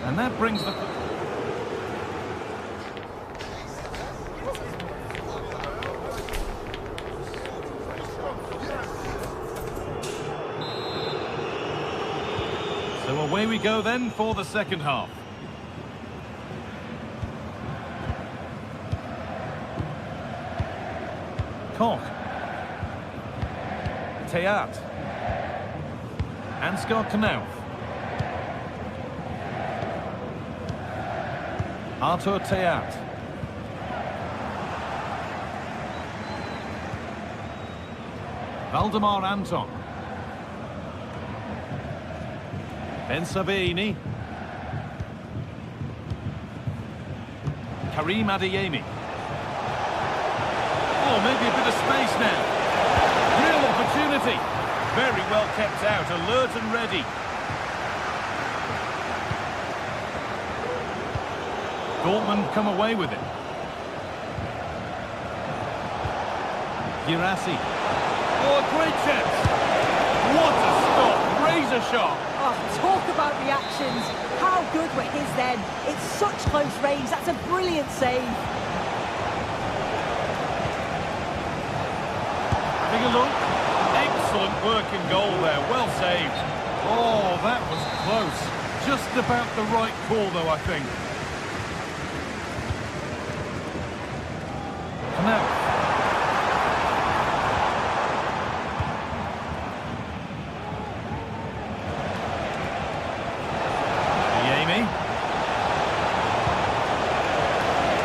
And that brings the... So away we go then for the second half. Koch. Teat. Ansgar Knauf. Artur Teat. Valdemar Anton. Ben Sabini. Karim Adeyemi. Oh, maybe a bit of space now. Real opportunity. Very well kept out, alert and ready. Dortmund come away with it. Girassi. Oh, a great chance. What a stop. Razor sharp. Oh, talk about reactions. How good were his then? It's such close range. That's a brilliant save. Having a look. Excellent work in goal there. Well saved. Oh, that was close. Just about the right call, though, I think. Now.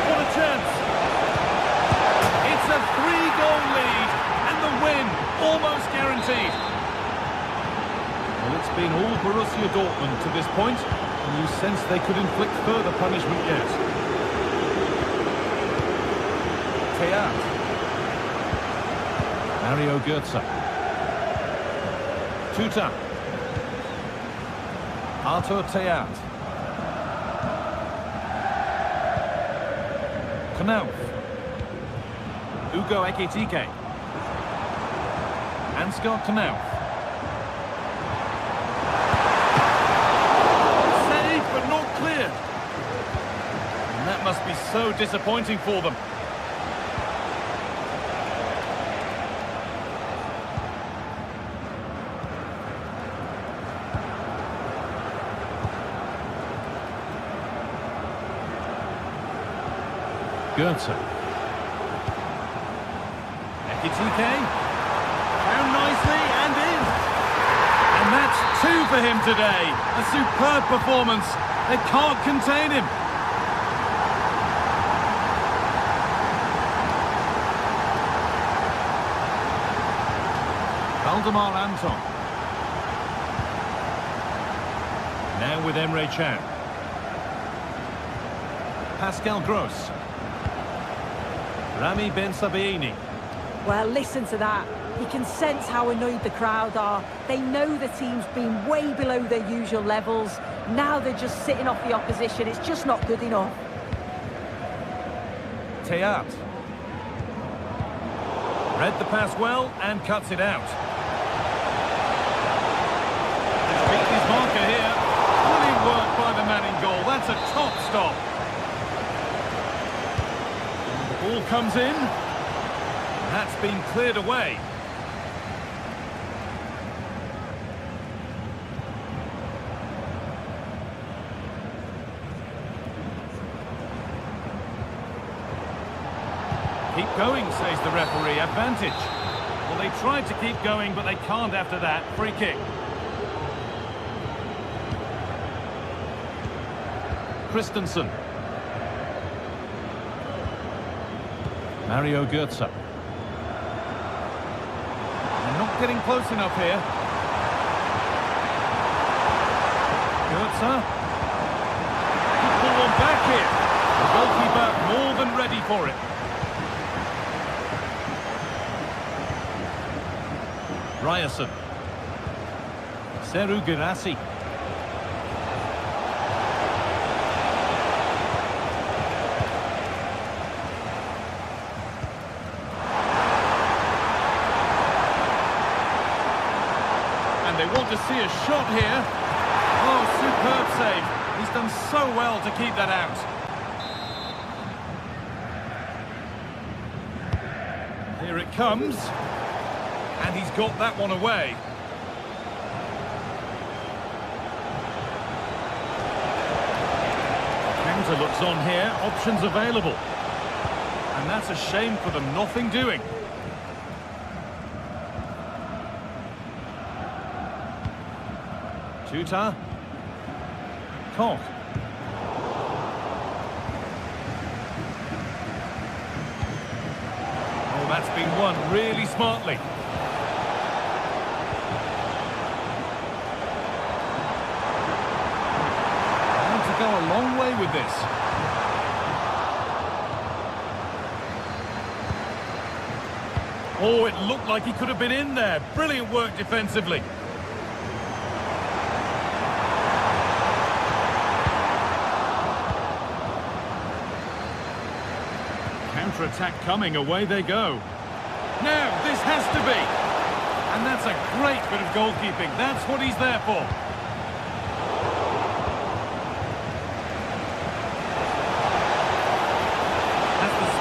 What a chance! It's a 3-goal lead, and the win almost guaranteed. Well, it's been all Borussia Dortmund to this point, and you sense they could inflict further punishment yet. Teat. Mario Götze. Tuta. Artur Teat. Knauf. Ugo Ekitike. Ansgar Knauf. Saved but not clear. And that must be so disappointing for them. Götze. Ekitike. Down nicely and in. And that's 2 for him today. A superb performance. They can't contain him. Valdemar Anton. Now with Emre Can. Pascal Gross. Rami Ben Sabaini. Well, listen to that. You can sense how annoyed the crowd are. They know the team's been way below their usual levels. Now they're just sitting off the opposition. It's just not good enough. Teat. Read the pass well and cuts it out. He's beaten his marker here. Brilliant work by the man in goal. That's a top stop. The ball comes in. That's been cleared away. Keep going, says the referee. Advantage. Well, they tried to keep going, but they can't after that. Free kick. Christensen. Mario Götze. They're not getting close enough here. Götze. Could pull one back here. The goalkeeper more than ready for it. Ryerson. Seru Girassi. And they want to see a shot here. Oh, superb save. He's done so well to keep that out. Here it comes. And he's got that one away. Counter looks on here. Options available. And that's a shame for them. Nothing doing. Tuta. Koch. Oh, that's been won really smartly. Go a long way with this. Oh, it looked like he could have been in there. Brilliant work defensively. Counter-attack coming, away they go. Now, this has to be. And that's a great bit of goalkeeping. That's what he's there for.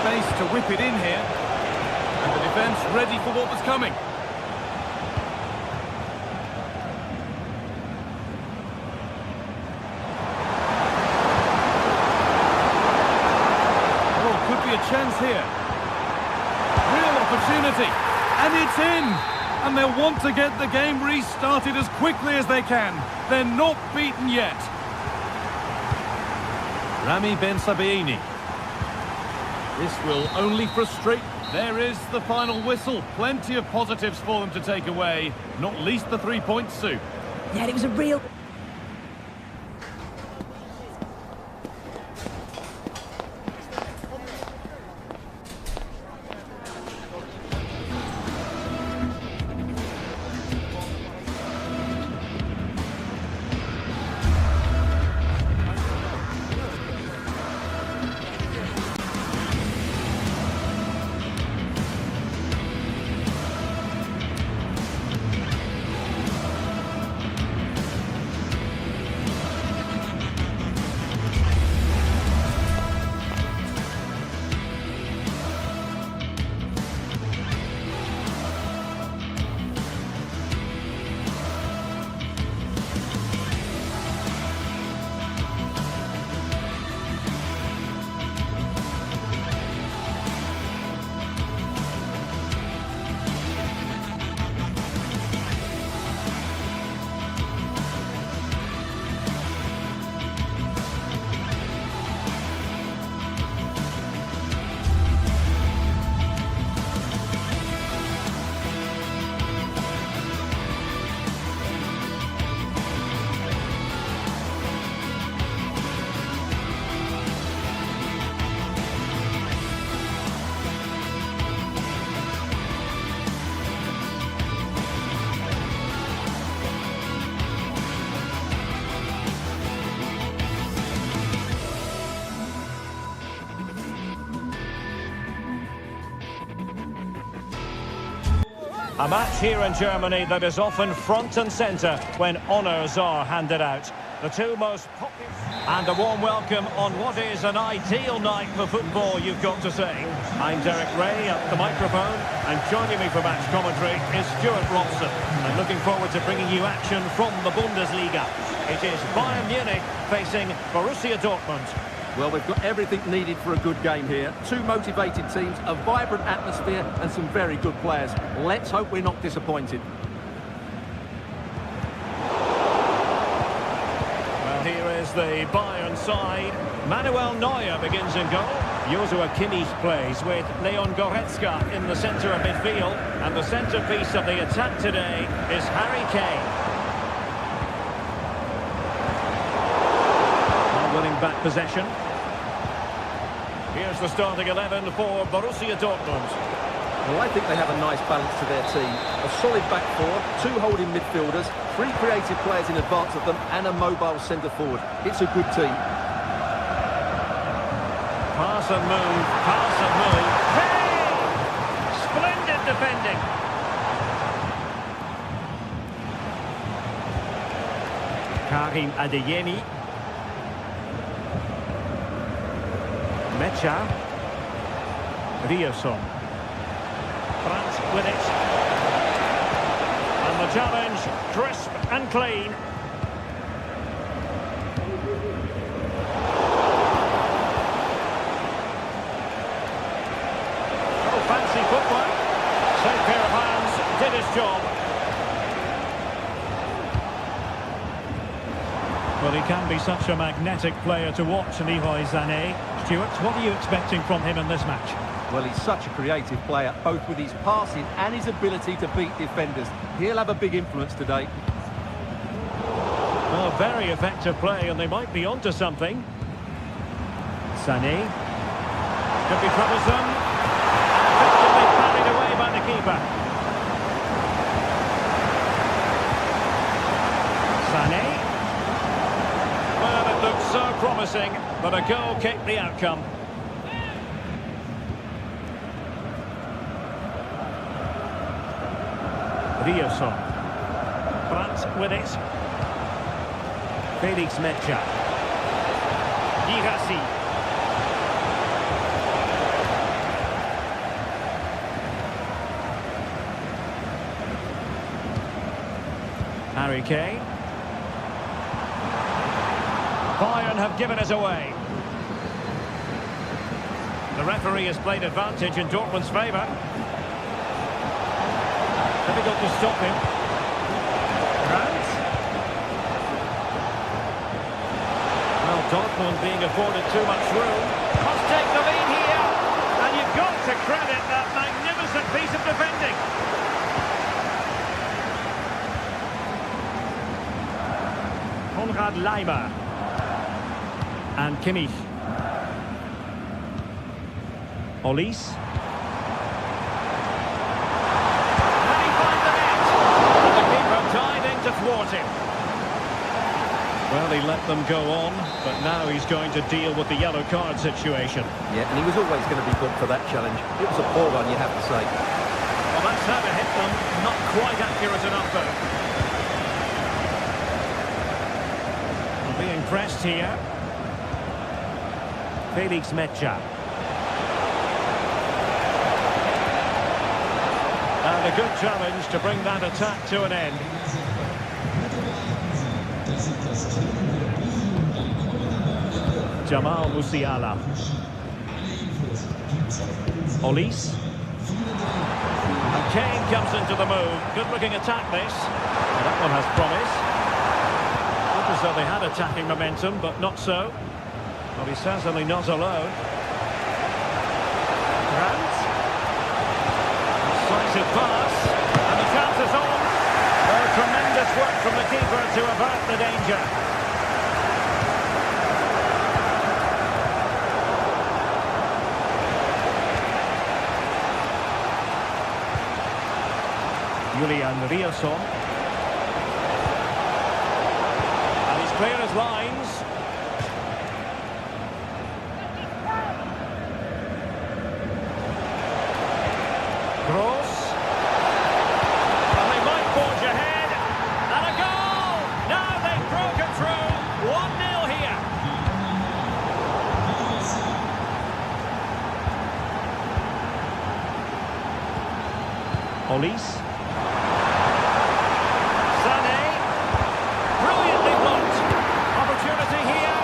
Space to whip it in here, and the defence ready for what was coming. Oh, could be a chance here. Real opportunity, and it's in! And they'll want to get the game restarted as quickly as they can. They're not beaten yet. Rami Ben Sabaini. This will only frustrate. There is the final whistle. Plenty of positives for them to take away, not least the 3 points, Sue. Yeah, it was a real... A match here in Germany that is often front and centre when honours are handed out. The two most popular... And a warm welcome on what is an ideal night for football, you've got to say. I'm Derek Ray at the microphone, and joining me for match commentary is Stuart Robson. I'm looking forward to bringing you action from the Bundesliga. It is Bayern Munich facing Borussia Dortmund. Well, we've got everything needed for a good game here. Two motivated teams, a vibrant atmosphere and some very good players. Let's hope we're not disappointed. Well, here is the Bayern side. Manuel Neuer begins in goal. Joshua Kimmich plays with Leon Goretzka in the centre of midfield. And the centrepiece of the attack today is Harry Kane. Winning back possession. Here's the starting 11 for Borussia Dortmund. Well, I think they have a nice balance to their team. A solid back four, two holding midfielders, three creative players in advance of them, and a mobile centre forward. It's a good team. Pass and move, pass and move. Hey! Splendid defending. Karim Adeyemi. Mecha. Rioson. Brandt with it. And the challenge, crisp and clean. Oh, fancy footwork. Safe pair of hands, did his job. Well, he can be such a magnetic player to watch, Leroy Sané. Stuart, what are you expecting from him in this match? Well, he's such a creative player, both with his passing and his ability to beat defenders. He'll have a big influence today. Well, very effective play, and they might be onto something. Sané. Could be troublesome. Effectively parried away by the keeper. Sané. Well, it looks so promising, but a goal kicked the outcome. Rioson. Brandt with it. Felix Mecha. Girassi. Harry Kane. Bayern have given us away. The referee has played advantage in Dortmund's favour. Difficult to stop him. Brandt. Well, Dortmund being afforded too much room. Must take the lead here. And you've got to credit that magnificent piece of defending. Konrad Leimer. And Kimmich. Olise. Can he find the net? And the keeper diving to thwart him. Well, he let them go on, but now he's going to deal with the yellow card situation. Yeah, and he was always going to be booked for that challenge. It was a poor one, you have to say. Well, that's how to hit them. Not quite accurate enough, though. Being pressed here. Felix Mecha. And a good challenge to bring that attack to an end. Jamal Musiala. Olise. And Kane comes into the move. Good looking attack this. And that one has promise. Looked as though they had attacking momentum, but not so. Well, he's certainly not alone. Brandt. Decisive pass. And the chance is on. Oh, tremendous work from the keeper to avert the danger. Julian Rioson. And he's clear as lines. Gross. Olise. Sané. Brilliantly blocked. Opportunity here.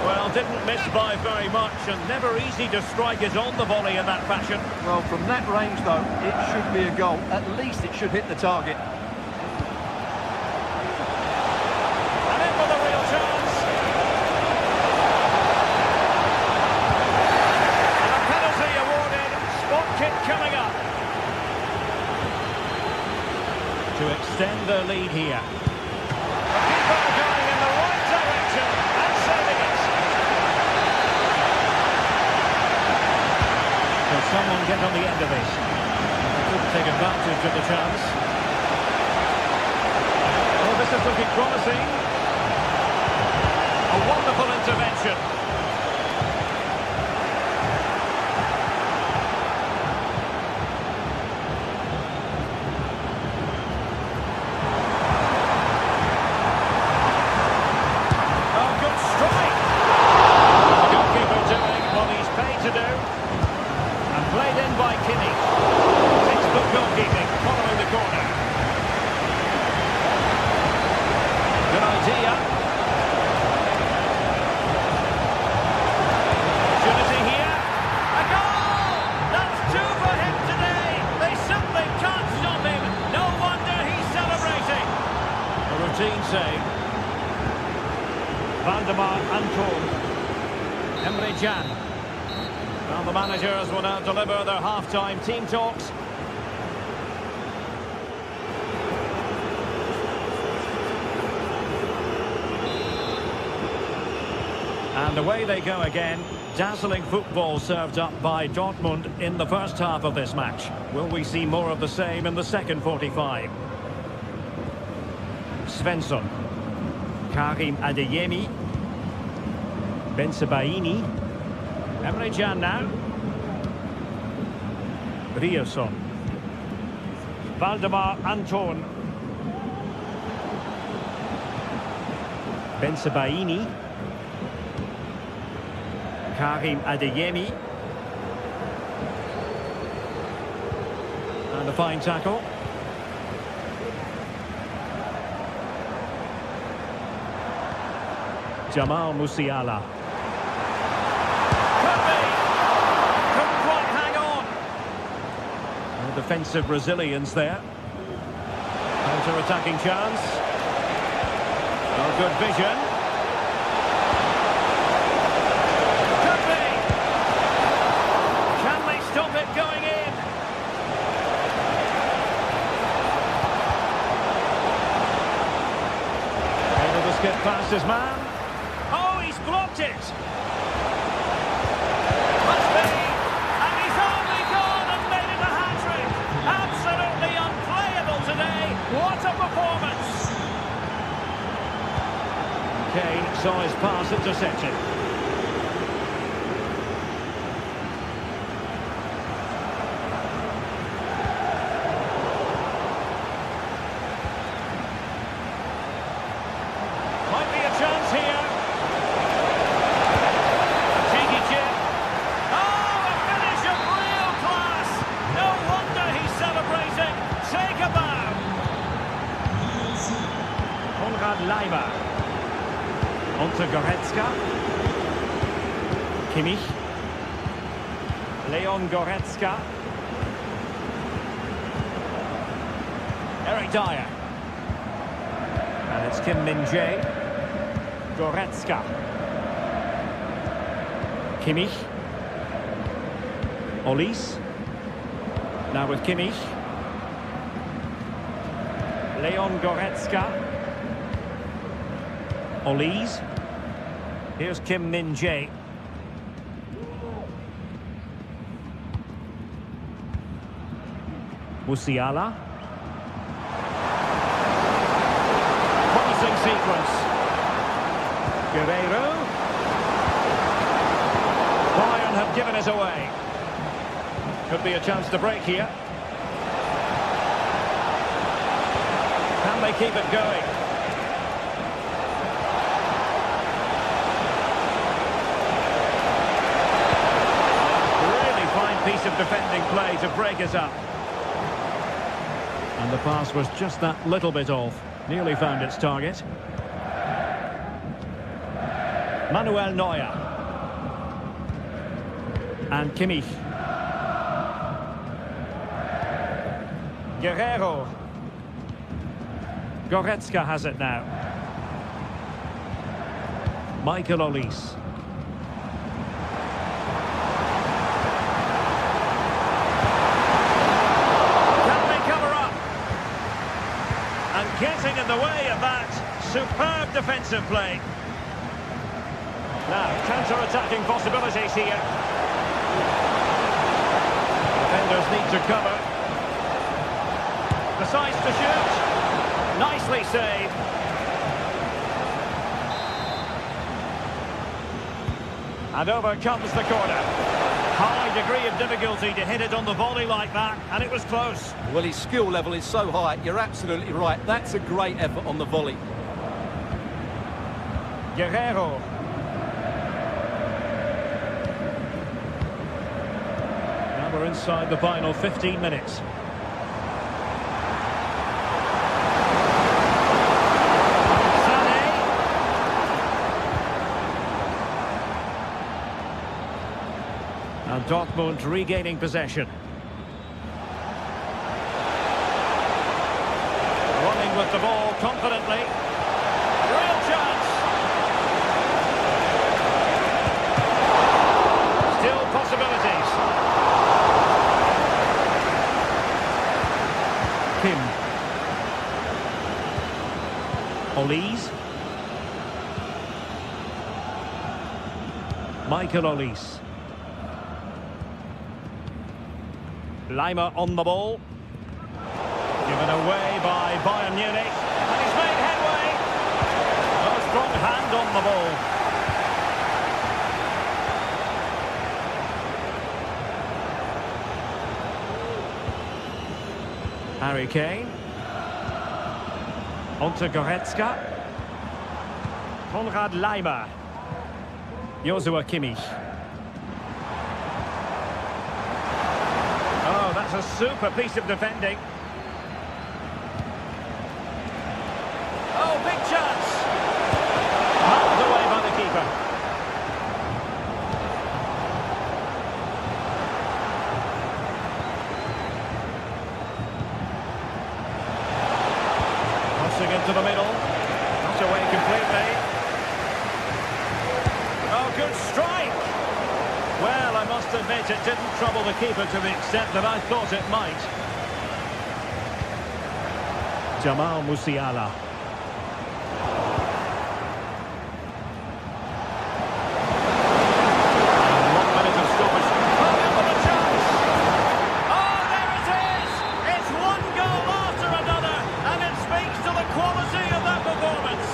Well, didn't miss by very much, and never easy to strike it on the volley in that fashion. Well, from that range, though, it should be a goal. At least it should hit the target. And in with a real chance. And a penalty awarded. Spot kick coming up. To extend their lead here. The keeper going in the right direction and saving it. Will someone get on the end of this? They couldn't take advantage of the chance. Oh, this is looking promising. A wonderful intervention. Oh, good strike. The goalkeeper doing what he's paid to do. And played in by Kimmich. Textbook goalkeeping, following the corner. Good idea. Opportunity here. A goal! That's two for him today. They simply can't stop him. No wonder he's celebrating. A routine save. Valdemar Anton. Emre Can. Well, the managers will now deliver their half-time team talks. And away they go again. Dazzling football served up by Dortmund in the first half of this match. Will we see more of the same in the second 45? Svensson. Karim Adeyemi. Bensebaini. Emre Can now. Ryerson. Valdemar Anton. Bensebaini. Karim Adeyemi. And a fine tackle. Jamal Musiala. Couldn't quite hang on. And defensive resilience there. Counter-attacking chance. Oh, good vision. Could be. Can they stop it going in? Able to skip past his man. Oh, he's blocked it. Must be. And he's only gone and made it a hat-trick. Absolutely unplayable today. What a performance. Kane saw his pass intercepted. Might be a chance here. Cheeky chip. Oh, a finish of real class. No wonder he's celebrating. Take a bow. Konrad Leiber. Onto Goretzka. Kimmich. Leon Goretzka. Eric Dyer. And it's Kim Min-jae. Goretzka. Kimmich. Olise. Now with Kimmich. Leon Goretzka. Olise. Here's Kim Min-jae. Musiala. Promising sequence. Guerreiro. Bayern have given it away. Could be a chance to break here. Can they keep it going? Really fine piece of defending play to break us up. And the pass was just that little bit off. Nearly found its target. Manuel Neuer. And Kimmich. Guerrero. Goretzka has it now. Michael Olise. Can they cover up? And getting in the way of that superb defensive play. Now, counter-attacking possibilities here. Defenders need to cover. Decides to shoot. Nicely saved. And over comes the corner. High degree of difficulty to hit it on the volley like that, and it was close. Well, his skill level is so high, you're absolutely right. That's a great effort on the volley. Guerrero. Now we're inside the final 15 minutes. And Dortmund regaining possession. Running with the ball confidently. Real chance. Still possibilities. Kim. Olise. Michael Olise. Leimer on the ball. Given away by Bayern Munich. And he's made headway. A strong hand on the ball. Harry Kane. Onto Goretzka. Konrad Leimer. Joshua Kimmich. Oh, that's a super piece of defending. Oh, big chance. Knocked away by the keeper. Crossing into the middle. Not away completely. Oh, good strike. Well, I must admit it didn't trouble the keeper to the extent that I thought it might. Jamal Musiala. And 1 minute of stoppage. Oh, what a chance! Oh, there it is! It's one goal after another, and it speaks to the quality of that performance.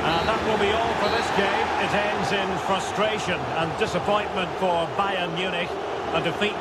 And that will be all for this game. It ends in frustration and disappointment for Bayern Munich. A defeat.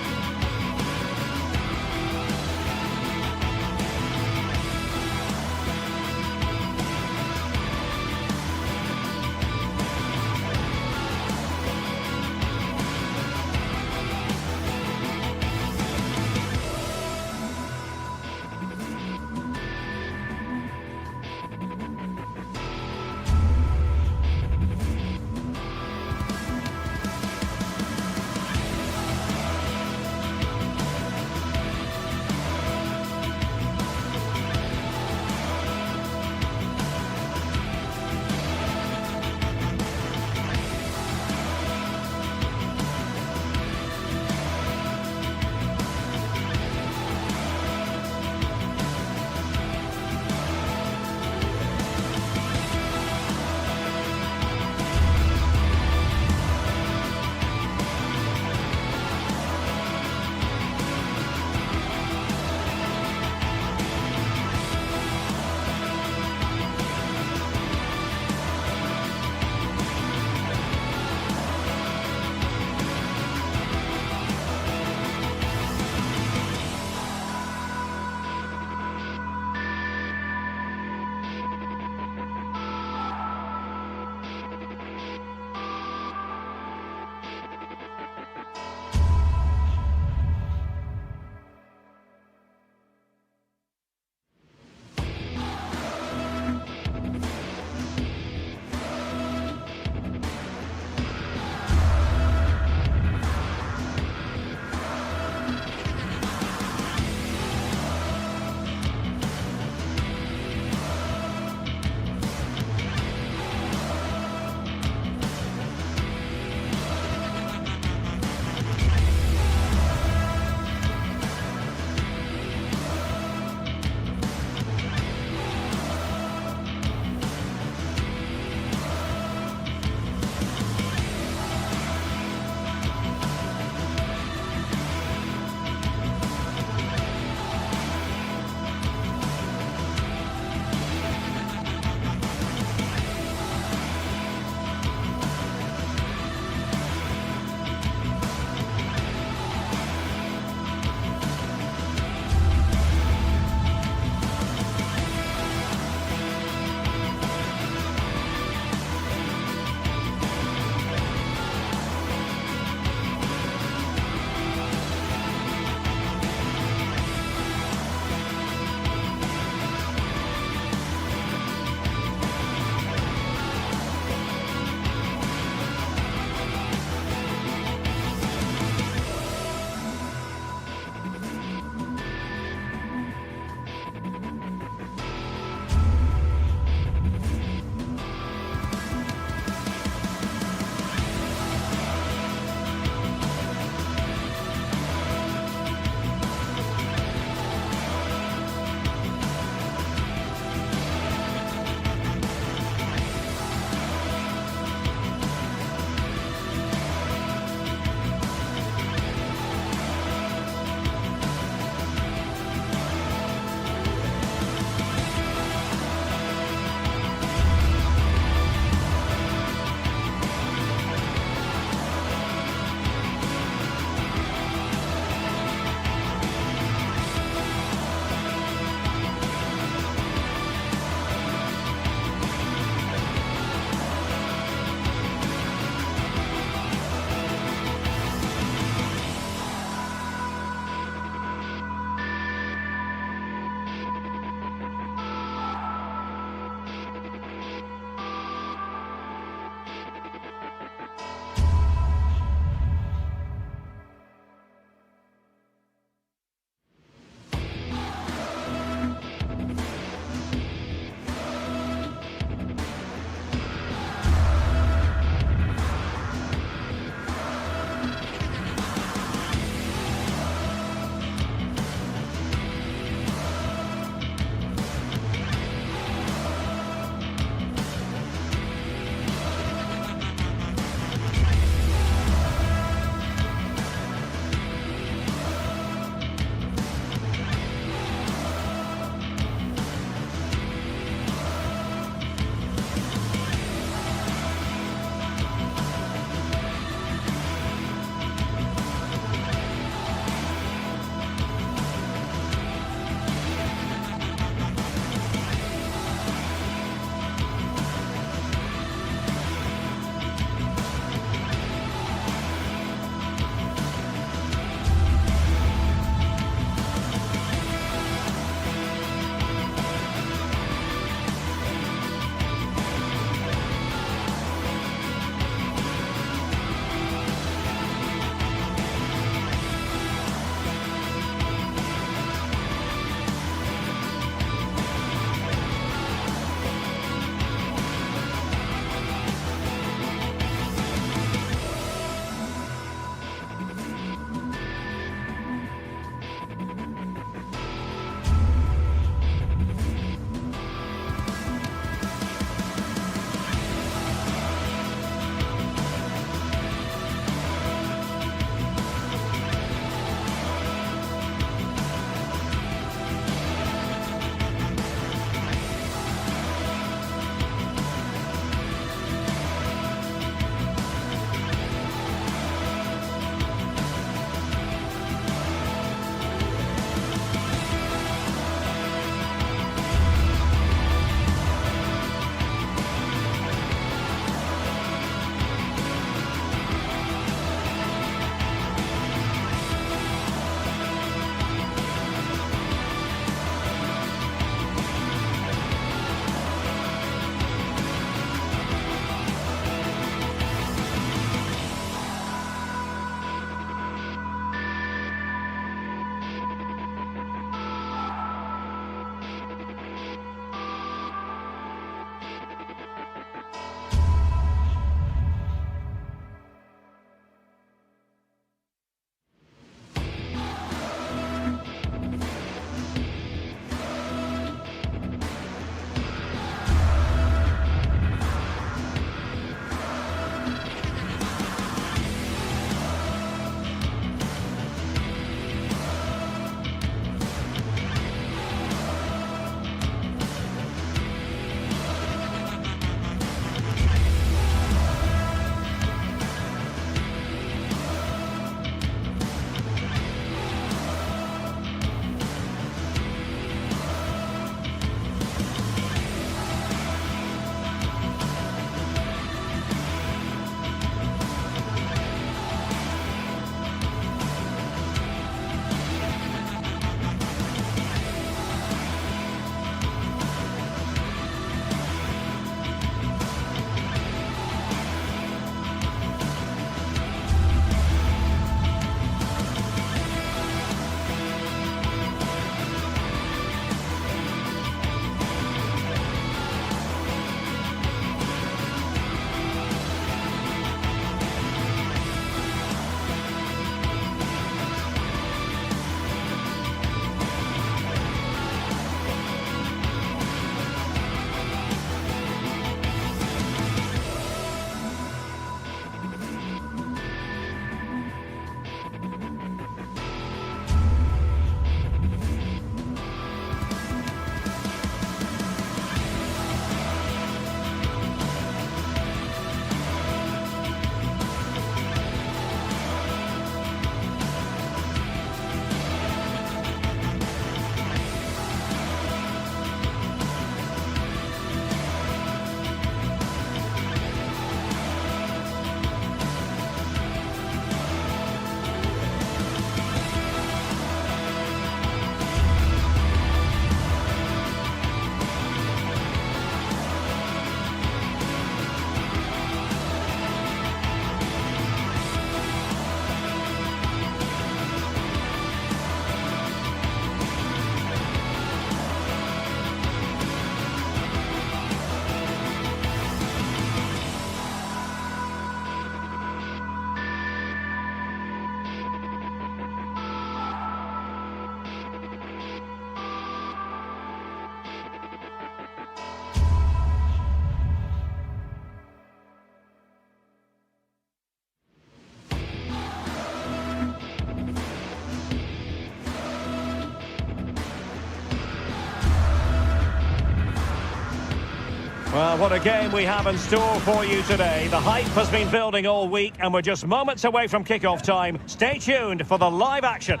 Well, what a game we have in store for you today. The hype has been building all week, and we're just moments away from kick-off time. Stay tuned for the live action.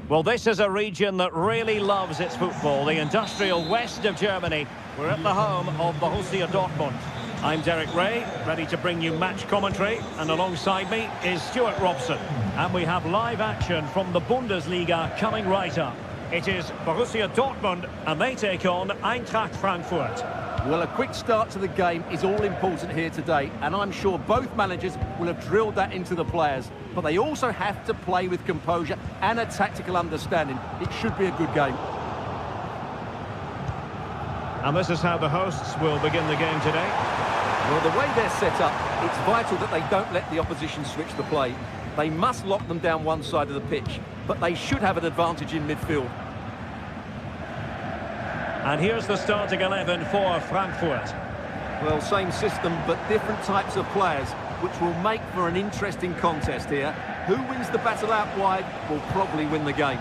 Well, this is a region that really loves its football, the industrial west of Germany. We're at the home of Borussia Dortmund. I'm Derek Ray, ready to bring you match commentary, and alongside me is Stuart Robson. And we have live action from the Bundesliga coming right up. It is Borussia Dortmund, and they take on Eintracht Frankfurt. Well, a quick start to the game is all important here today, and I'm sure both managers will have drilled that into the players. But they also have to play with composure and a tactical understanding. It should be a good game. And this is how the hosts will begin the game today. Well, the way they're set up, it's vital that they don't let the opposition switch the play. They must lock them down one side of the pitch, but they should have an advantage in midfield. And here's the starting 11 for Frankfurt. Well, same system, but different types of players, which will make for an interesting contest here. Who wins the battle out wide will probably win the game.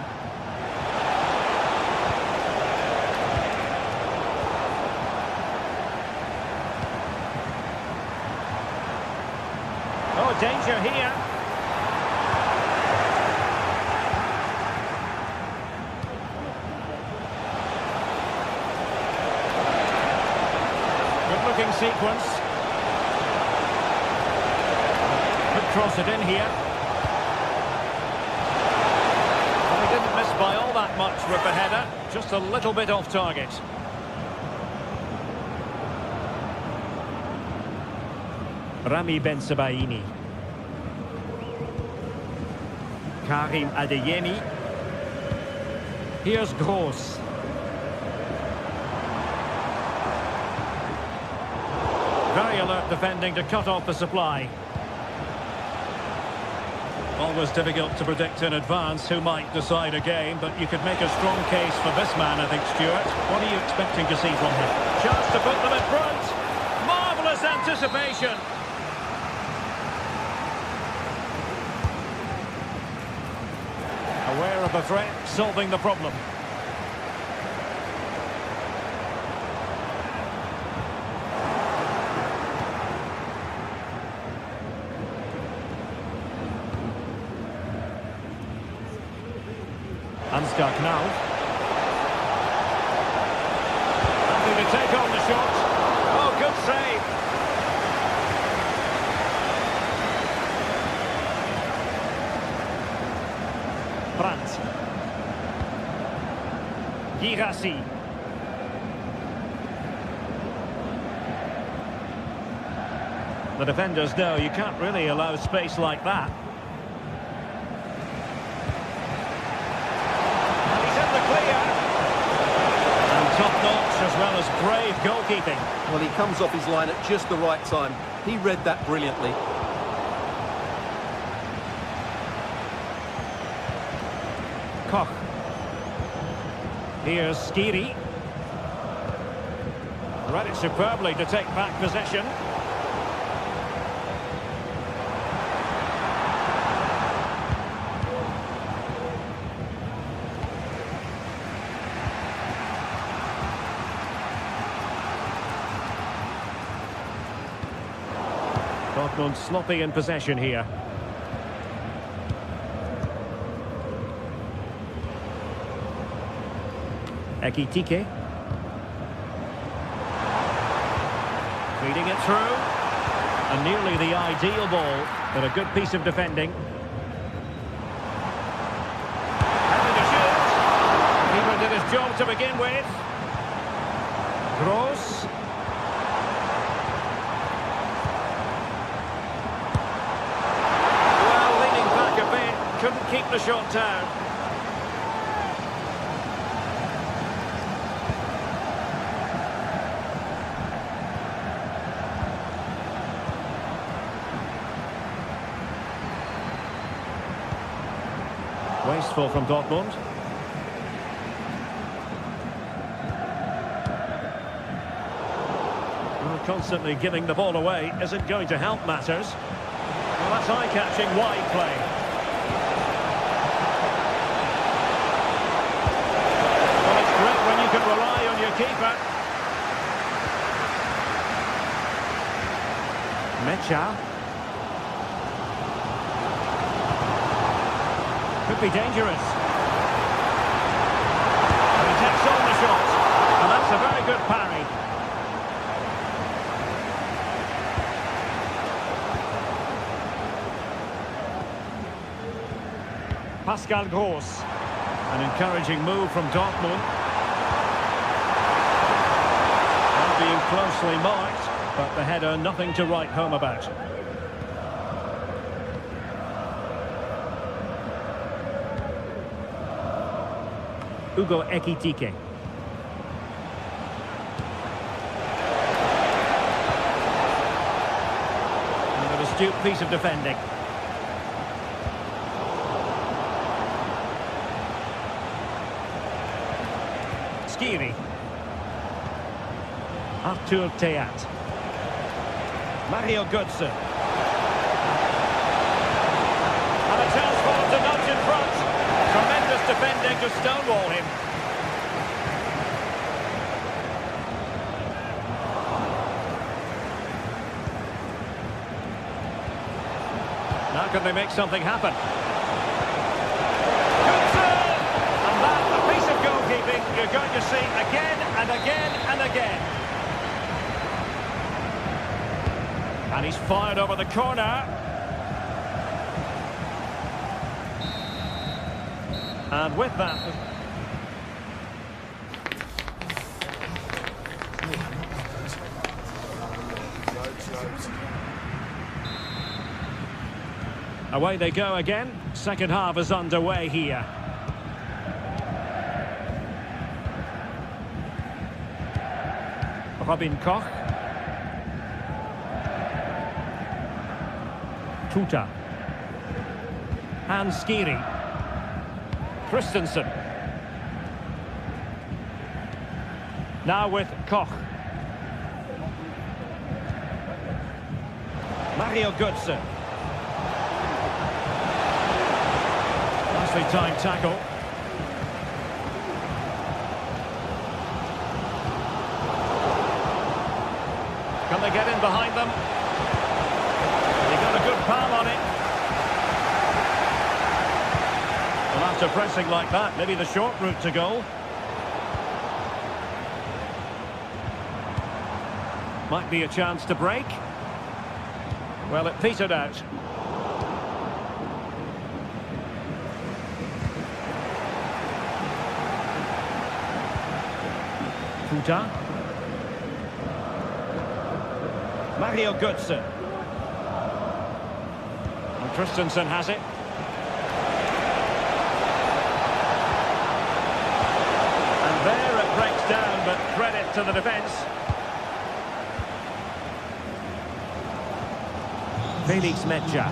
Oh, danger here. Good-looking sequence. Could cross it in here. Well, he didn't miss by all that much with the header. Just a little bit off target. Rami Ben Sebaini. Karim Adeyemi. Here's Gross. Very alert defending to cut off the supply. Always difficult to predict in advance who might decide a game, but you could make a strong case for this man, I think, Stuart. What are you expecting to see from him? Chance to put them in front. Marvellous anticipation. Aware of the threat, solving the problem. Ansgar Knauf. Happy to take on the shot. Oh, good save. Brandt. Girassi. The defenders know you can't really allow space like that. He's in the clear. And top-notch as well as brave goalkeeping. Well, he comes off his line at just the right time. He read that brilliantly. Koch. Here's Skiri. Read it superbly to take back possession. Dortmund sloppy in possession here. Ekitike. Feeding it through. And nearly the ideal ball, but a good piece of defending. Having to shoot. Keeper did his job to begin with. Gross. Well, leaning back a bit, couldn't keep the shot down. Wasteful from Dortmund. Well, constantly giving the ball away isn't going to help matters. Well, that's eye-catching wide play. Well, it's great when you can rely on your keeper. Mecca. Could be dangerous. And he takes on the shot. And that's a very good parry. Pascal Gross. An encouraging move from Dortmund. And being closely marked, but the header nothing to write home about. Hugo Ekitike. And an astute piece of defending. Skiri. Arthur Theat. Mario Götze. And a chance for him to nudge in front. Tremendous defending to stonewall him. Now can they make something happen? Götze! And that, a piece of goalkeeping you're going to see again and again and again. And he's fired over the corner. And with that... Away they go again. Second half is underway here. Robin Koch. Tuta. And Skiri. Christensen. Now with Koch. Mario Götze. Nicely timed tackle. Can they get in behind them? He got a good palm on it. Well, after pressing like that, maybe the short route to goal. Might be a chance to break. Well, it petered out. Tuta. Mario Götze. And Christensen has it. And there it breaks down, but credit to the defence. Felix Mecca.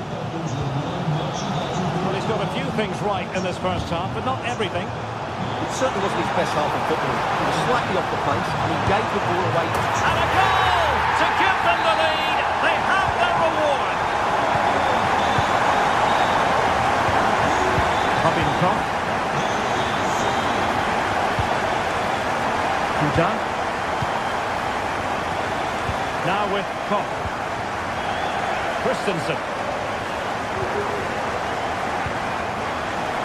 Well, he's got a few things right in this first half, but not everything. It certainly wasn't his best half of football. He was slightly off the pace and he gave the ball away. And a goal to give them the lead. They have their reward. Robin Koch. Tuta. Now with Koch. Christensen.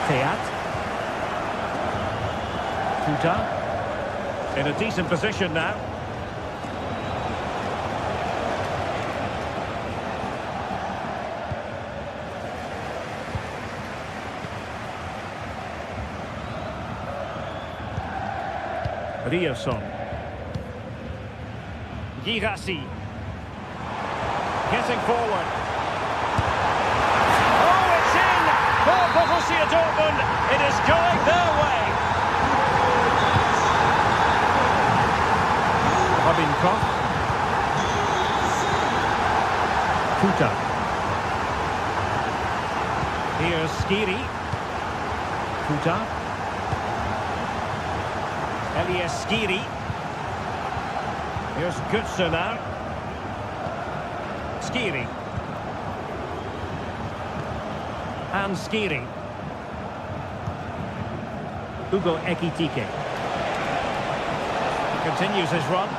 Theat. Tuta. In a decent position now. Rierson. Girassi. Getting forward. Oh, it's in! For Borussia Dortmund, it is going their way. Robin Koch. Tuta. Here's Skiri. Tuta. Elias Skiri. Here's Götze now. Skiri. And Skiri. Hugo Ekitike. Continues his run.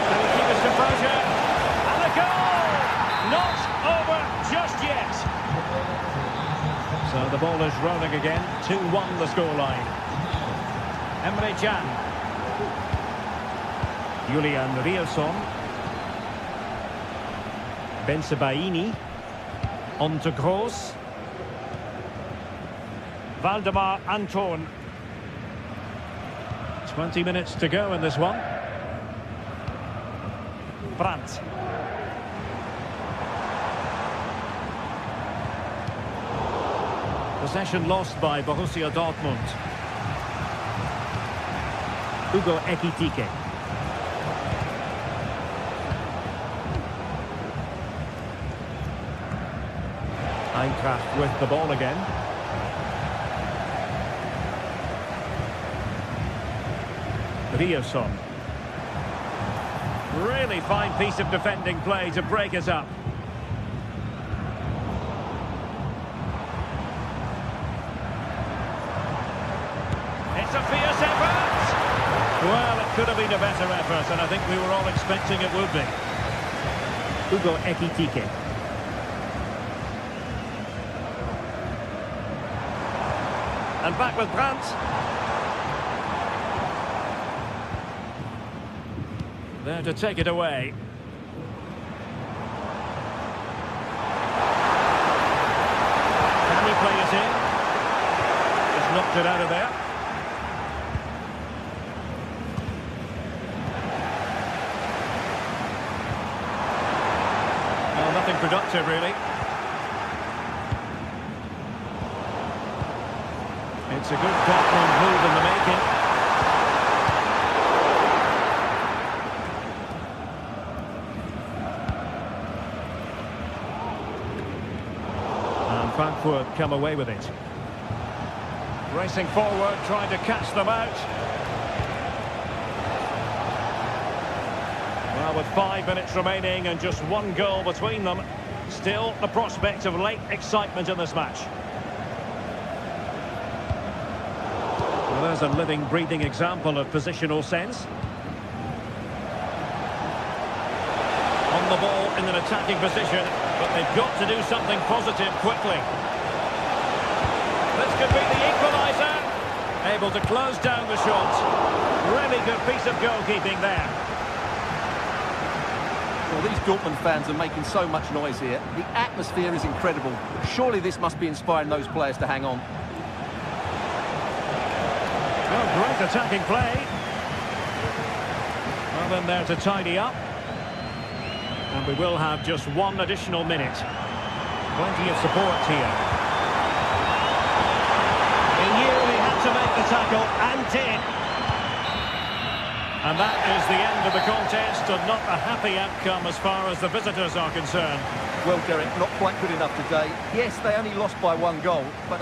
Can he keep his composure? And a goal! So the ball is rolling again. 2-1 the scoreline. Emre Can. Julian Rielson. Bensebaini. On to Gross. Valdemar Anton. 20 minutes to go in this one. Brandt. Possession lost by Borussia Dortmund. Hugo Ekitike. Eintracht with the ball again. Rielson. Really fine piece of defending play to break us up. It's a fierce effort! Well, it could have been a better effort, and I think we were all expecting it would be. Hugo Ekitike. And back with Brandt. There to take it away. Can he play it in? Just knocked it out of there. Well, nothing productive, really. It's a good Dortmund move in the making. And Frankfurt come away with it. Racing forward, trying to catch them out. Well, with 5 minutes remaining and just one goal between them, still the prospect of late excitement in this match. Well, there's a living, breathing example of positional sense. On the ball in an attacking position, but they've got to do something positive quickly. This could be the equaliser. Able to close down the shot. Really good piece of goalkeeping there. Well, these Dortmund fans are making so much noise here. The atmosphere is incredible. Surely this must be inspiring those players to hang on. Well, great attacking play. Well, then there to tidy up. And we will have just one additional minute. Plenty of support here. He knew he had to make the tackle and did. And that is the end of the contest, and not a happy outcome as far as the visitors are concerned. Well, Derek, not quite good enough today. Yes, they only lost by 1 goal, but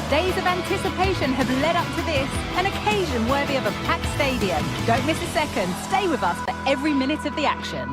Days of anticipation have led up to this, an occasion worthy of a packed stadium. Don't miss a second. Stay with us for every minute of the action.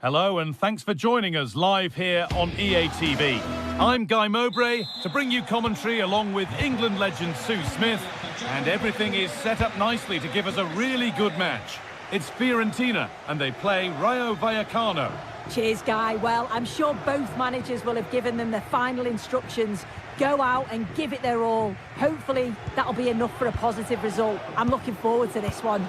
Hello and thanks for joining us live here on EA TV. I'm Guy Mowbray to bring you commentary along with England legend Sue Smith, and everything is set up nicely to give us a really good match. It's Fiorentina and they play Rayo Vallecano. Cheers, Guy. Well, I'm sure both managers will have given them the final instructions. Go out and give it their all. Hopefully that'll be enough for a positive result. I'm looking forward to this one.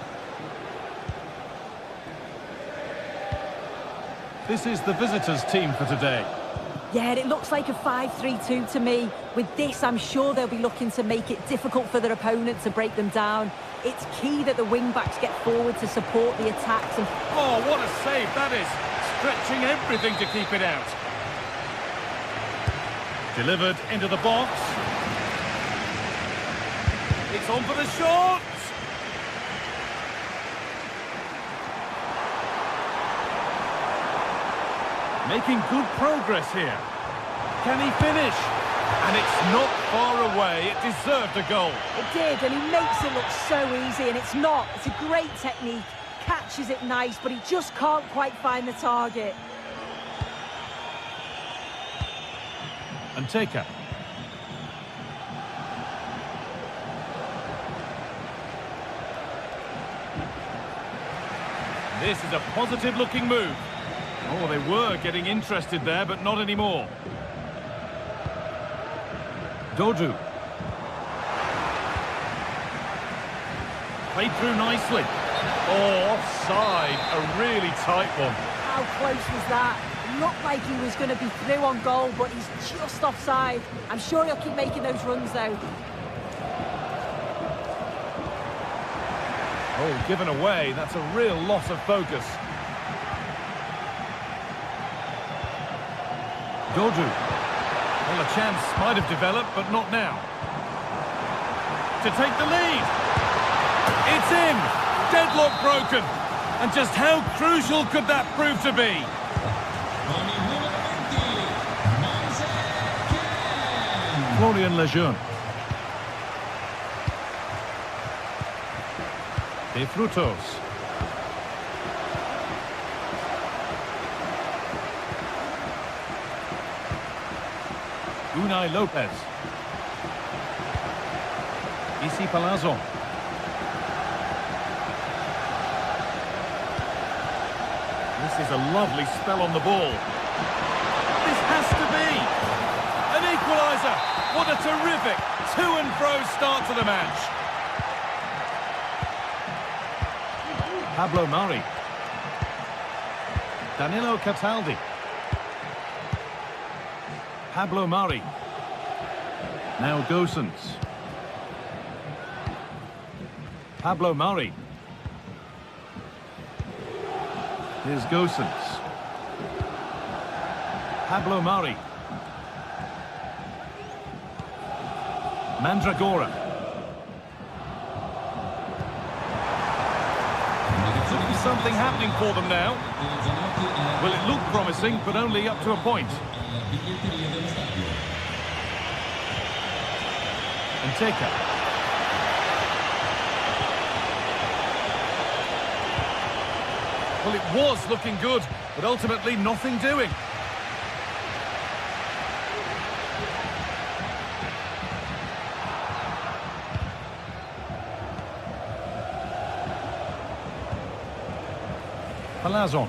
This is the visitors' team for today. Yeah, it looks like a 5-3-2 to me. With this, I'm sure they'll be looking to make it difficult for their opponent to break them down. It's key that the wing-backs get forward to support the attacks. And oh, what a save that is! Stretching everything to keep it out. Delivered into the box. It's on for the shot! Making good progress here. Can he finish? And it's not far away. It deserved a goal. it did, and he makes it look so easy, and it's not. It's a great technique. Catches it nice, but he just can't quite find the target. And Taker. This is a positive-looking move. Oh, they were getting interested there, but not anymore. Dodu. Played through nicely. Oh, offside. A really tight one. How close was that? It looked like he was going to be through on goal, but he's just offside. I'm sure he'll keep making those runs, though. Oh, given away. That's a real loss of focus. Dodu. Well, a chance might have developed, but not now. To take the lead. It's in. Deadlock broken. And just how crucial could that prove to be? Florian Lejeune. De Frutos. Unai Lopez. Isi Palazzo. This is a lovely spell on the ball. This has to be an equaliser. What a terrific to and fro start to the match. Pablo Mari. Danilo Cataldi. Pablo Mari. Now Gosens. Pablo Mari. Here's Gosens. Pablo Mari. Mandragora. Could be something happening for them now. Well, it looked promising, but only up to a point. And Taker. Well, it was looking good, but ultimately nothing doing. Palazzo.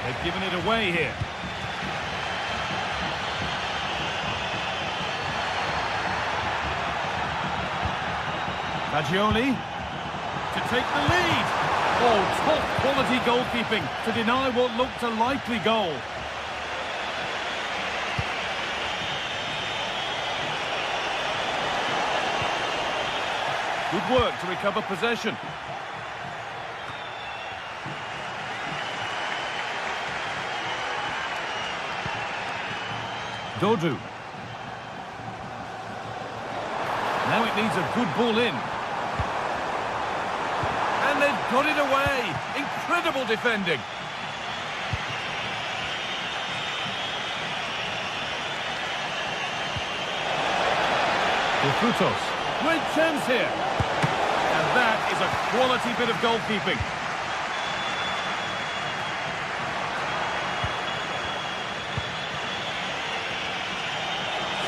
They've given it away here. Fagioli to take the lead. Oh, top quality goalkeeping to deny what looked a likely goal. Good work to recover possession. Dodu. Now it needs a good ball in. And they've got it away. Incredible defending. Frutos. Great chance here. And that is a quality bit of goalkeeping.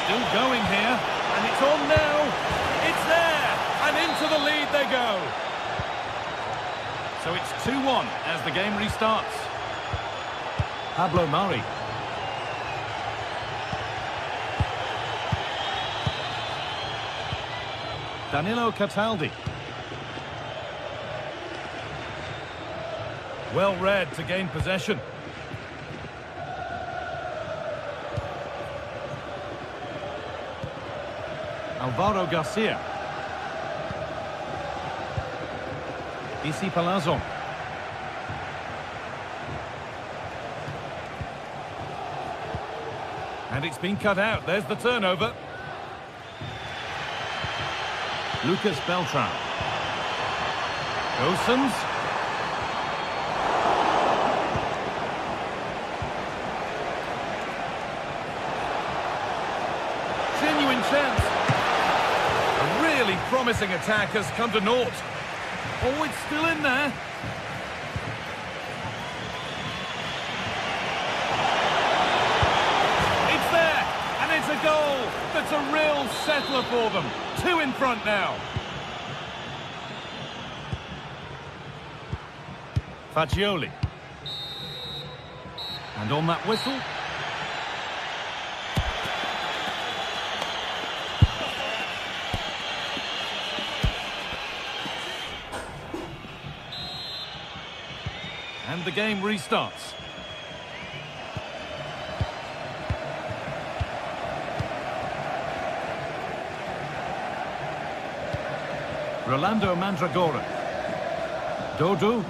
Still going here. And it's on now. It's there. And into the lead they go. So it's 2-1 as the game restarts. Pablo Mari. Danilo Cataldi. Well read to gain possession. Alvaro Garcia. Isi Palazzo. And it's been cut out. There's the turnover. Lucas Beltran. Gosens. Genuine chance. A really promising attack has come to naught. Oh, it's still in there. It's there, and it's a goal. That's a real settler for them. 2 in front now. Fagioli. And on that whistle. And the game restarts. Rolando Mandragora. Dodo.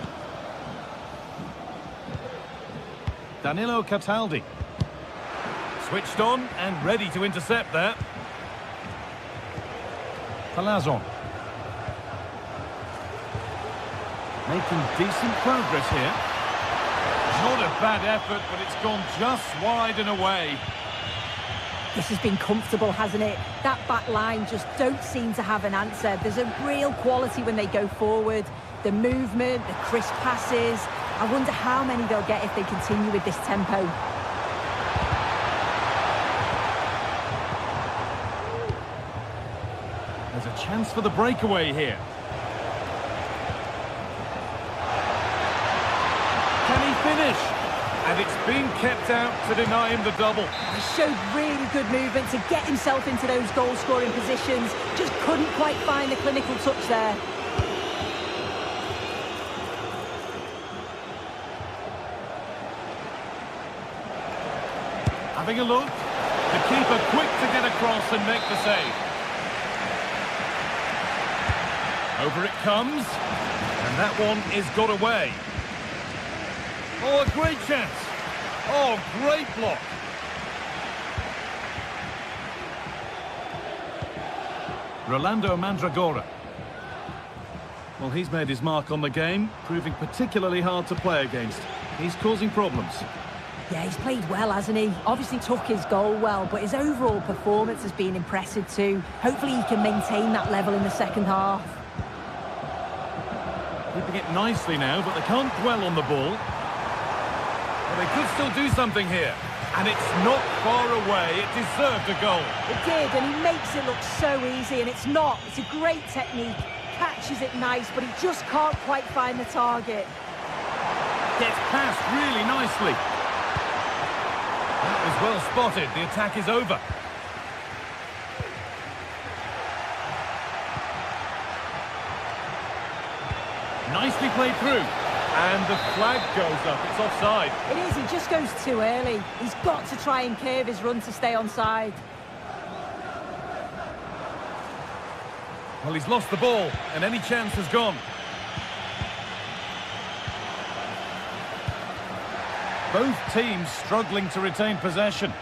Danilo Cataldi. Switched on and ready to intercept there. Palazzo. Making decent progress here. Not a bad effort, but it's gone just wide and away. This has been comfortable, hasn't it? That back line just don't seem to have an answer. There's a real quality when they go forward. The movement, the crisp passes. I wonder how many they'll get if they continue with this tempo. There's a chance for the breakaway here. Can he finish? And it's been kept out to deny him the double. He showed really good movement to get himself into those goal-scoring positions. Just couldn't quite find the clinical touch there. Having a look. The keeper quick to get across and make the save. Over it comes. And that one is got away. Oh, a great chance. Oh, great block. Rolando Mandragora. Well, he's made his mark on the game, proving particularly hard to play against. He's causing problems. Yeah, he's played well, hasn't he? Obviously took his goal well, but his overall performance has been impressive too. Hopefully he can maintain that level in the second half. Keeping it nicely now, but they can't dwell on the ball. Well, they could still do something here. And it's not far away. It deserved a goal. It did, and he makes it look so easy, and it's not. It's a great technique. Catches it nice, but he just can't quite find the target. Gets past really nicely. That was well spotted. The attack is over. Nicely played through. And the flag goes up. It's offside. It is. He just goes too early. He's got to try and curve his run to stay onside. Well, he's lost the ball, and any chance has gone. Both teams struggling to retain possession.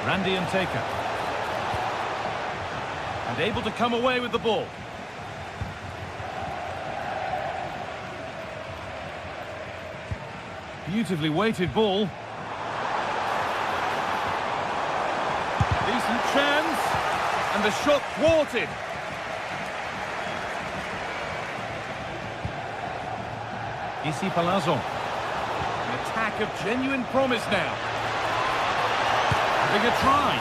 Randy and Taker. And able to come away with the ball. Beautifully weighted ball. Decent chance. And the shot thwarted. Issy Palazzo. An attack of genuine promise now. Having a try.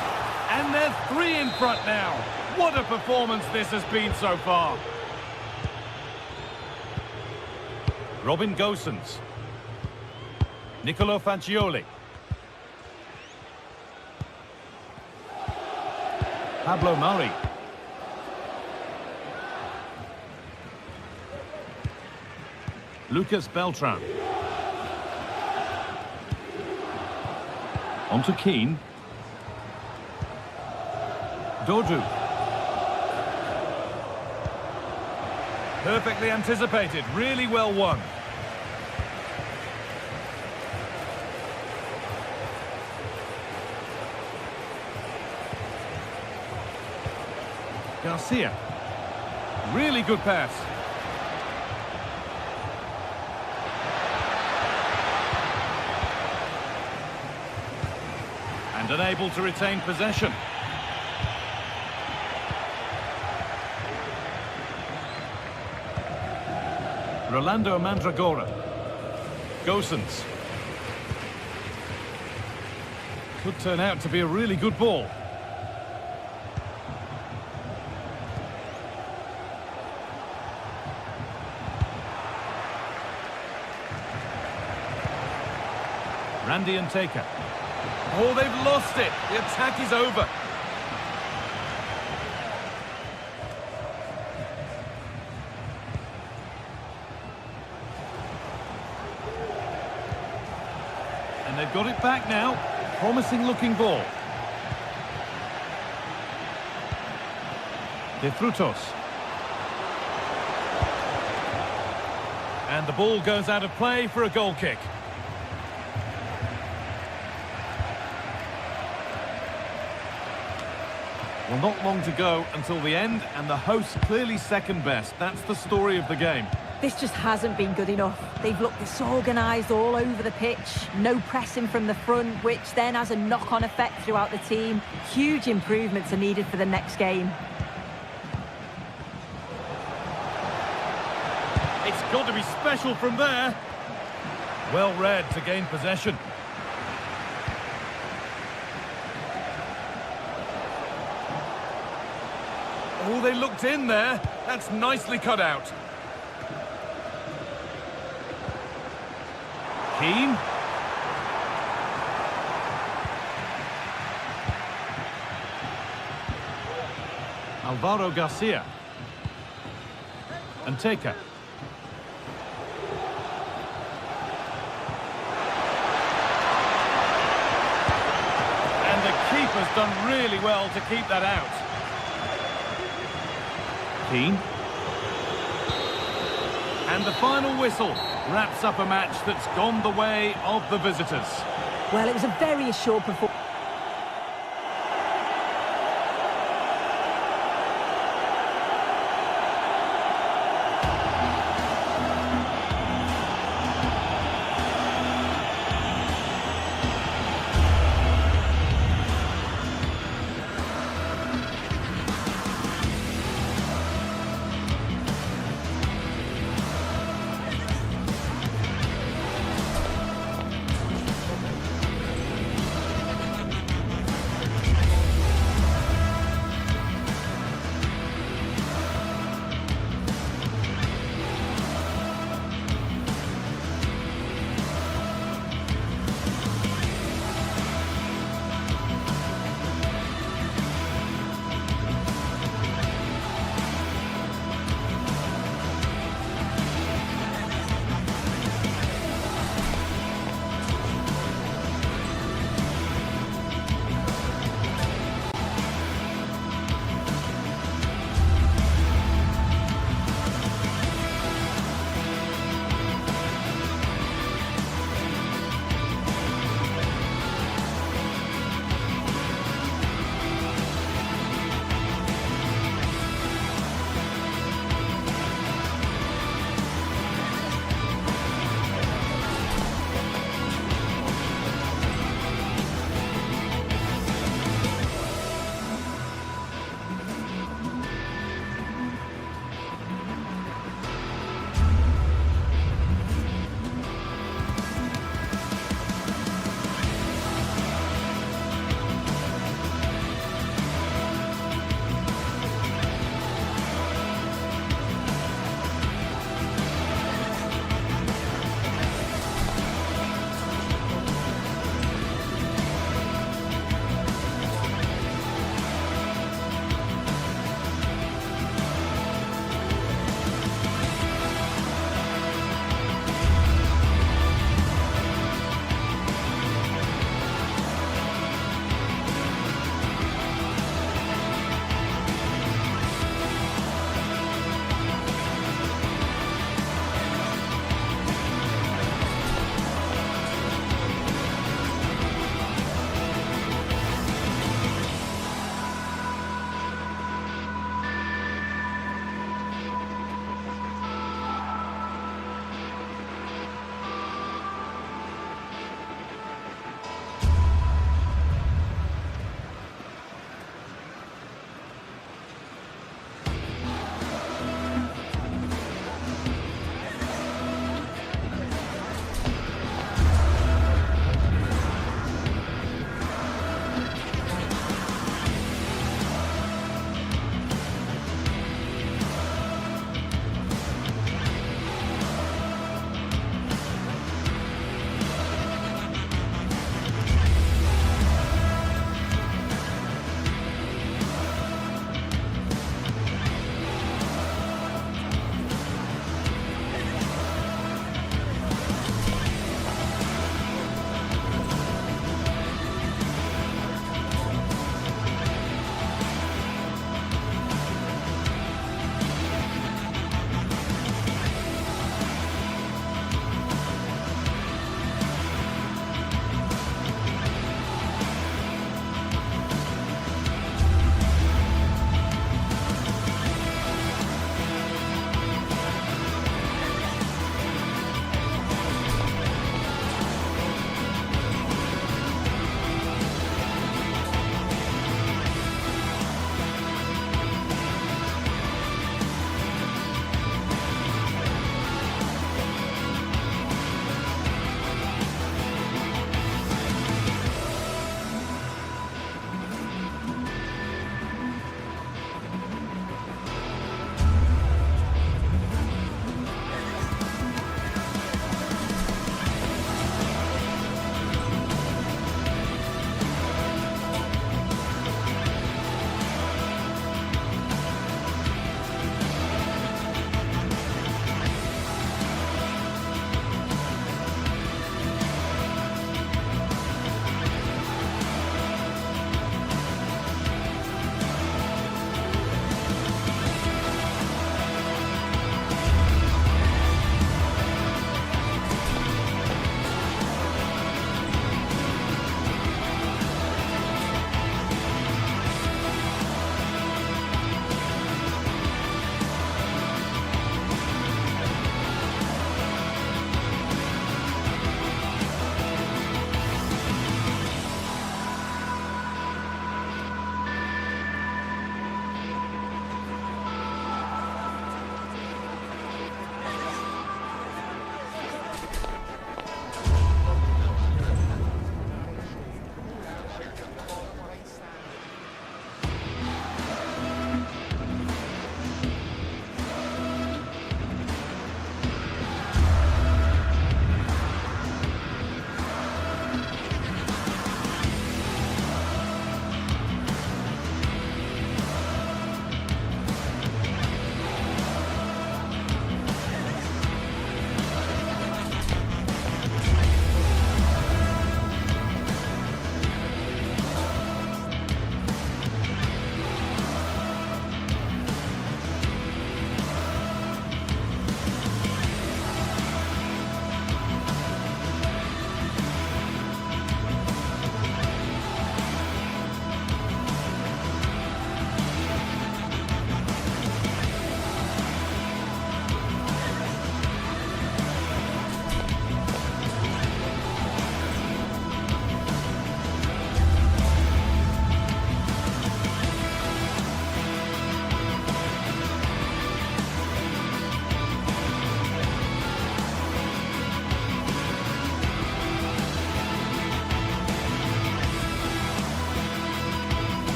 And they're 3 in front now. What a performance this has been so far. Robin Gosens. Nicolo Fagioli. Pablo Murray. Lucas Beltran. On to Keane. Dodu. Perfectly anticipated, really well won. Garcia. Really good pass. And unable to retain possession. Rolando Mandragora. Gosens. Could turn out to be a really good ball. Randy and Taker. Oh, they've lost it. The attack is over. And they've got it back now. Promising looking ball. De Frutos. And the ball goes out of play for a goal kick. Well, not long to go until the end, and the hosts clearly second best. That's the story of the game. This just hasn't been good enough. They've looked disorganised all over the pitch. No pressing from the front, which then has a knock-on effect throughout the team. Huge improvements are needed for the next game. It's got to be special from there. Well read to gain possession. Oh, they looked in there. That's nicely cut out. Keane. Alvaro Garcia. And Taker. And the keeper's done really well to keep that out. Keane. And the final whistle wraps up a match that's gone the way of the visitors. Well, it was a very assured performance.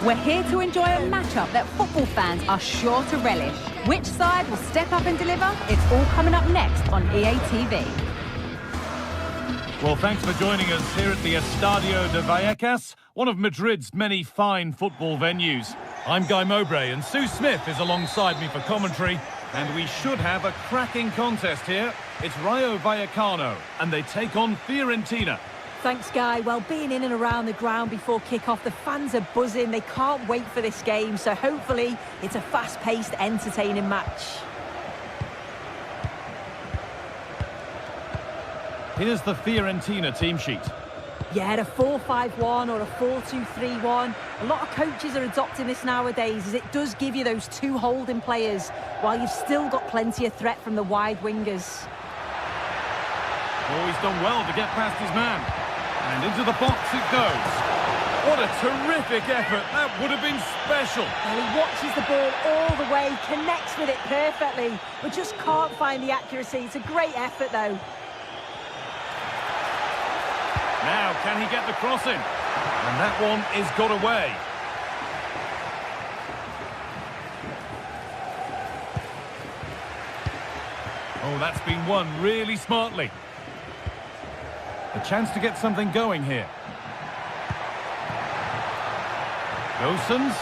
We're here to enjoy a matchup that football fans are sure to relish. Which side will step up and deliver? It's all coming up next on EA TV. Well, thanks for joining us here at the Estadio de Vallecas, one of Madrid's many fine football venues. I'm Guy Mowbray and Sue Smith is alongside me for commentary, and we should have a cracking contest here. It's Rayo Vallecano and they take on Fiorentina. Thanks, Guy. Well, being in and around the ground before kick-off, the fans are buzzing. They can't wait for this game, so hopefully it's a fast-paced, entertaining match. Here's the Fiorentina team sheet. Yeah, a 4-5-1 or a 4-2-3-1. A lot of coaches are adopting this nowadays, as it does give you those two holding players, while you've still got plenty of threat from the wide wingers. Oh, he's done well to get past his man. And into the box it goes. What a terrific effort. That would have been special. Well, he watches the ball all the way, connects with it perfectly, but just can't find the accuracy. It's a great effort, though. Now, can he get the cross in? And that one is got away. Oh, that's been won really smartly. A chance to get something going here. Gosens.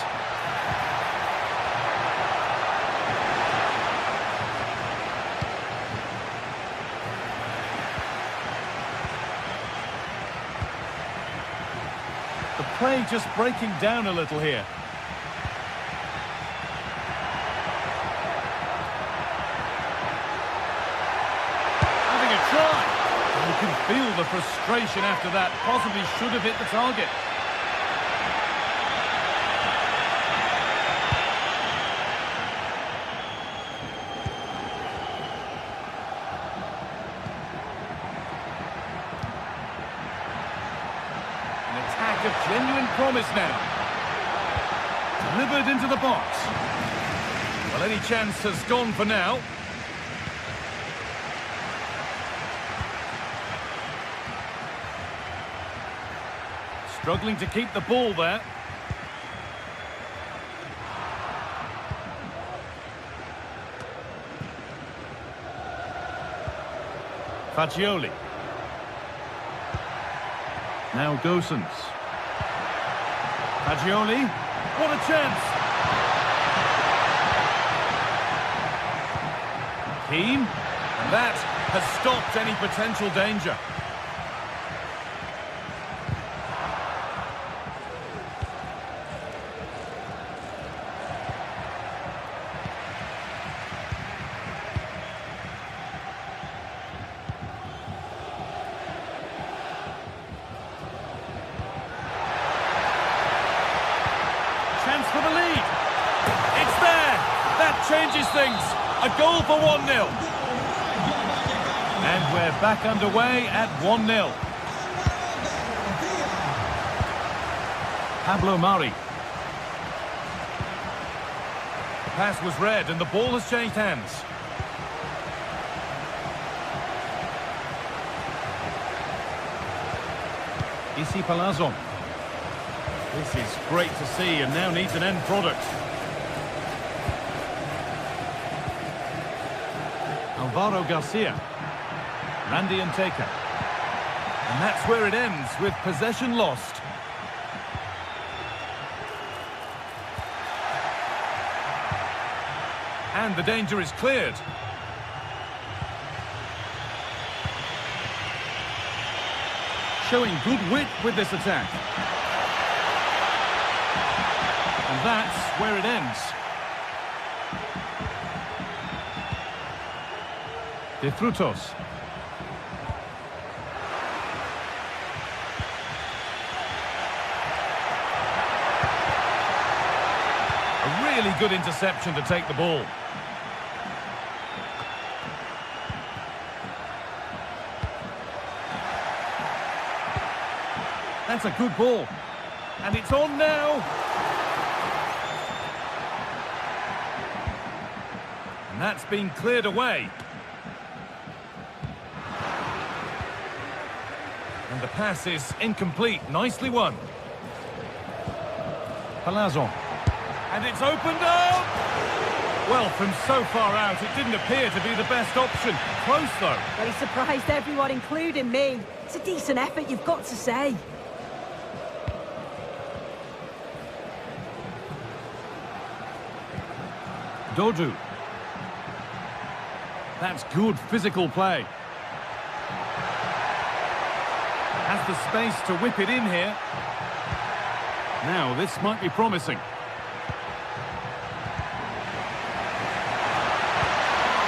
The play just breaking down a little here. Having a try. You can feel the frustration after that. Possibly should have hit the target. An attack of genuine promise now. Delivered into the box. Well, any chance has gone for now. Struggling to keep the ball there. Fagioli. Now Gosens. Fagioli. What a chance! Keane. And that has stopped any potential danger. Chance for the lead. It's there. That changes things. A goal for 1-0. And we're back underway at 1-0. Pablo Mari. Pass was read and the ball has changed hands. Issy Palazzo. This is great to see and now needs an end product. Alvaro Garcia. Randy Nteka. And that's where it ends, with possession lost. And the danger is cleared. Showing good wit with this attack. And that's where it ends. De Frutos. A really good interception to take the ball. That's a good ball. And it's on now. And that's been cleared away. And the pass is incomplete. Nicely won. Palazzo. And it's opened up! Well, from so far out, it didn't appear to be the best option. Close, though. Well, he surprised everyone, including me. It's a decent effort, you've got to say. Dodu. That's good physical play. Has the space to whip it in here. Now, this might be promising.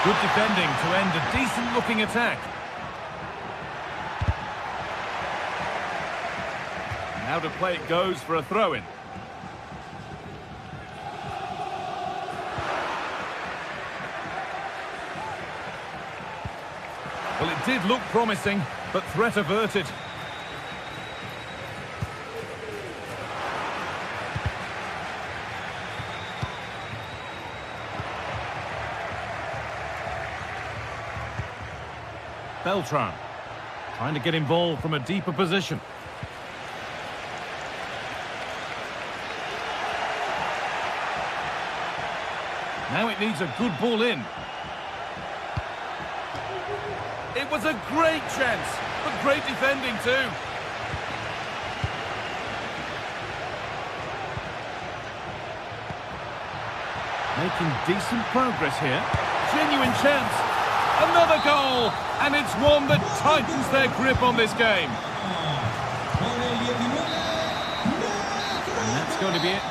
Good defending to end a decent-looking attack. Now to play it goes for a throw-in. Well, it did look promising, but threat averted. Beltran, trying to get involved from a deeper position. Now it needs a good ball in. It was a great chance, but great defending too. Making decent progress here. Genuine chance. Another goal, and it's one that tightens their grip on this game. And that's going to be it.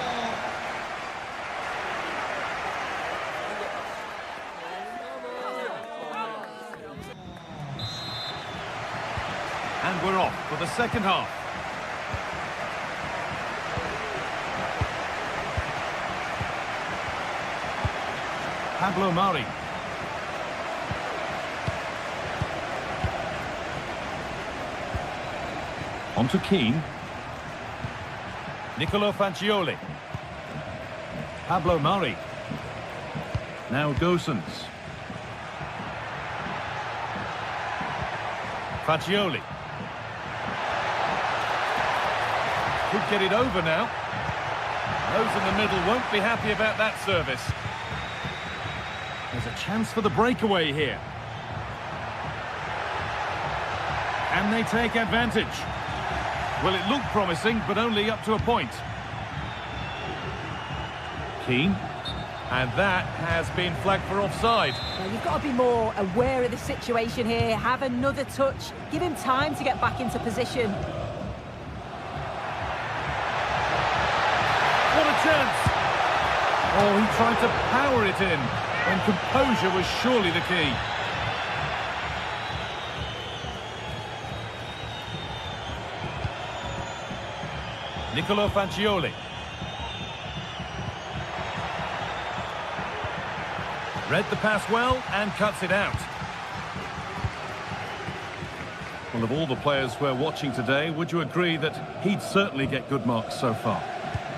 And we're off for the second half. Pablo Mari. On to Keane. Nicolo Fagioli. Pablo Mari. Now Gosens. Fagioli. Could get it over now. Those in the middle won't be happy about that service. There's a chance for the breakaway here. Can they take advantage? Well, it looked promising, but only up to a point. Keane. And that has been flagged for offside. Well, you've got to be more aware of the situation here. Have another touch. Give him time to get back into position. What a chance! Oh, he tried to power it in, when composure was surely the key. Nicolo Fagioli. Read the pass well and cuts it out. Well, of all the players we're watching today, would you agree that he'd certainly get good marks so far?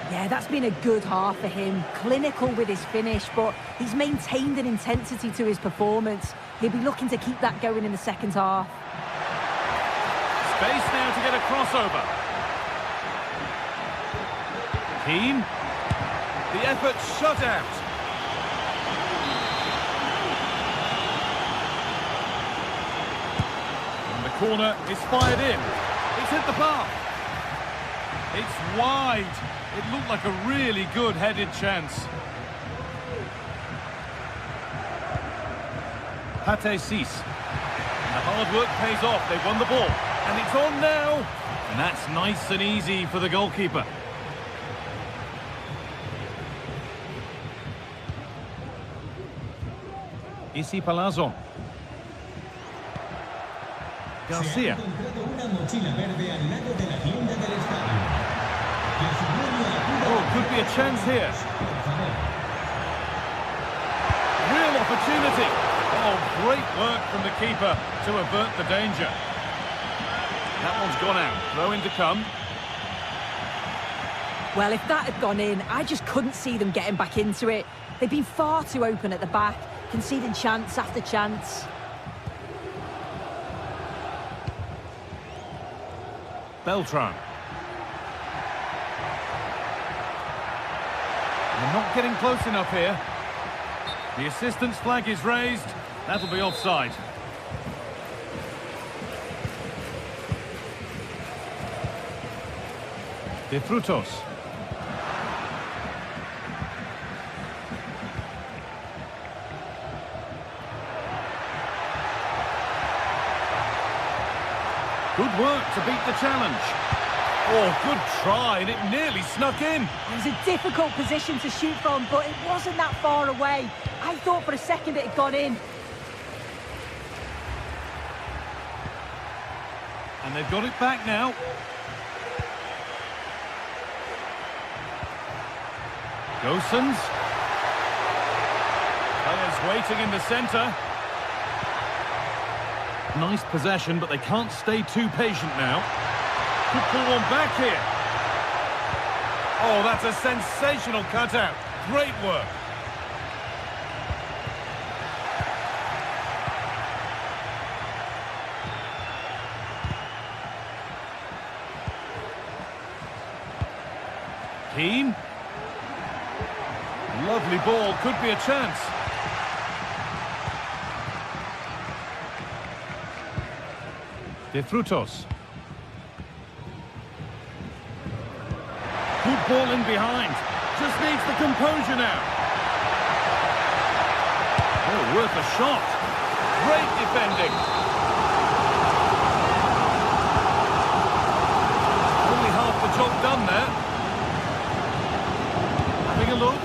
Yeah, that's been a good half for him. Clinical with his finish, but he's maintained an intensity to his performance. He'll be looking to keep that going in the second half. Space now to get a crossover. Keane. The effort shut out. And the corner is fired in. It's hit the bar. It's wide. It looked like a really good headed chance. Pate Cis. The hard work pays off. They've won the ball. And it's on now. And that's nice and easy for the goalkeeper. Isi Palazzo. Garcia. Oh, could be a chance here. Real opportunity. Oh, great work from the keeper to avert the danger. That one's gone out. Throw in to come. Well, if that had gone in, I just couldn't see them getting back into it. They've been far too open at the back, conceding chance after chance. They're not getting close enough here. The assistant's flag is raised. That'll be offside. De Frutos. Good work to beat the challenge. Oh, good try, and it nearly snuck in. It was a difficult position to shoot from, but it wasn't that far away. I thought for a second it had gone in. And they've got it back now. Gosens. Players waiting in the centre. Nice possession, but they can't stay too patient now. Could pull one back here. Oh, that's a sensational cutout. Great work. Keane. Lovely ball, could be a chance. De Frutos. Good ball in behind. Just needs the composure now. Oh, worth a shot. Great defending. Only half the job done there. Having a look.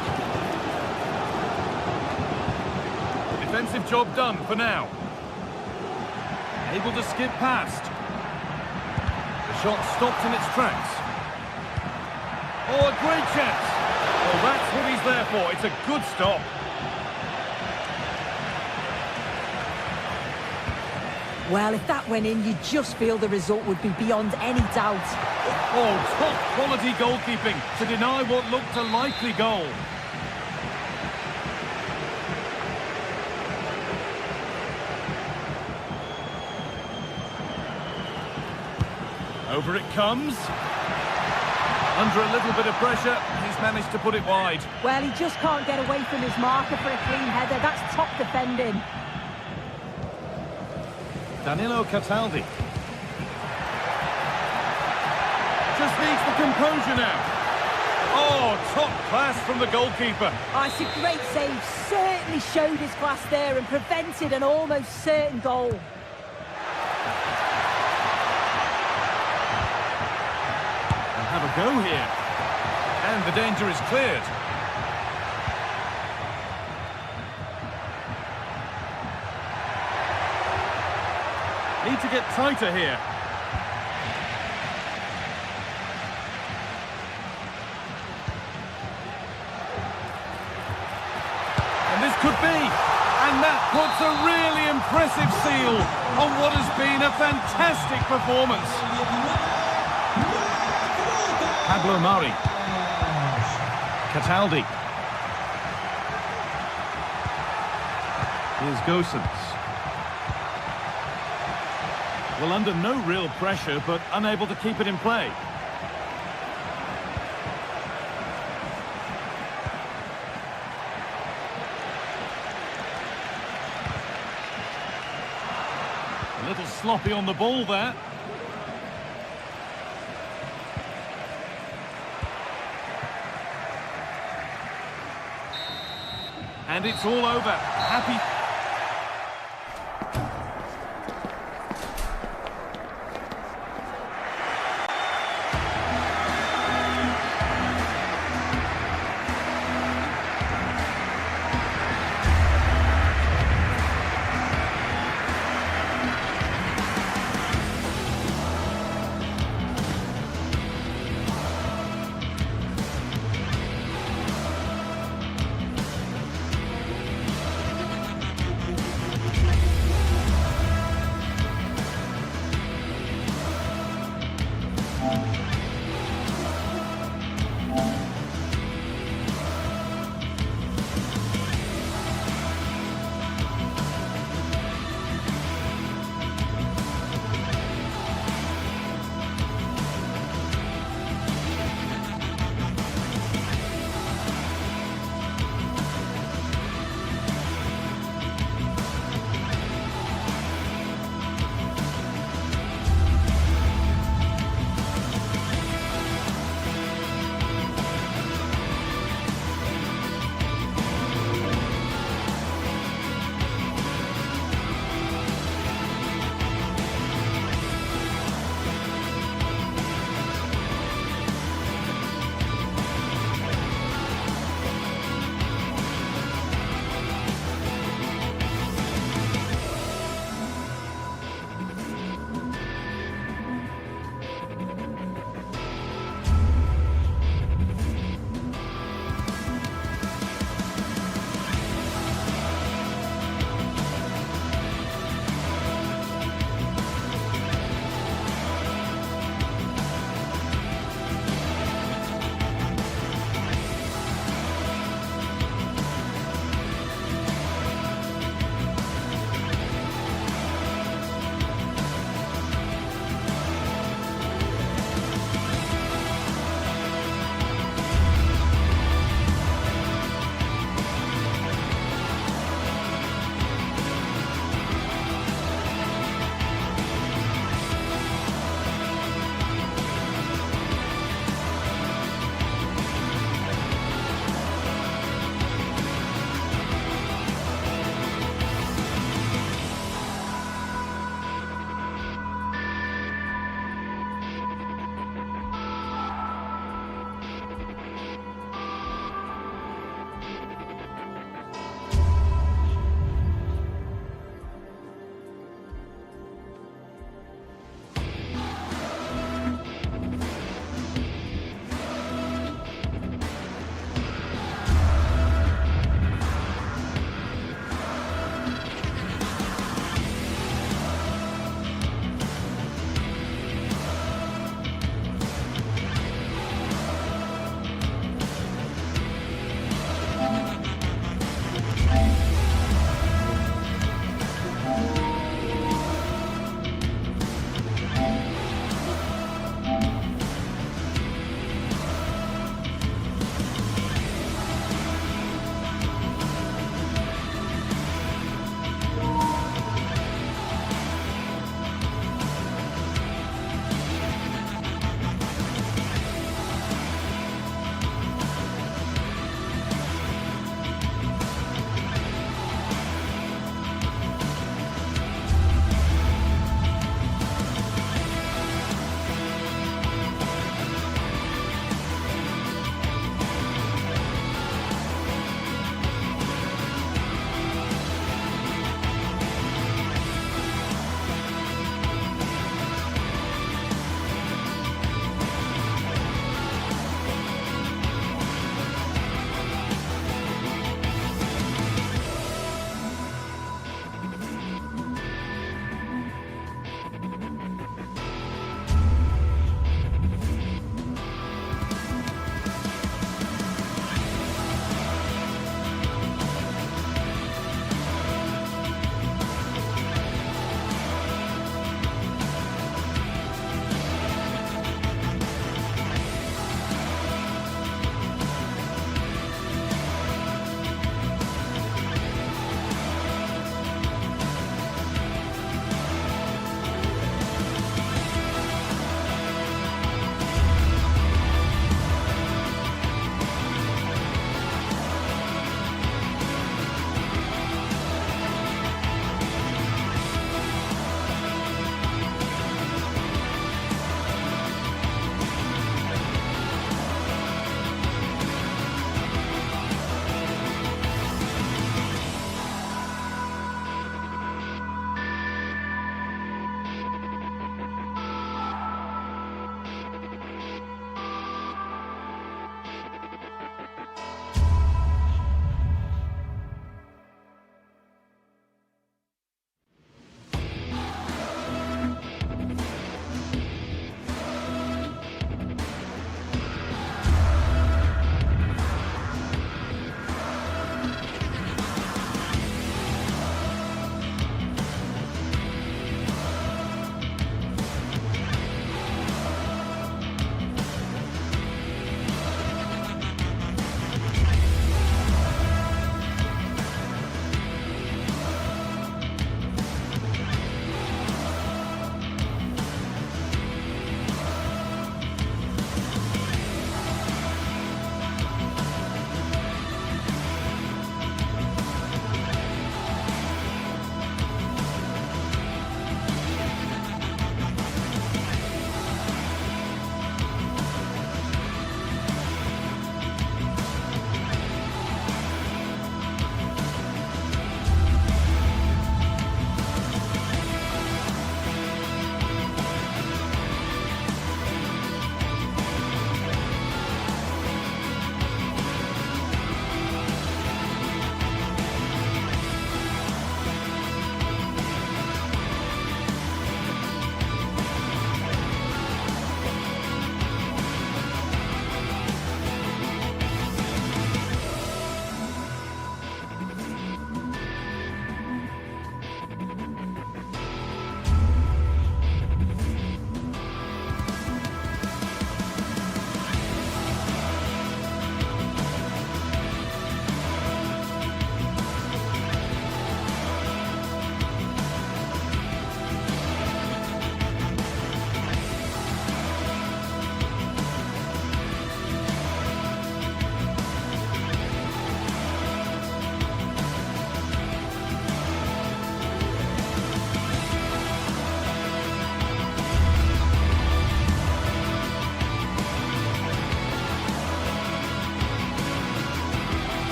Defensive job done for now. Able to skip past. The shot stopped in its tracks. Oh, a great chance. Well, that's what he's there for. It's a good stop. Well, if that went in, you just feel the result would be beyond any doubt. Oh, top quality goalkeeping to deny what looked a likely goal. Over it comes. Under a little bit of pressure, he's managed to put it wide. Well, he just can't get away from his marker for a clean header. That's top defending. Danilo Cataldi. Just needs the composure now. Oh, top class from the goalkeeper. Oh, it's a great save. Certainly showed his class there and prevented an almost certain goal. Have a go here. And the danger is cleared. Need to get tighter here. And this could be. And that puts a really impressive seal on what has been a fantastic performance. Pablo Mari. Cataldi. Here's Gosens. Well, under no real pressure, but unable to keep it in play. A little sloppy on the ball there. And it's all over. Happy.